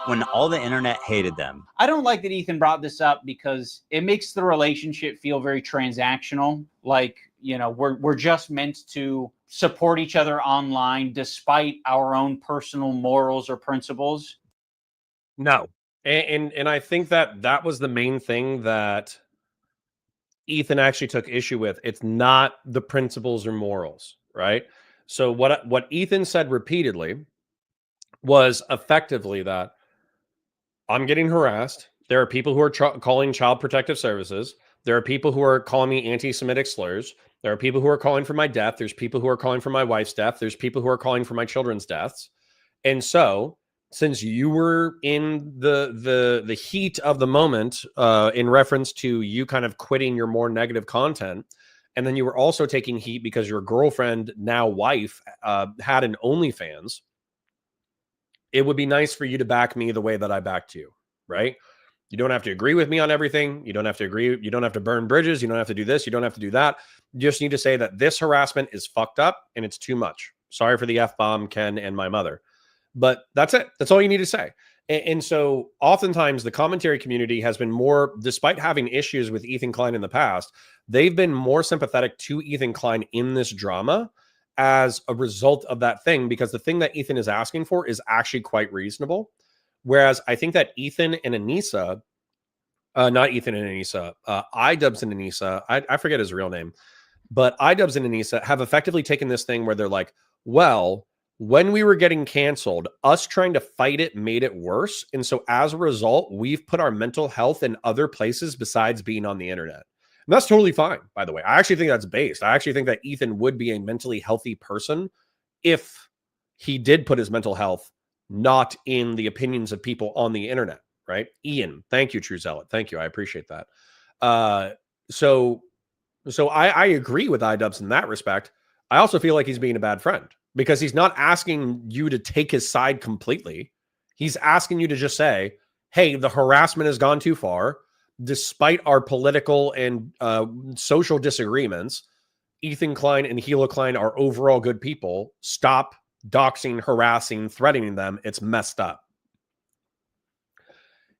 when all the internet hated them. I don't like that Ethan brought this up because it makes the relationship feel very transactional. Like, you know, we're just meant to support each other online despite our own personal morals or principles. No. And I think that was the main thing that Ethan actually took issue with. It's not the principles or morals, right? So what Ethan said repeatedly was effectively that I'm getting harassed. There are people who are calling Child Protective Services. There are people who are calling me anti-Semitic slurs. There are people who are calling for my death. There's people who are calling for my wife's death. There's people who are calling for my children's deaths. And so, since you were in the heat of the moment in reference to you kind of quitting your more negative content, and then you were also taking heat because your girlfriend, now wife, had an OnlyFans, it would be nice for you to back me the way that I backed you, right? You don't have to agree with me on everything. You don't have to agree. You don't have to burn bridges. You don't have to do this. You don't have to do that. You just need to say that this harassment is fucked up and it's too much. Sorry for the F-bomb, Ken and my mother. But that's it. That's all you need to say. And so oftentimes the commentary community has been more, despite having issues with Ethan Klein in the past, they've been more sympathetic to Ethan Klein in this drama as a result of that thing, because the thing that Ethan is asking for is actually quite reasonable. Whereas I think that Ethan and Anissa, not Ethan and Anissa, Idubbz and Anissa, I forget his real name, but Idubbz and Anissa have effectively taken this thing where they're like, well, when we were getting canceled, us trying to fight it made it worse. And so as a result, we've put our mental health in other places besides being on the internet. And that's totally fine, by the way. I actually think that's based. I actually think that Ethan would be a mentally healthy person if he did put his mental health not in the opinions of people on the internet, right? Ian, thank you, True Zealot. Thank you. I appreciate that. So I agree with Idubbz in that respect. I also feel like he's being a bad friend because he's not asking you to take his side completely. He's asking you to just say, hey, the harassment has gone too far. Despite our political and social disagreements, Ethan Klein and Hila Klein are overall good people. Stop doxing, harassing, threatening them. It's messed up.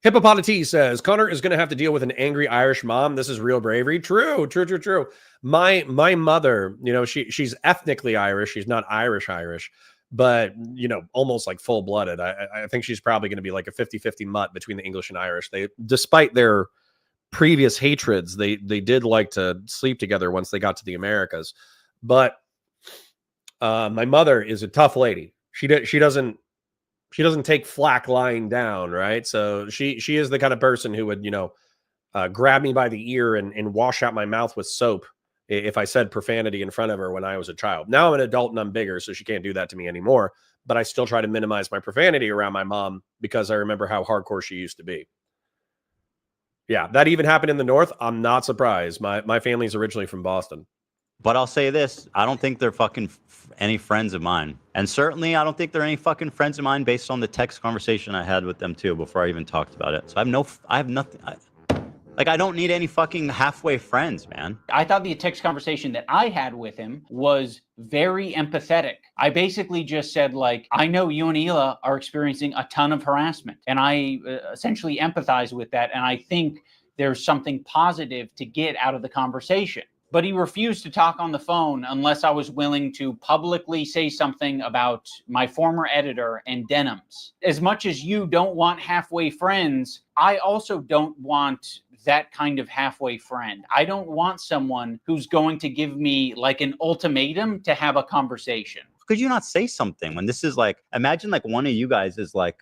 Hippopotamus says, Connor is going to have to deal with an angry Irish mom. This is real bravery. True. My mother, you know, she's ethnically Irish. She's not Irish, but, you know, almost like full-blooded. I think she's probably going to be like a 50-50 mutt between the English and Irish. They, despite their previous hatreds, they did like to sleep together once they got to the Americas. But my mother is a tough lady. She doesn't take flack lying down, right? So she is the kind of person who would, you know, grab me by the ear and wash out my mouth with soap if I said profanity in front of her when I was a child. Now I'm an adult and I'm bigger, so she can't do that to me anymore. But I still try to minimize my profanity around my mom because I remember how hardcore she used to be. Yeah, that even happened in the North. I'm not surprised. My family's originally from Boston. But I'll say this, I don't think they're fucking any friends of mine. And certainly I don't think they're any fucking friends of mine based on the text conversation I had with them too before I even talked about it. So I have nothing. I don't need any fucking halfway friends, man. I thought the text conversation that I had with him was very empathetic. I basically just said, like, I know you and Hila are experiencing a ton of harassment. And I essentially empathize with that. And I think there's something positive to get out of the conversation. But he refused to talk on the phone unless I was willing to publicly say something about my former editor and Denims. As much as you don't want halfway friends, I also don't want that kind of halfway friend. I don't want someone who's going to give me like an ultimatum to have a conversation. Could you not say something when this is like, imagine like one of you guys is like,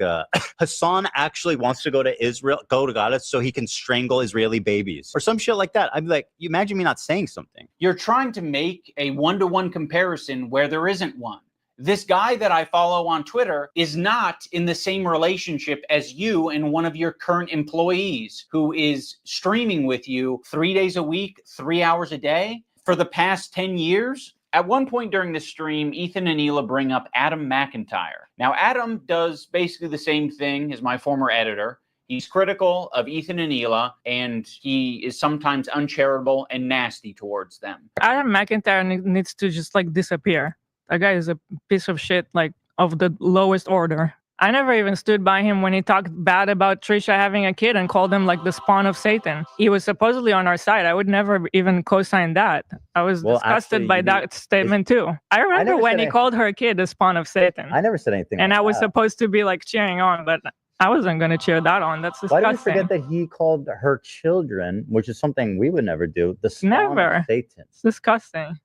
Hassan actually wants to go to Israel, go to Gaza so he can strangle Israeli babies or some shit like that. I'd be like, you imagine me not saying something. You're trying to make a one-to-one comparison where there isn't one. This guy that I follow on Twitter is not in the same relationship as you and one of your current employees who is streaming with you 3 days a week, 3 hours a day for the past 10 years. At one point during the stream, Ethan and Hila bring up Adam McIntyre. Now, Adam does basically the same thing as my former editor. He's critical of Ethan and Hila, and he is sometimes uncharitable and nasty towards them. Adam McIntyre needs to just like disappear. That guy is a piece of shit, like of the lowest order. I never even stood by him when he talked bad about Trisha having a kid and called him like the spawn of Satan. He was supposedly on our side. I would never even co-sign that. I was disgusted by that statement too. I remember when he called her kid the spawn of Satan. I never said anything. And like I was that. supposed to be like cheering on, but I wasn't going to cheer that on. That's disgusting. Why do you forget that he called her children, which is something we would never do, the spawn of Satan? It's disgusting.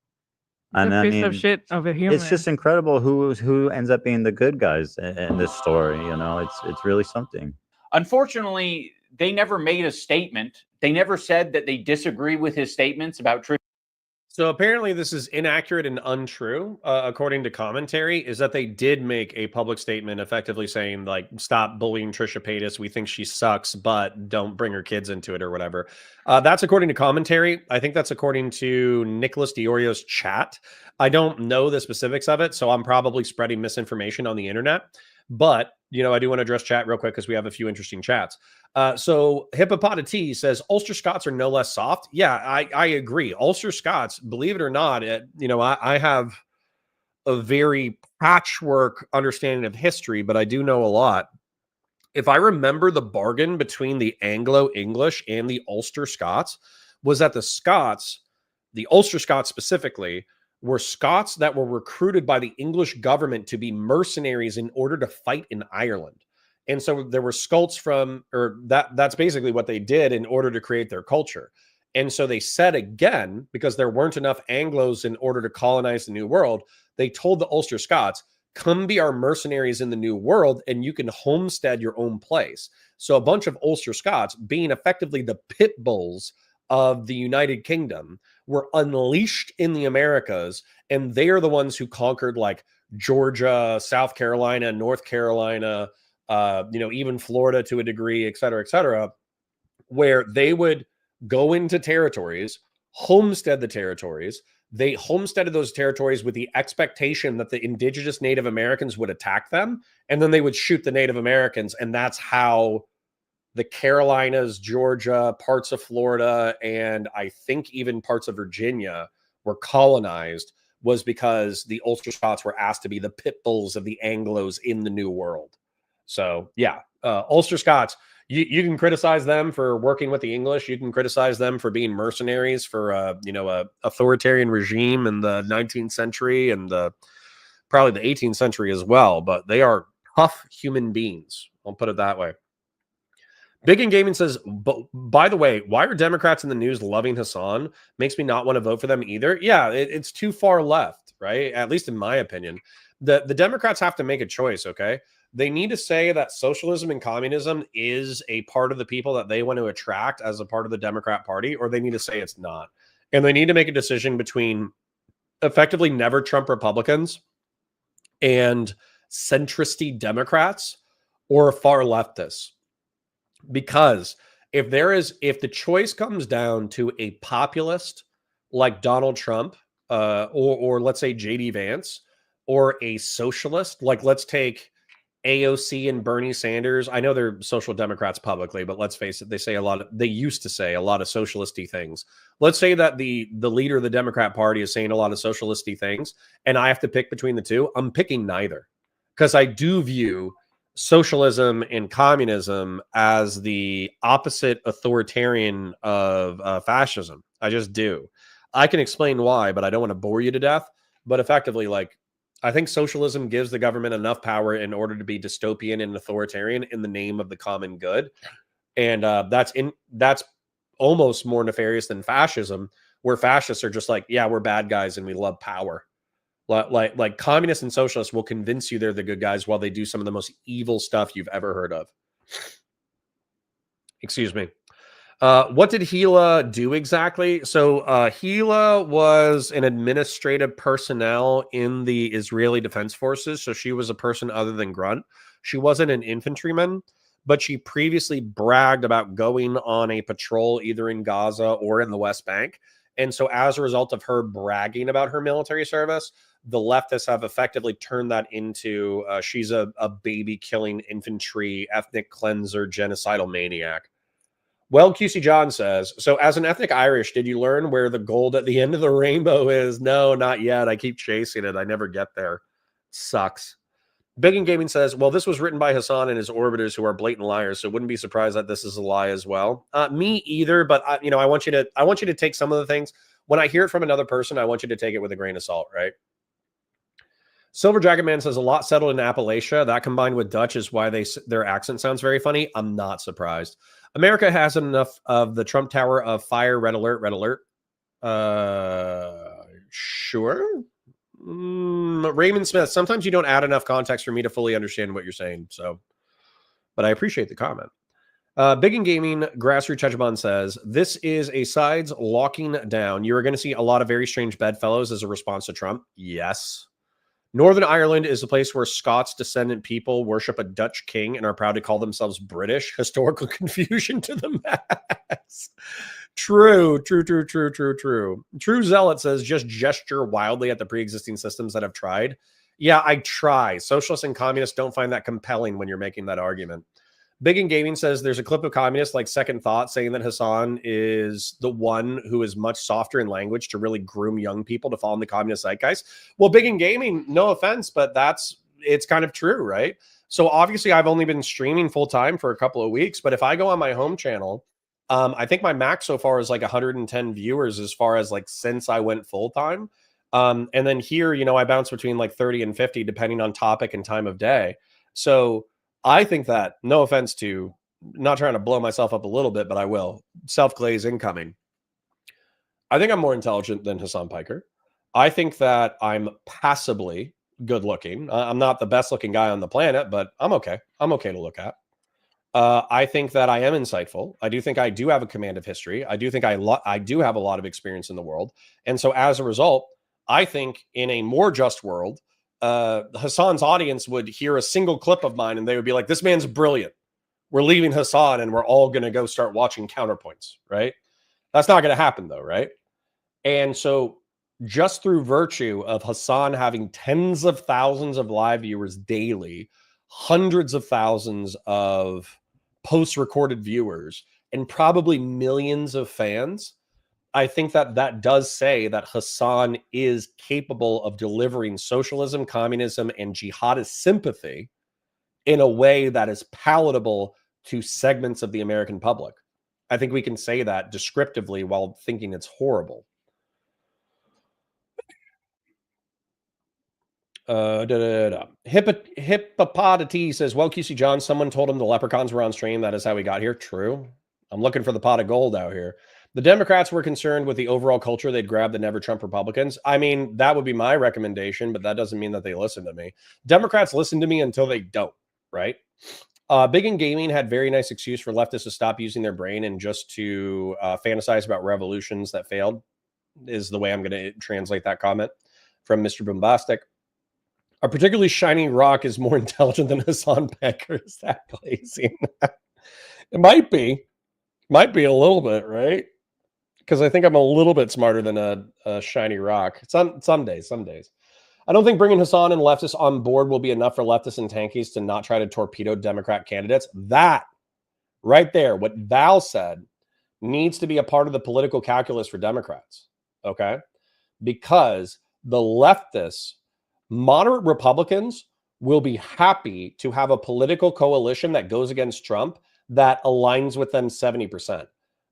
And a piece of shit of a human. It's just incredible who ends up being the good guys in this story. You know, it's really something. Unfortunately, they never made a statement. They never said that they disagree with his statements about Trisha. So apparently this is inaccurate and untrue, according to commentary, is that they did make a public statement effectively saying, like, stop bullying Trisha Paytas. We think she sucks, but don't bring her kids into it or whatever. That's according to commentary. I think that's according to Nicholas Diorio's chat. I don't know the specifics of it, so I'm probably spreading misinformation on the internet. But, you know, I do want to address chat real quick because we have a few interesting chats. So Hippopotamus says Ulster Scots are no less soft. Yeah, I agree. Ulster Scots, believe it or not, you know, I have a very patchwork understanding of history, but I do know a lot. If I remember, the bargain between the Anglo-English and the Ulster Scots was that the Scots, the Ulster Scots specifically, were Scots that were recruited by the English government to be mercenaries in order to fight in Ireland. And so there were Scots from, or that's basically what they did in order to create their culture. And so they said again, because there weren't enough Anglos in order to colonize the New World, they told the Ulster Scots, come be our mercenaries in the New World and you can homestead your own place. So a bunch of Ulster Scots, being effectively the pit bulls of the United Kingdom, were unleashed in the Americas, and they are the ones who conquered like Georgia, South Carolina, North Carolina, you know, even Florida to a degree, et cetera, where they would go into territories, homestead the territories. They homesteaded those territories with the expectation that the indigenous Native Americans would attack them, and then they would shoot the Native Americans. And that's how the Carolinas, Georgia, parts of Florida, and I think even parts of Virginia were colonized was because the Ulster Scots were asked to be the pit bulls of the Anglos in the New World. So yeah, Ulster Scots, you can criticize them for working with the English. You can criticize them for being mercenaries for a authoritarian regime in the 19th century and probably the 18th century as well. But they are tough human beings. I'll put it that way. Big in Gaming says, but by the way, why are Democrats in the news loving Hassan? Makes me not want to vote for them either. Yeah, it's too far left, right? At least in my opinion. The Democrats have to make a choice, okay? They need to say that socialism and communism is a part of the people that they want to attract as a part of the Democrat Party, or they need to say it's not. And they need to make a decision between effectively never Trump Republicans and centristy Democrats or far leftists. Because if the choice comes down to a populist like Donald Trump, or let's say JD Vance, or a socialist, like let's take AOC and Bernie Sanders. I know they're social democrats publicly, but let's face it, they used to say a lot of socialisty things. Let's say that the leader of the Democrat Party is saying a lot of socialisty things, and I have to pick between the two. I'm picking neither, because I do view socialism and communism as the opposite authoritarian of fascism. I just do. I can explain why, but I don't want to bore you to death. But effectively, like, I think socialism gives the government enough power in order to be dystopian and authoritarian in the name of the common good. And that's almost more nefarious than fascism, where fascists are just like, yeah, we're bad guys and we love power. Like communists and socialists will convince you they're the good guys while they do some of the most evil stuff you've ever heard of. Excuse me. What did Gila do exactly? So Gila was an administrative personnel in the Israeli Defense Forces. So she was a person other than Grunt. She wasn't an infantryman, but she previously bragged about going on a patrol either in Gaza or in the West Bank. And so as a result of her bragging about her military service, the leftists have effectively turned that into she's a baby killing infantry, ethnic cleanser, genocidal maniac. Well, QC John says, so as an ethnic Irish, did you learn where the gold at the end of the rainbow is? No, not yet. I keep chasing it. I never get there. Sucks. Big in Gaming says, well, this was written by Hassan and his orbiters who are blatant liars, so wouldn't be surprised that this is a lie as well. Me either, but I want you to take some of the things. When I hear it from another person, I want you to take it with a grain of salt, right? Silver Dragon Man says a lot settled in Appalachia. That combined with Dutch is why their accent sounds very funny. I'm not surprised. America has enough of the Trump Tower of Fire. Red alert, red alert. Sure. Raymond Smith, sometimes you don't add enough context for me to fully understand what you're saying. So, but I appreciate the comment. Big in Gaming, Grassroots Chechabon says, this is a sides locking down. You are going to see a lot of very strange bedfellows as a response to Trump. Yes. Northern Ireland is a place where Scots descendant people worship a Dutch king and are proud to call themselves British. Historical confusion to the mass. True. True Zealot says, just gesture wildly at the pre-existing systems that have tried. Yeah, I try. Socialists and communists don't find that compelling when you're making that argument. Big in Gaming says there's a clip of communists like Second Thought saying that Hassan is the one who is much softer in language to really groom young people to fall in the communist zeitgeist. Well, Big in Gaming, no offense, but it's kind of true, right? So obviously I've only been streaming full time for a couple of weeks, but if I go on my home channel, I think my max so far is like 110 viewers as far as like since I went full time. And then here, I bounce between like 30 and 50 depending on topic and time of day. So I think that, no offense to, not trying to blow myself up a little bit, but I will, self-glaze incoming. I think I'm more intelligent than Hassan Piker. I think that I'm passably good looking. I'm not the best looking guy on the planet, but I'm okay. I'm okay to look at. I think that I am insightful. I do think I do have a command of history. I do think I do have a lot of experience in the world. And so as a result, I think in a more just world, Hassan's audience would hear a single clip of mine and they would be like, this man's brilliant. We're leaving Hassan and we're all going to go start watching Counterpoints, right? That's not going to happen though, right? And so just through virtue of Hassan having tens of thousands of live viewers daily, hundreds of thousands of post-recorded viewers, and probably millions of fans, I think that that does say that Hassan is capable of delivering socialism, communism, and jihadist sympathy in a way that is palatable to segments of the American public. I think we can say that descriptively while thinking it's horrible. Hippopotati says, well, QC John, someone told him the leprechauns were on stream. That is how we got here. True. I'm looking for the pot of gold out here. The Democrats were concerned with the overall culture. They'd grab the Never Trump Republicans. I mean, that would be my recommendation, but that doesn't mean that they listen to me. Democrats listen to me until they don't, right? Big in Gaming had very nice excuse for leftists to stop using their brain and just to fantasize about revolutions that failed, is the way I'm going to translate that comment from Mr. Bombastic. A particularly shiny rock is more intelligent than Hassan Becker. Is that glazing? It might be. Might be a little bit, right? Because I think I'm a little bit smarter than a shiny rock. Some days. I don't think bringing Hassan and leftists on board will be enough for leftists and tankies to not try to torpedo Democrat candidates. That right there, what Val said, needs to be a part of the political calculus for Democrats. Okay? Because the leftists, moderate Republicans, will be happy to have a political coalition that goes against Trump that aligns with them 70%.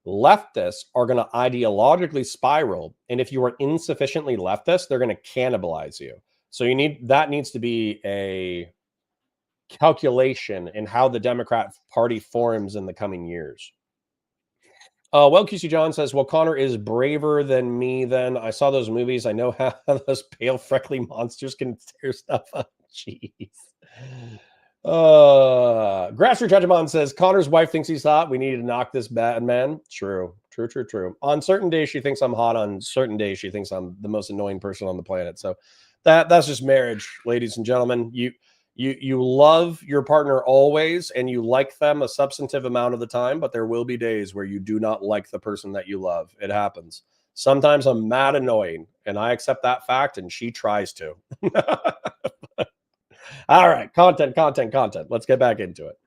Leftists are going to ideologically spiral, and if you are insufficiently leftist, they're going to cannibalize you. So that needs to be a calculation in how the Democrat Party forms in the coming years. Well, QC John says, well, Connor is braver than me then. I saw those movies. I know how those pale, freckly monsters can tear stuff up. Jeez. Grassroots Hegemon says, Connor's wife thinks he's hot. We need to knock this bad man. True. On certain days, she thinks I'm hot. On certain days, she thinks I'm the most annoying person on the planet. So that's just marriage, ladies and gentlemen. You love your partner always, and you like them a substantive amount of the time, but there will be days where you do not like the person that you love. It happens. Sometimes I'm mad annoying, and I accept that fact, and she tries to. All right, content. Let's get back into it.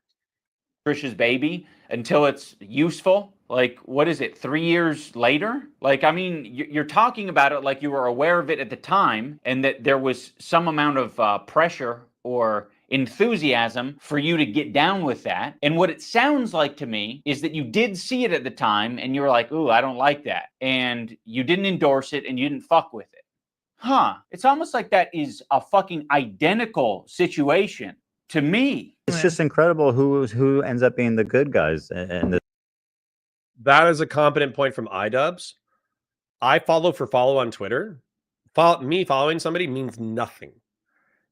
Trish's baby until it's useful. Like, what is it, 3 years later? Like, I mean, you're talking about it like you were aware of it at the time and that there was some amount of pressure or enthusiasm for you to get down with that. And what it sounds like to me is that you did see it at the time and you were like, ooh, I don't like that. And you didn't endorse it and you didn't fuck with it. Huh. It's almost like that is a fucking identical situation to me. It's just incredible who ends up being the good guys. And that is a competent point from Idubbz. I follow on Twitter. Me following somebody means nothing.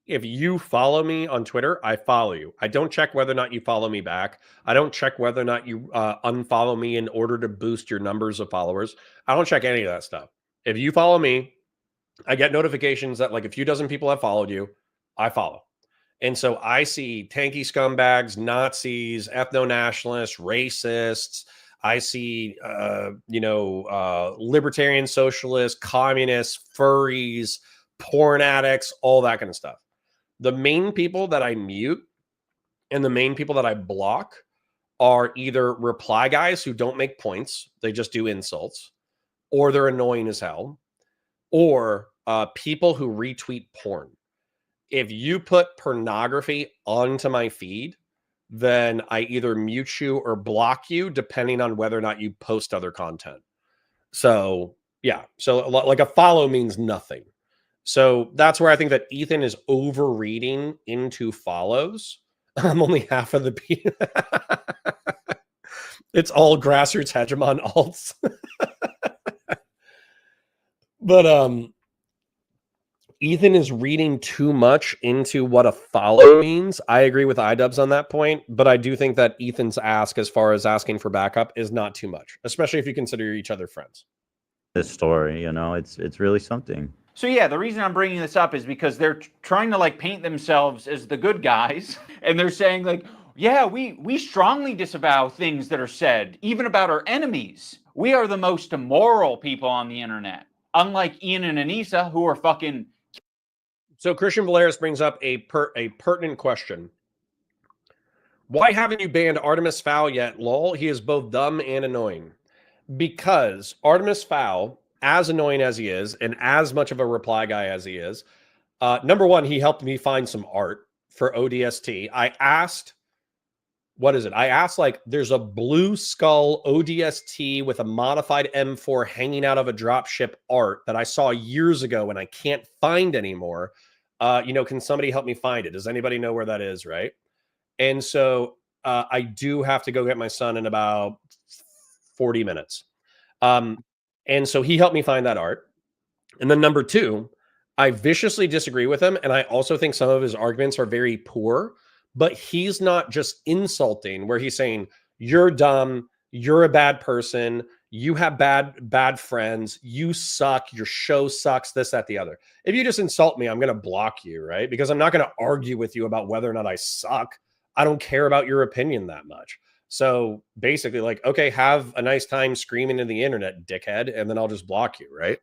If you follow me on Twitter, I follow you. I don't check whether or not you follow me back. I don't check whether or not you unfollow me in order to boost your numbers of followers. I don't check any of that stuff. If you follow me, I get notifications that like a few dozen people have followed you. I follow. And so I see tanky scumbags, Nazis, ethno-nationalists, racists. I see, libertarian socialists, communists, furries, porn addicts, all that kind of stuff. The main people that I mute and the main people that I block are either reply guys who don't make points. They just do insults, or they're annoying as hell, or people who retweet porn. If you put pornography onto my feed, then I either mute you or block you, depending on whether or not you post other content. So, yeah. So, like a follow means nothing. So that's where I think that Ethan is overreading into follows. I'm only half of the people. It's all grassroots hegemon alts. But Ethan is reading too much into what a follow means. I agree with Idubbz on that point, but I do think that Ethan's ask, as far as asking for backup, is not too much, especially if you consider each other friends. this story, it's really something. So yeah, the reason I'm bringing this up is because they're trying to like paint themselves as the good guys, and they're saying like, yeah, we strongly disavow things that are said, even about our enemies. We are the most immoral people on the internet, unlike Ian and Anissa, who are fucking. So Christian Valeris brings up a pertinent question. Why haven't you banned Artemis Fowl yet? Lol, he is both dumb and annoying. because Artemis Fowl, as annoying as he is, and as much of a reply guy as he is, number one, he helped me find some art for ODST. I asked, what is it? I asked, like, there's a blue skull ODST with a modified M4 hanging out of a dropship art that I saw years ago and I can't find anymore. Can somebody help me find it? Does anybody know where that is, right? And so I do have to go get my son in about 40 minutes. And so he helped me find that art. And then number two, I viciously disagree with him. And I also think some of his arguments are very poor, but he's not just insulting where he's saying, you're dumb, you're a bad person, you have bad friends, you suck, your show sucks, this, that, the other. If you just insult me, I'm going to block you, right? Because I'm not going to argue with you about whether or not I suck. I don't care about your opinion that much. So basically, like, okay, have a nice time screaming in the internet, dickhead, and then I'll just block you, right?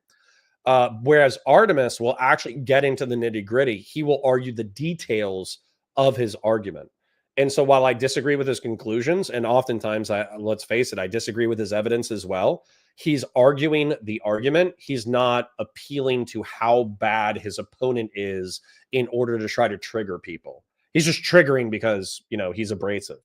Whereas Artemis will actually get into the nitty gritty. He will argue the details of his argument. And so while I disagree with his conclusions, and oftentimes, let's face it, I disagree with his evidence as well, he's arguing the argument. He's not appealing to how bad his opponent is in order to try to trigger people. He's just triggering because, he's abrasive.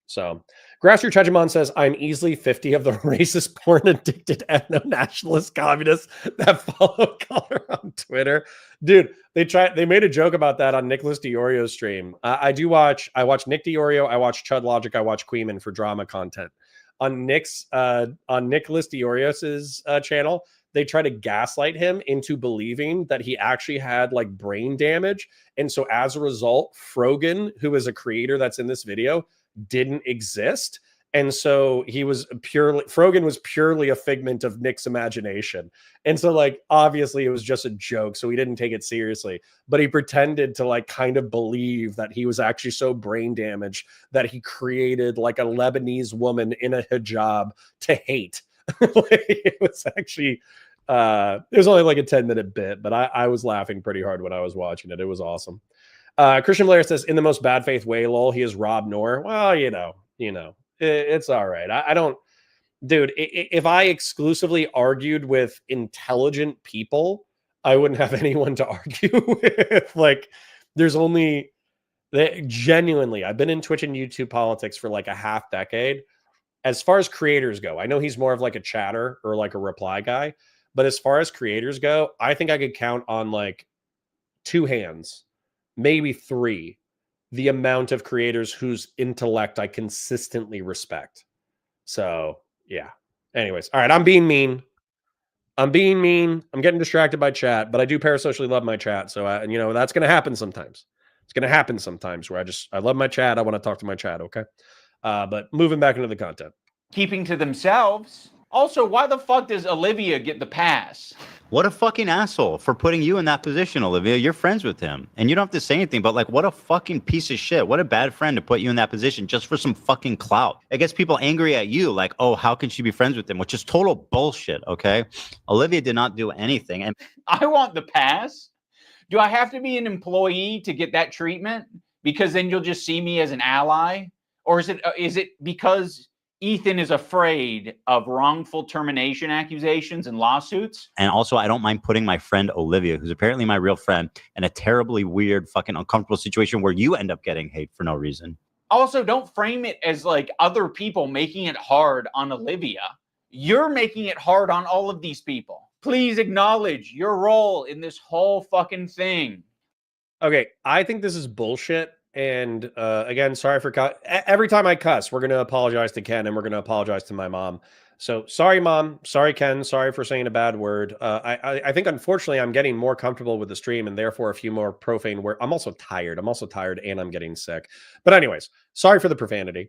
So Grassroots Hegemon says, I'm easily 50 of the racist, porn-addicted, ethno-nationalist communists that follow Connor on Twitter. Dude, they made a joke about that on Nicholas DiOrio's stream. I watch Nick DiOrio, I watch Chud Logic, I watch Queeman for drama content. On Nicholas DiOrio's channel, they try to gaslight him into believing that he actually had like brain damage. And so as a result, Frogan, who is a creator that's in this video, didn't exist. And so Frogan was purely a figment of Nick's imagination. And so like, obviously it was just a joke. So he didn't take it seriously, but he pretended to like kind of believe that he was actually so brain damaged that he created like a Lebanese woman in a hijab to hate. It was actually, it was only like a 10-minute bit, but I was laughing pretty hard when I was watching it. It was awesome. Christian Blair says, in the most bad faith way, lol, he is Rob Noor. Well, it's all right. I don't, dude, if I exclusively argued with intelligent people, I wouldn't have anyone to argue with. Like, genuinely, I've been in Twitch and YouTube politics for like a half decade. As far as creators go, I know he's more of like a chatter or like a reply guy, but as far as creators go, I think I could count on like 2 hands, maybe 3, the amount of creators whose intellect I consistently respect. So, yeah. Anyways, all right, I'm being mean. I'm getting distracted by chat, but I do parasocially love my chat. So, that's going to happen sometimes. It's going to happen sometimes where I love my chat. I want to talk to my chat, okay? But moving back into the content. Keeping to themselves. Also, why the fuck does Olivia get the pass? What a fucking asshole for putting you in that position, Olivia. You're friends with him. And you don't have to say anything, but like, what a fucking piece of shit. What a bad friend to put you in that position just for some fucking clout. It gets people angry at you. Like, oh, how can she be friends with him? Which is total bullshit, okay? Olivia did not do anything. And I want the pass. Do I have to be an employee to get that treatment? Because then you'll just see me as an ally? Or is it because Ethan is afraid of wrongful termination accusations and lawsuits? And also, I don't mind putting my friend Olivia, who's apparently my real friend, in a terribly weird, fucking uncomfortable situation where you end up getting hate for no reason. Also, don't frame it as like other people making it hard on Olivia. You're making it hard on all of these people. Please acknowledge your role in this whole fucking thing. Okay, I think this is bullshit. And again, sorry for every time I cuss, we're going to apologize to Ken and we're going to apologize to my mom. So sorry, Mom. Sorry, Ken. Sorry for saying a bad word. I think, unfortunately, I'm getting more comfortable with the stream and therefore a few more profane words. I'm also tired and I'm getting sick. But anyways, sorry for the profanity.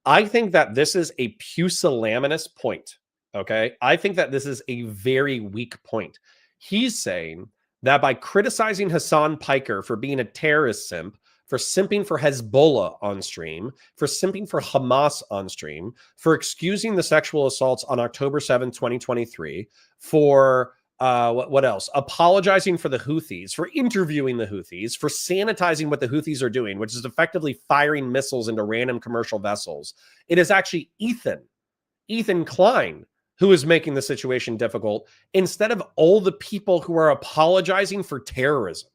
I think that this is a pusillanimous point. Okay. I think that this is a very weak point. He's saying that by criticizing Hassan Piker for being a terrorist simp, for simping for Hezbollah on stream, for simping for Hamas on stream, for excusing the sexual assaults on October 7th, 2023, for what else? Apologizing for the Houthis, for interviewing the Houthis, for sanitizing what the Houthis are doing, which is effectively firing missiles into random commercial vessels. It is actually Ethan Klein, who is making the situation difficult instead of all the people who are apologizing for terrorism.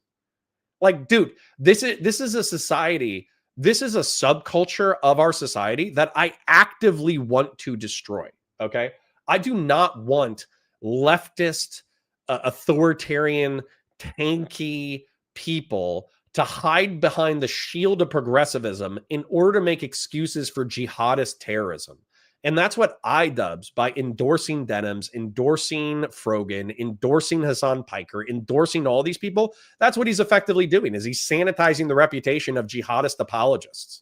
Like, dude, this is a society, this is a subculture of our society that I actively want to destroy, okay? I do not want leftist, authoritarian, tanky people to hide behind the shield of progressivism in order to make excuses for jihadist terrorism. And that's what Idubbz, by endorsing Denims, endorsing Frogan, endorsing Hassan Piker, endorsing all these people, that's what he's effectively doing, is he's sanitizing the reputation of jihadist apologists.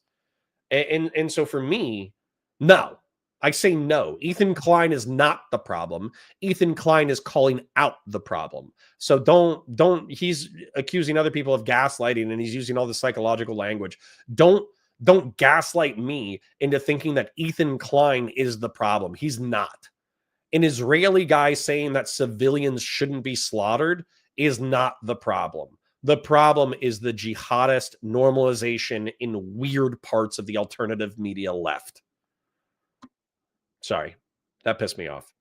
And so for me, no. I say no. Ethan Klein is not the problem. Ethan Klein is calling out the problem. So don't he's accusing other people of gaslighting and he's using all the psychological language. Don't gaslight me into thinking that Ethan Klein is the problem. He's not. An Israeli guy saying that civilians shouldn't be slaughtered is not the problem. The problem is the jihadist normalization in weird parts of the alternative media left. Sorry, that pissed me off.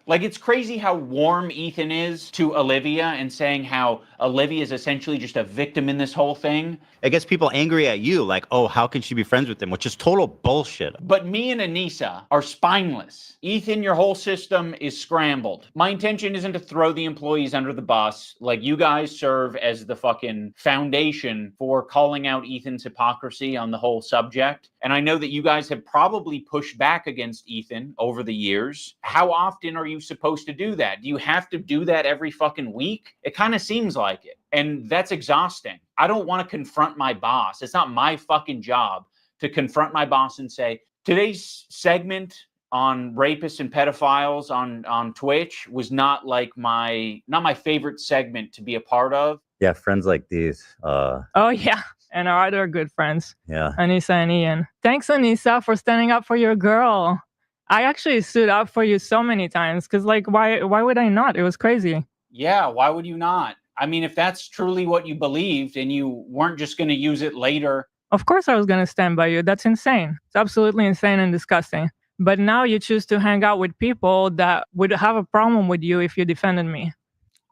Like, it's crazy how warm Ethan is to Olivia and saying how Olivia is essentially just a victim in this whole thing. It gets people angry at you, like, oh, how can she be friends with him? Which is total bullshit. But me and Anissa are spineless. Ethan, your whole system is scrambled. My intention isn't to throw the employees under the bus. Like, you guys serve as the fucking foundation for calling out Ethan's hypocrisy on the whole subject. And I know that you guys have probably pushed back against Ethan over the years. How often are you supposed to do that? Do you have to do that every fucking week? It kind of seems like it. And that's exhausting. I don't want to confront my boss. It's not my fucking job to confront my boss and say, today's segment on rapists and pedophiles on Twitch was not my favorite segment to be a part of. Yeah, friends like these. Oh yeah. And our other good friends. Yeah. Anissa and Ian. Thanks, Anissa, for standing up for your girl. I actually stood up for you so many times because, like, why would I not? It was crazy. Yeah, why would you not? I mean, if that's truly what you believed and you weren't just going to use it later. Of course I was going to stand by you. That's insane. It's absolutely insane and disgusting. But now you choose to hang out with people that would have a problem with you if you defended me.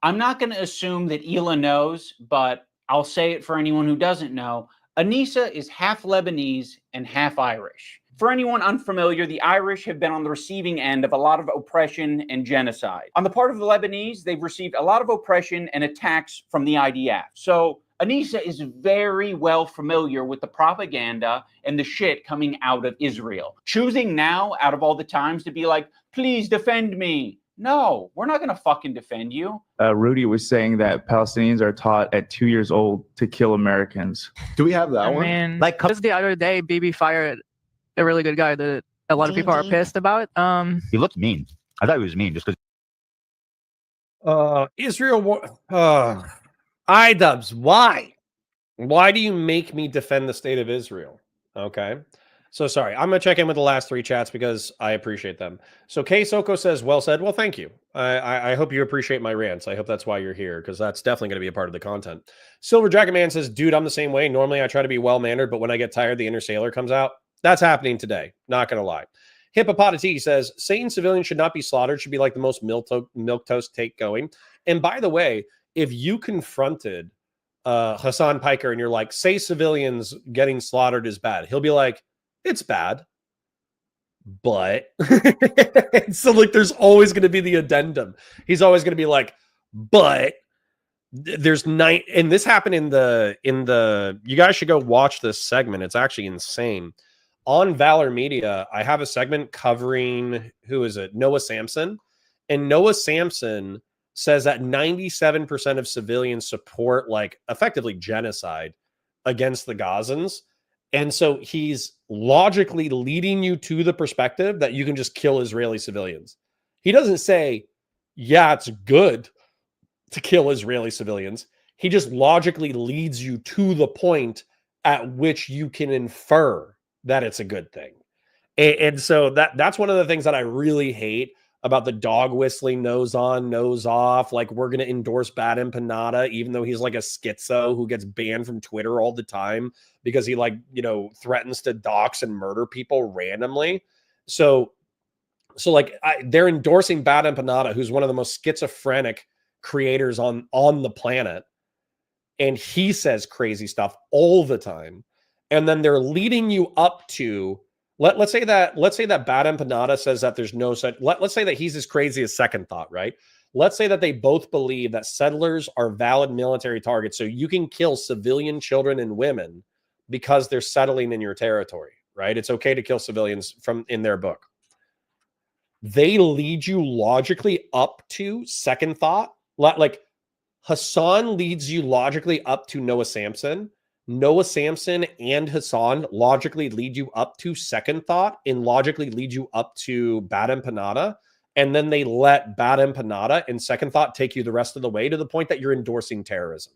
I'm not going to assume that Hila knows, but I'll say it for anyone who doesn't know. Anissa is half Lebanese and half Irish. For anyone unfamiliar, the Irish have been on the receiving end of a lot of oppression and genocide. On the part of the Lebanese, they've received a lot of oppression and attacks from the IDF. So Anissa is very well familiar with the propaganda and the shit coming out of Israel. Choosing now, out of all the times, to be like, please defend me. No, we're not going to fucking defend you. Rudy was saying that Palestinians are taught at 2 years old to kill Americans. Do we have that I one? mean, Like, just the other day, Bibi fired a really good guy that a lot of people are pissed about. he looked mean. I thought he was mean just because. Israel, Idubbz, why? Why do you make me defend the state of Israel? Okay. So sorry, I'm going to check in with the last three chats because I appreciate them. So Kay Soko says, well said. Well, thank you. I hope you appreciate my rants. I hope that's why you're here, because that's definitely going to be a part of the content. Silver Dragon Man says, dude, I'm the same way. Normally I try to be well-mannered, but when I get tired, the inner sailor comes out. That's happening today. Not going to lie. Hippopotati says, saying civilians should not be slaughtered should be like the most milquetoast take going. And by the way, if you confronted Hassan Piker and you're like, say civilians getting slaughtered is bad, he'll be like, it's bad. But so like there's always going to be the addendum. He's always going to be like, but there's night, and this happened in the you guys should go watch this segment. It's actually insane. On Valor Media, I have a segment covering, who is it? Noah Samson. And Noah Samson says that 97% of civilians support, like, effectively genocide against the Gazans. And so he's logically leading you to the perspective that you can just kill Israeli civilians. He doesn't say, yeah, it's good to kill Israeli civilians. He just logically leads you to the point at which you can infer that it's a good thing. And so that's one of the things that I really hate about the dog whistling, nose on, nose off. Like, we're going to endorse Bad Empanada, even though he's like a schizo who gets banned from Twitter all the time because he, like, you know, threatens to dox and murder people randomly. So So like they're endorsing Bad Empanada, who's one of the most schizophrenic creators on the planet. And he says crazy stuff all the time. And then they're leading you up to let's say that Bad Empanada says that there's no such let's say that he's as crazy as Second Thought, right? Let's say that they both believe that settlers are valid military targets. So you can kill civilian children and women because they're settling in your territory, right? It's okay to kill civilians in their book. They lead you logically up to Second Thought. Like Hassan leads you logically up to Noah Samson. Noah Samson and Hassan logically lead you up to Second Thought and logically lead you up to Bad Empanada. And then they let Bad Empanada and Second Thought take you the rest of the way to the point that you're endorsing terrorism.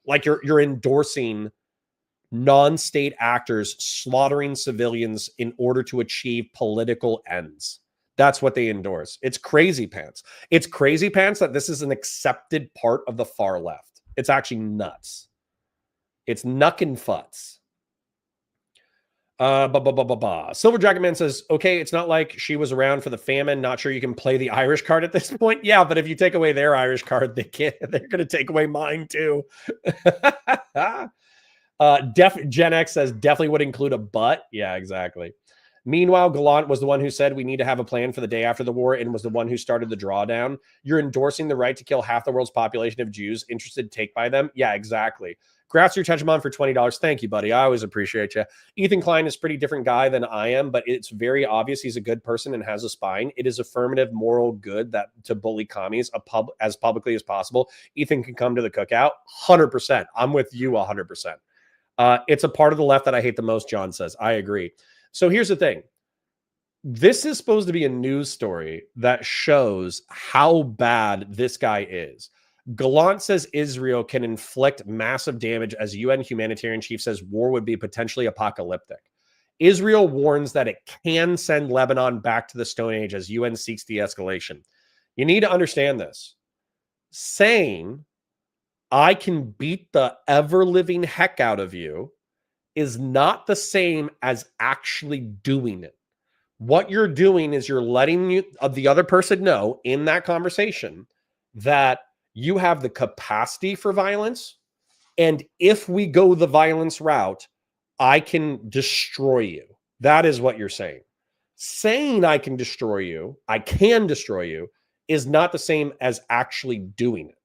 Like you're endorsing non-state actors slaughtering civilians in order to achieve political ends. That's what they endorse. It's crazy pants. It's crazy pants that this is an accepted part of the far left. It's actually nuts. It's nuck and futs. Silver Dragon Man says, okay, it's not like she was around for the famine. Not sure you can play the Irish card at this point. Yeah, but if you take away their Irish card, they're going to take away mine too. Gen X says definitely would include a but. Yeah, exactly. Meanwhile, Gallant was the one who said we need to have a plan for the day after the war and was the one who started the drawdown. You're endorsing the right to kill half the world's population of Jews interested to take by them. Yeah, exactly. Grats your Tetramon for $20. Thank you, buddy. I always appreciate you. Ethan Klein is a pretty different guy than I am, but it's very obvious he's a good person and has a spine. It is affirmative moral good that to bully commies as publicly as possible. Ethan can come to the cookout. 100%. I'm with you 100%. It's a part of the left that I hate the most, John says. I agree. So here's the thing. This is supposed to be a news story that shows how bad this guy is. Gallant says Israel can inflict massive damage as UN humanitarian chief says war would be potentially apocalyptic. Israel warns that it can send Lebanon back to the Stone Age as UN seeks de-escalation. You need to understand this. Saying, I can beat the ever-living heck out of you is not the same as actually doing it. What you're doing is you're letting the other person know in that conversation that you have the capacity for violence. And if we go the violence route, I can destroy you. That is what you're saying. Saying I can destroy you is not the same as actually doing it,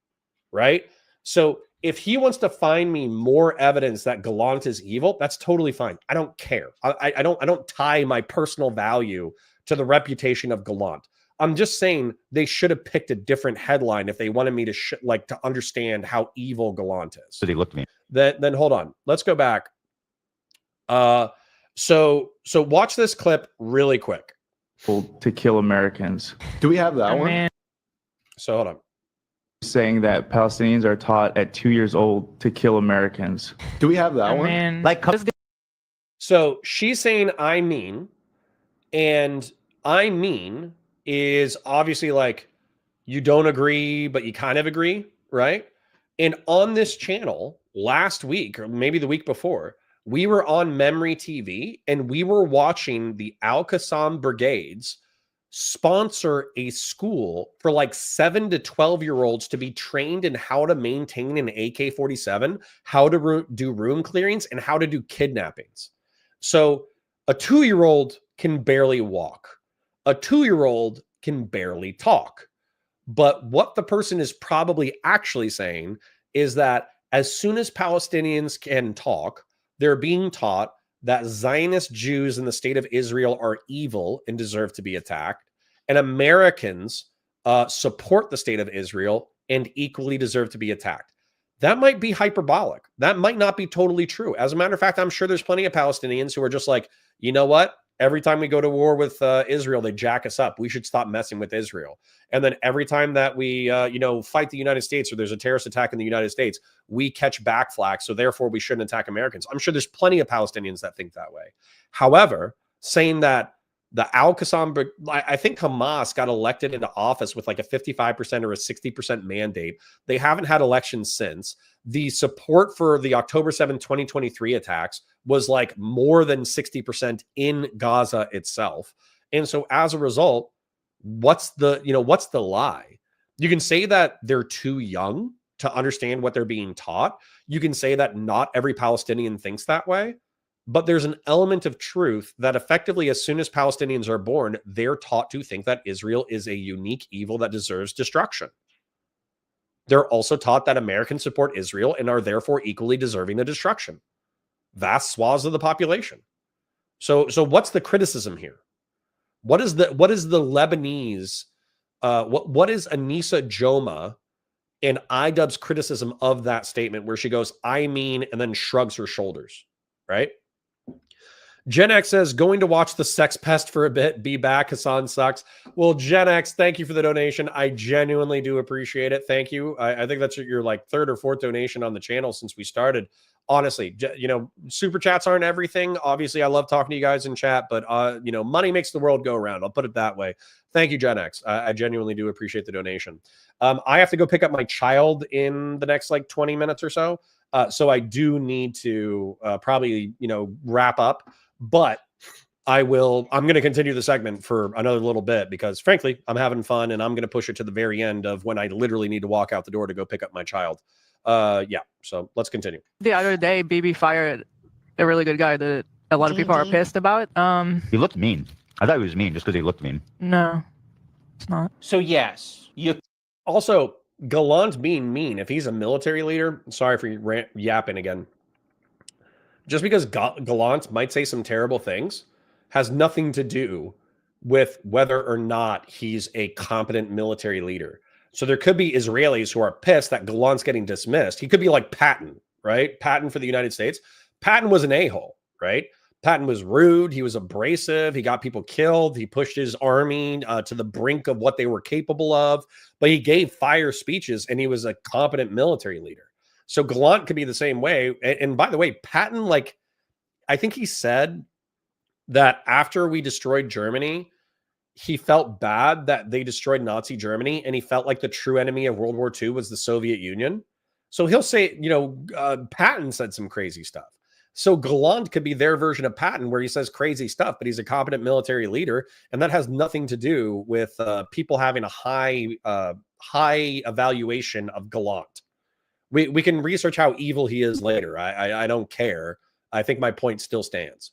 right? So if he wants to find me more evidence that Gallant is evil, that's totally fine. I don't care. I don't tie my personal value to the reputation of Gallant. I'm just saying they should have picked a different headline if they wanted me to to understand how evil Gallant is. So they looked at me. Then hold on. Let's go back. So watch this clip really quick. To kill Americans. Do we have that one? Man. So hold on. Saying that Palestinians are taught at 2 years old to kill Americans. Do we have that one? Man. Like, So she's saying I mean, and I mean is obviously like you don't agree, but you kind of agree, right? And on this channel last week, or maybe the week before, we were on Memory TV and we were watching the Al-Qassam brigades sponsor a school for like 7 to 12-year-olds to be trained in how to maintain an AK-47, how to do room clearings, and how to do kidnappings. So a 2-year-old can barely walk. A 2-year-old can barely talk. But what the person is probably actually saying is that as soon as Palestinians can talk, they're being taught that Zionist Jews in the state of Israel are evil and deserve to be attacked, and Americans support the state of Israel and equally deserve to be attacked. That might be hyperbolic. That might not be totally true. As a matter of fact, I'm sure there's plenty of Palestinians who are just like, you know what? Every time we go to war with Israel, they jack us up. We should stop messing with Israel. And then every time that we, fight the United States or there's a terrorist attack in the United States, we catch back flack. So therefore, we shouldn't attack Americans. I'm sure there's plenty of Palestinians that think that way. However, saying that the Al-Qassam, I think Hamas got elected into office with like a 55% or a 60% mandate. They haven't had elections since. The support for the October 7, 2023 attacks was like more than 60% in Gaza itself. And so as a result, what's the lie? You can say that they're too young to understand what they're being taught. You can say that not every Palestinian thinks that way, but there's an element of truth that effectively, as soon as Palestinians are born, they're taught to think that Israel is a unique evil that deserves destruction. They're also taught that Americans support Israel and are therefore equally deserving of destruction. Vast swaths of the population. So what's the criticism here? What is the Lebanese? What is Anissa Joma and Idubbz criticism of that statement, where she goes, "I mean," and then shrugs her shoulders, right? Gen X says, going to watch The Sex Pest for a bit. Be back. Hassan sucks. Well, Gen X, thank you for the donation. I genuinely do appreciate it. Thank you. I think that's your like third or fourth donation on the channel since we started. Honestly, super chats aren't everything. Obviously, I love talking to you guys in chat, but money makes the world go around. I'll put it that way. Thank you, Gen X. I genuinely do appreciate the donation. I have to go pick up my child in the next like 20 minutes or so. So I do need to probably, wrap up. But I'm going to continue the segment for another little bit because, frankly, I'm having fun, and I'm going to push it to the very end of when I literally need to walk out the door to go pick up my child. Yeah, so let's continue. The other day, BB fired a really good guy that a lot of people are pissed about. He looked mean. I thought he was mean just because he looked mean. No, it's not. So yes, also Gallant being mean. If he's a military leader, sorry for yapping again. Just because Gallant might say some terrible things has nothing to do with whether or not he's a competent military leader. So there could be Israelis who are pissed that Gallant's getting dismissed. He could be like Patton, right? Patton for the United States. Patton was an a-hole, right? Patton was rude. He was abrasive. He got people killed. He pushed his army to the brink of what they were capable of. But he gave fire speeches, and he was a competent military leader. So Gallant could be the same way. And by the way, Patton, I think he said that after we destroyed Germany, he felt bad that they destroyed Nazi Germany, and he felt like the true enemy of World War II was the Soviet Union. So he'll say, Patton said some crazy stuff. So Gallant could be their version of Patton, where he says crazy stuff, but he's a competent military leader, and that has nothing to do with people having a high evaluation of Gallant. We can research how evil he is later. I don't care. I think my point still stands.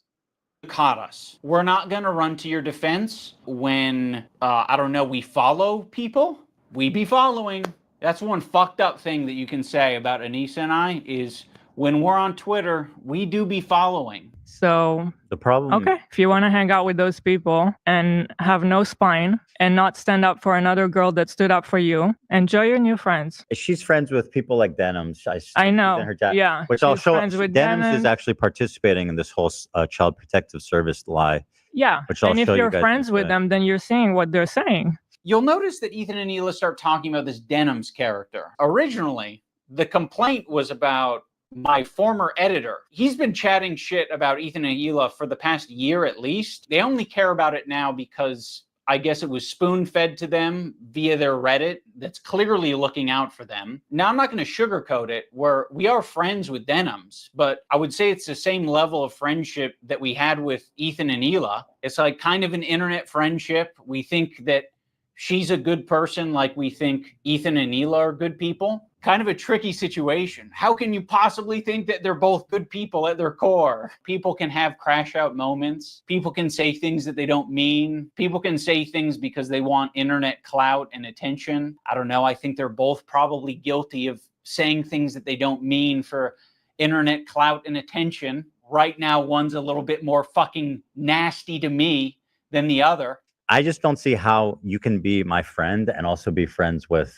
Caught us. We're not going to run to your defense when, we follow people. We be following. That's one fucked up thing that you can say about Anissa and I is when we're on Twitter, we do be following. So the problem. Okay, if you want to hang out with those people and have no spine and not stand up for another girl that stood up for you, enjoy your new friends. She's friends with people like Denims. I know. Yeah. Which I'll show. Denims is actually participating in this whole Child Protective Service lie. Yeah. And if you're friends with them, then you're seeing what they're saying. You'll notice that Ethan and Hila start talking about this Denims character. Originally, the complaint was about my former editor. He's been chatting shit about Ethan and Hila for the past year at least. They only care about it now because I guess it was spoon-fed to them via their Reddit that's clearly looking out for them. Now, I'm not going to sugarcoat it, where we are friends with Denims, but I would say it's the same level of friendship that we had with Ethan and Hila. It's like kind of an internet friendship. We think that she's a good person like we think Ethan and Hila are good people. Kind of a tricky situation. How can you possibly think that they're both good people at their core? People can have crash out moments. People can say things that they don't mean. People can say things because they want internet clout and attention. I don't know. I think they're both probably guilty of saying things that they don't mean for internet clout and attention. Right now, one's a little bit more fucking nasty to me than the other. I just don't see how you can be my friend and also be friends with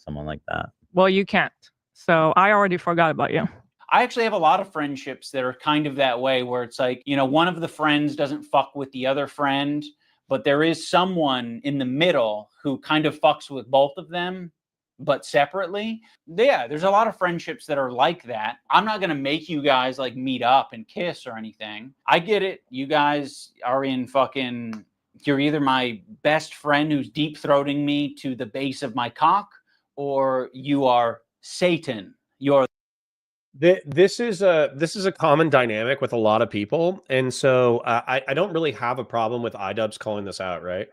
someone like that. Well, you can't. So I already forgot about you. I actually have a lot of friendships that are kind of that way, where it's like, one of the friends doesn't fuck with the other friend, but there is someone in the middle who kind of fucks with both of them, but separately. Yeah, there's a lot of friendships that are like that. I'm not going to make you guys like meet up and kiss or anything. I get it. You guys are in fucking, you're either my best friend who's deep throating me to the base of my cock, or you are Satan. You're this is a common dynamic with a lot of people, and so I don't really have a problem with Idubbz calling this out, right?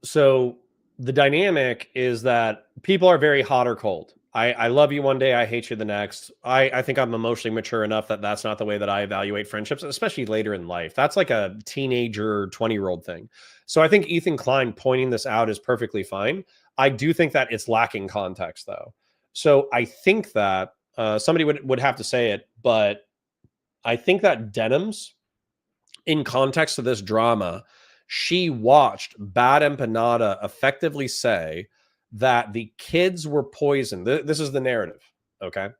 So the dynamic is that people are very hot or cold. I love you one day, I hate you the next. I think I'm emotionally mature enough that that's not the way that I evaluate friendships, especially later in life. That's like a teenager, 20-year-old thing. So I think Ethan Klein pointing this out is perfectly fine. I do think that it's lacking context, though. So I think that somebody would have to say it, but I think that Denims, in context of this drama, she watched Bad Empanada effectively say that the kids were poisoned. This is the narrative, okay?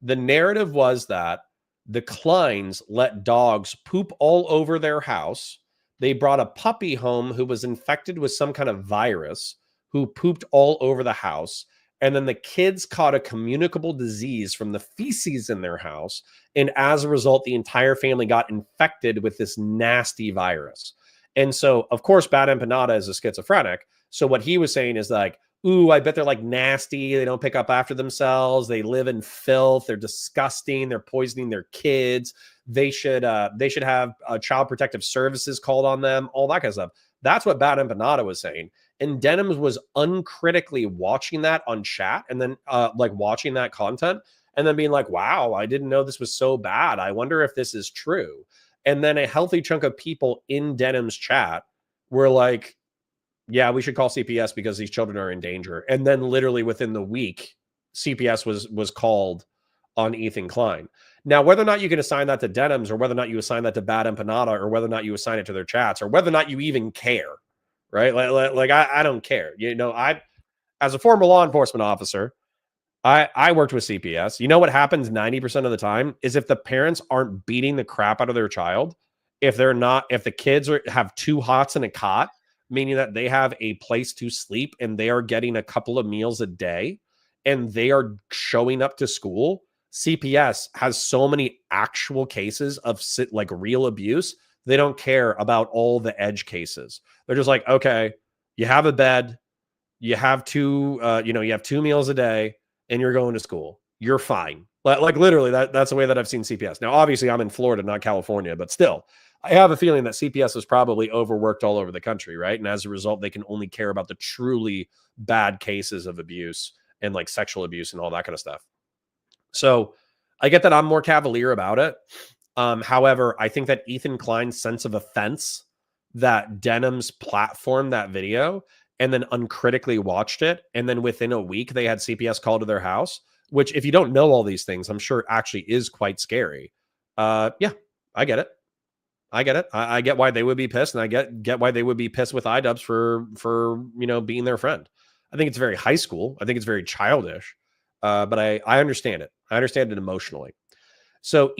The narrative was that the Kleins let dogs poop all over their house. They brought a puppy home who was infected with some kind of virus, who pooped all over the house. And then the kids caught a communicable disease from the feces in their house. And as a result, the entire family got infected with this nasty virus. And so, of course, Bad Empanada is a schizophrenic. So what he was saying is like, ooh, I bet they're like nasty. They don't pick up after themselves. They live in filth. They're disgusting. They're poisoning their kids. They should have child protective services called on them, all that kind of stuff. That's what Bad Empanada was saying. And Denims was uncritically watching that on chat and then like watching that content and then being like, wow, I didn't know this was so bad. I wonder if this is true. And then a healthy chunk of people in Denim's chat were like, yeah, we should call CPS because these children are in danger. And then literally within the week, CPS was called on Ethan Klein. Now, whether or not you can assign that to Denims or whether or not you assign that to Bad Empanada or whether or not you assign it to their chats or whether or not you even care, right? Like I don't care. You know, as a former law enforcement officer, I worked with CPS. You know what happens 90% of the time is if the parents aren't beating the crap out of their child, if the kids have 2 hots and a cot, meaning that they have a place to sleep and they are getting a couple of meals a day and they are showing up to school, CPS has so many actual cases of like real abuse. They don't care about all the edge cases. They're just like, okay, you have a bed, you have 2 meals a day, and you're going to school. You're fine. Like literally, that's the way that I've seen CPS. Now, obviously, I'm in Florida, not California, but still, I have a feeling that CPS is probably overworked all over the country, right? And as a result, they can only care about the truly bad cases of abuse and like sexual abuse and all that kind of stuff. So I get that I'm more cavalier about it. However, I think that Ethan Klein's sense of offense that Denims platformed that video and then uncritically watched it, and then within a week they had CPS called to their house, which if you don't know all these things, I'm sure actually is quite scary. Yeah, I get it. I get why they would be pissed, and I get why they would be pissed with Idubbz for being their friend. I think it's very high school. I think it's very childish, but I understand it. I understand it emotionally. So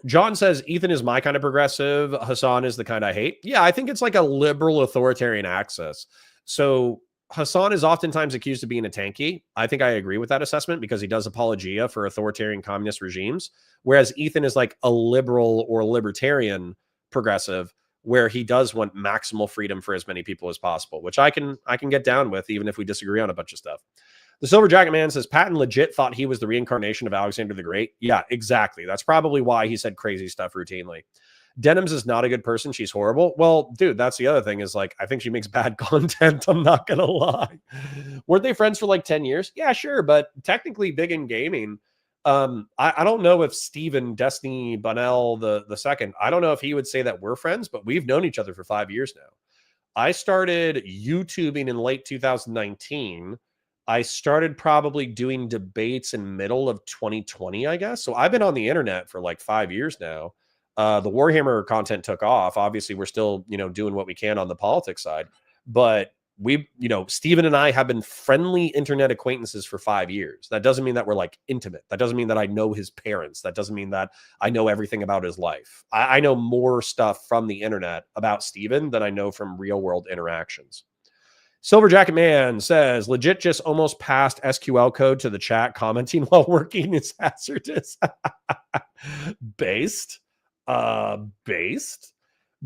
John says Ethan is my kind of progressive. Hassan is the kind I hate. Yeah, I think it's like a liberal authoritarian axis. So Hassan is oftentimes accused of being a tanky. I think I agree with that assessment because he does apologia for authoritarian communist regimes, whereas Ethan is like a liberal or libertarian progressive where he does want maximal freedom for as many people as possible, which I can get down with even if we disagree on a bunch of stuff. The Silver Jacket Man says Patton legit thought he was the reincarnation of Alexander the Great. Yeah, exactly. That's probably why he said crazy stuff routinely. Denims is not a good person. She's horrible. Well, dude, that's the other thing is like, I think she makes bad content. I'm not going to lie. Weren't they friends for like 10 years? Yeah, sure. But technically big in gaming. I don't know if Steven Destiny Bunnell the second, I don't know if he would say that we're friends, but we've known each other for 5 years now. I started YouTubing in late 2019. I started probably doing debates in middle of 2020, I guess. So I've been on the internet for like 5 years now. The Warhammer content took off. Obviously, we're still, doing what we can on the politics side. But Steven and I have been friendly internet acquaintances for 5 years. That doesn't mean that we're like intimate. That doesn't mean that I know his parents. That doesn't mean that I know everything about his life. I know more stuff from the internet about Steven than I know from real world interactions. Silver Jacket Man says, legit just almost passed SQL code to the chat. Commenting while working is hazardous. Based.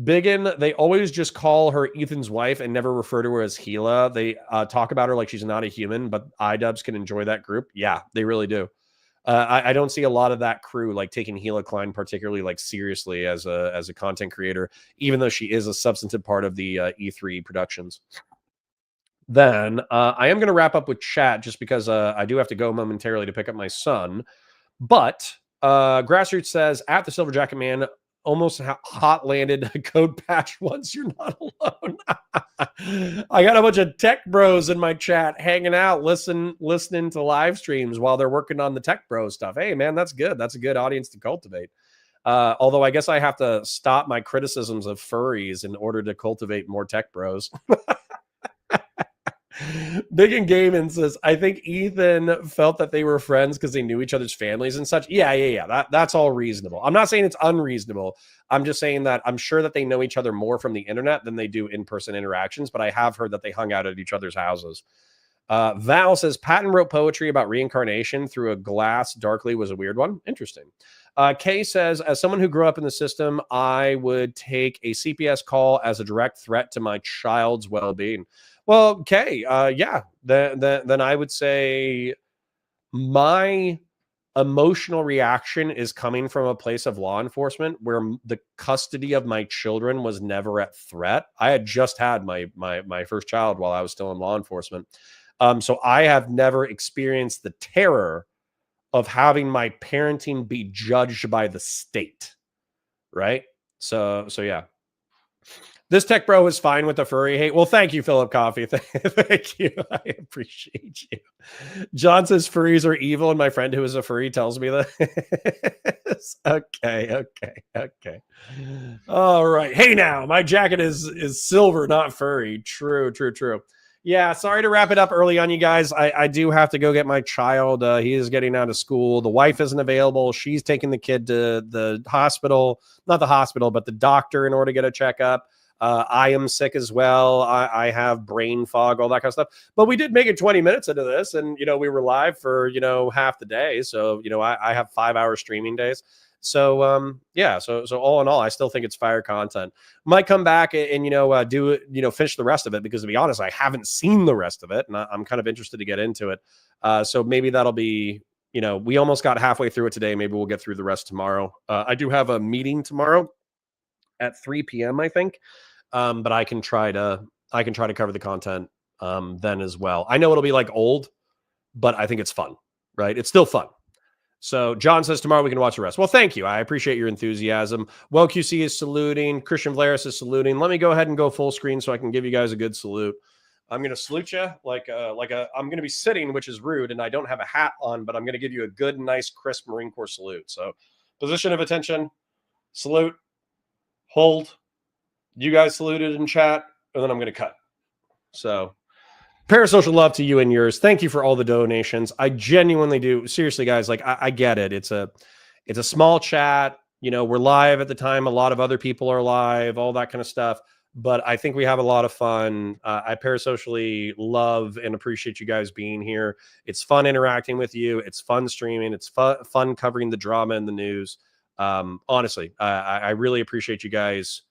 Biggin, they always just call her Ethan's wife and never refer to her as Gila. They talk about her like she's not a human, but Idubbz can enjoy that group. Yeah, they really do. I don't see a lot of that crew like taking Gila Klein particularly like seriously as a content creator, even though she is a substantive part of the E3 productions. then I am going to wrap up with chat just because I do have to go momentarily to pick up my son. But Grassroots says, at the Silver Jacket Man, almost hot landed a code patch once. You're not alone. I got a bunch of tech bros in my chat hanging out, listening to live streams while they're working on the tech bro stuff. Hey, man, that's good. That's a good audience to cultivate. Although I guess I have to stop my criticisms of furries in order to cultivate more tech bros. Big and Gaiman says, I think Ethan felt that they were friends because they knew each other's families and such. Yeah. That's all reasonable. I'm not saying it's unreasonable. I'm just saying that I'm sure that they know each other more from the internet than they do in-person interactions, but I have heard that they hung out at each other's houses. Val says, Patton wrote poetry about reincarnation through a glass darkly was a weird one. Interesting. Kay says, as someone who grew up in the system, I would take a CPS call as a direct threat to my child's well-being. Well, Kay, yeah, then I would say my emotional reaction is coming from a place of law enforcement where the custody of my children was never at threat. I had just had my first child while I was still in law enforcement. So I have never experienced the terror of having my parenting be judged by the state. Right. So yeah. This tech bro is fine with the furry hate. Well, thank you, Philip Coffey. Thank you. I appreciate you. John says furries are evil, and my friend who is a furry tells me that. Okay. All right. Hey, now my jacket is silver, not furry. True. Yeah, sorry to wrap it up early on, you guys. I do have to go get my child. He is getting out of school. The wife isn't available. She's taking the kid to the hospital, not the hospital, but the doctor in order to get a checkup. I am sick as well. I have brain fog, all that kind of stuff. But we did make it 20 minutes into this, and we were live for half the day. So I have 5-hour streaming days. So yeah. So all in all, I still think it's fire content. Might come back and do finish the rest of it, because to be honest, I haven't seen the rest of it, and I'm kind of interested to get into it. So maybe that'll be we almost got halfway through it today. Maybe we'll get through the rest tomorrow. I do have a meeting tomorrow at 3 p.m. I think. But I can try to cover the content then as well. I know it'll be like old, but I think it's fun, right? It's still fun. So John says tomorrow we can watch the rest. Well, thank you. I appreciate your enthusiasm. Well, QC is saluting. Christian Vlaris is saluting. Let me go ahead and go full screen so I can give you guys a good salute. I'm going to salute you I'm going to be sitting, which is rude, and I don't have a hat on, but I'm going to give you a good, nice, crisp Marine Corps salute. So position of attention, salute, hold. You guys saluted in chat, and then I'm going to cut. So parasocial love to you and yours. Thank you for all the donations. I genuinely do. Seriously, guys, I get it. It's a small chat. We're live at the time. A lot of other people are live, all that kind of stuff. But I think we have a lot of fun. I parasocially love and appreciate you guys being here. It's fun interacting with you. It's fun streaming. It's fun covering the drama and the news. Honestly, I really appreciate you guys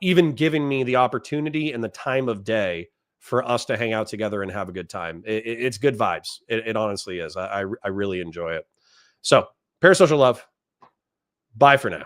even giving me the opportunity and the time of day for us to hang out together and have a good time. It's good vibes. It honestly is. I really enjoy it. So parasocial love. Bye for now.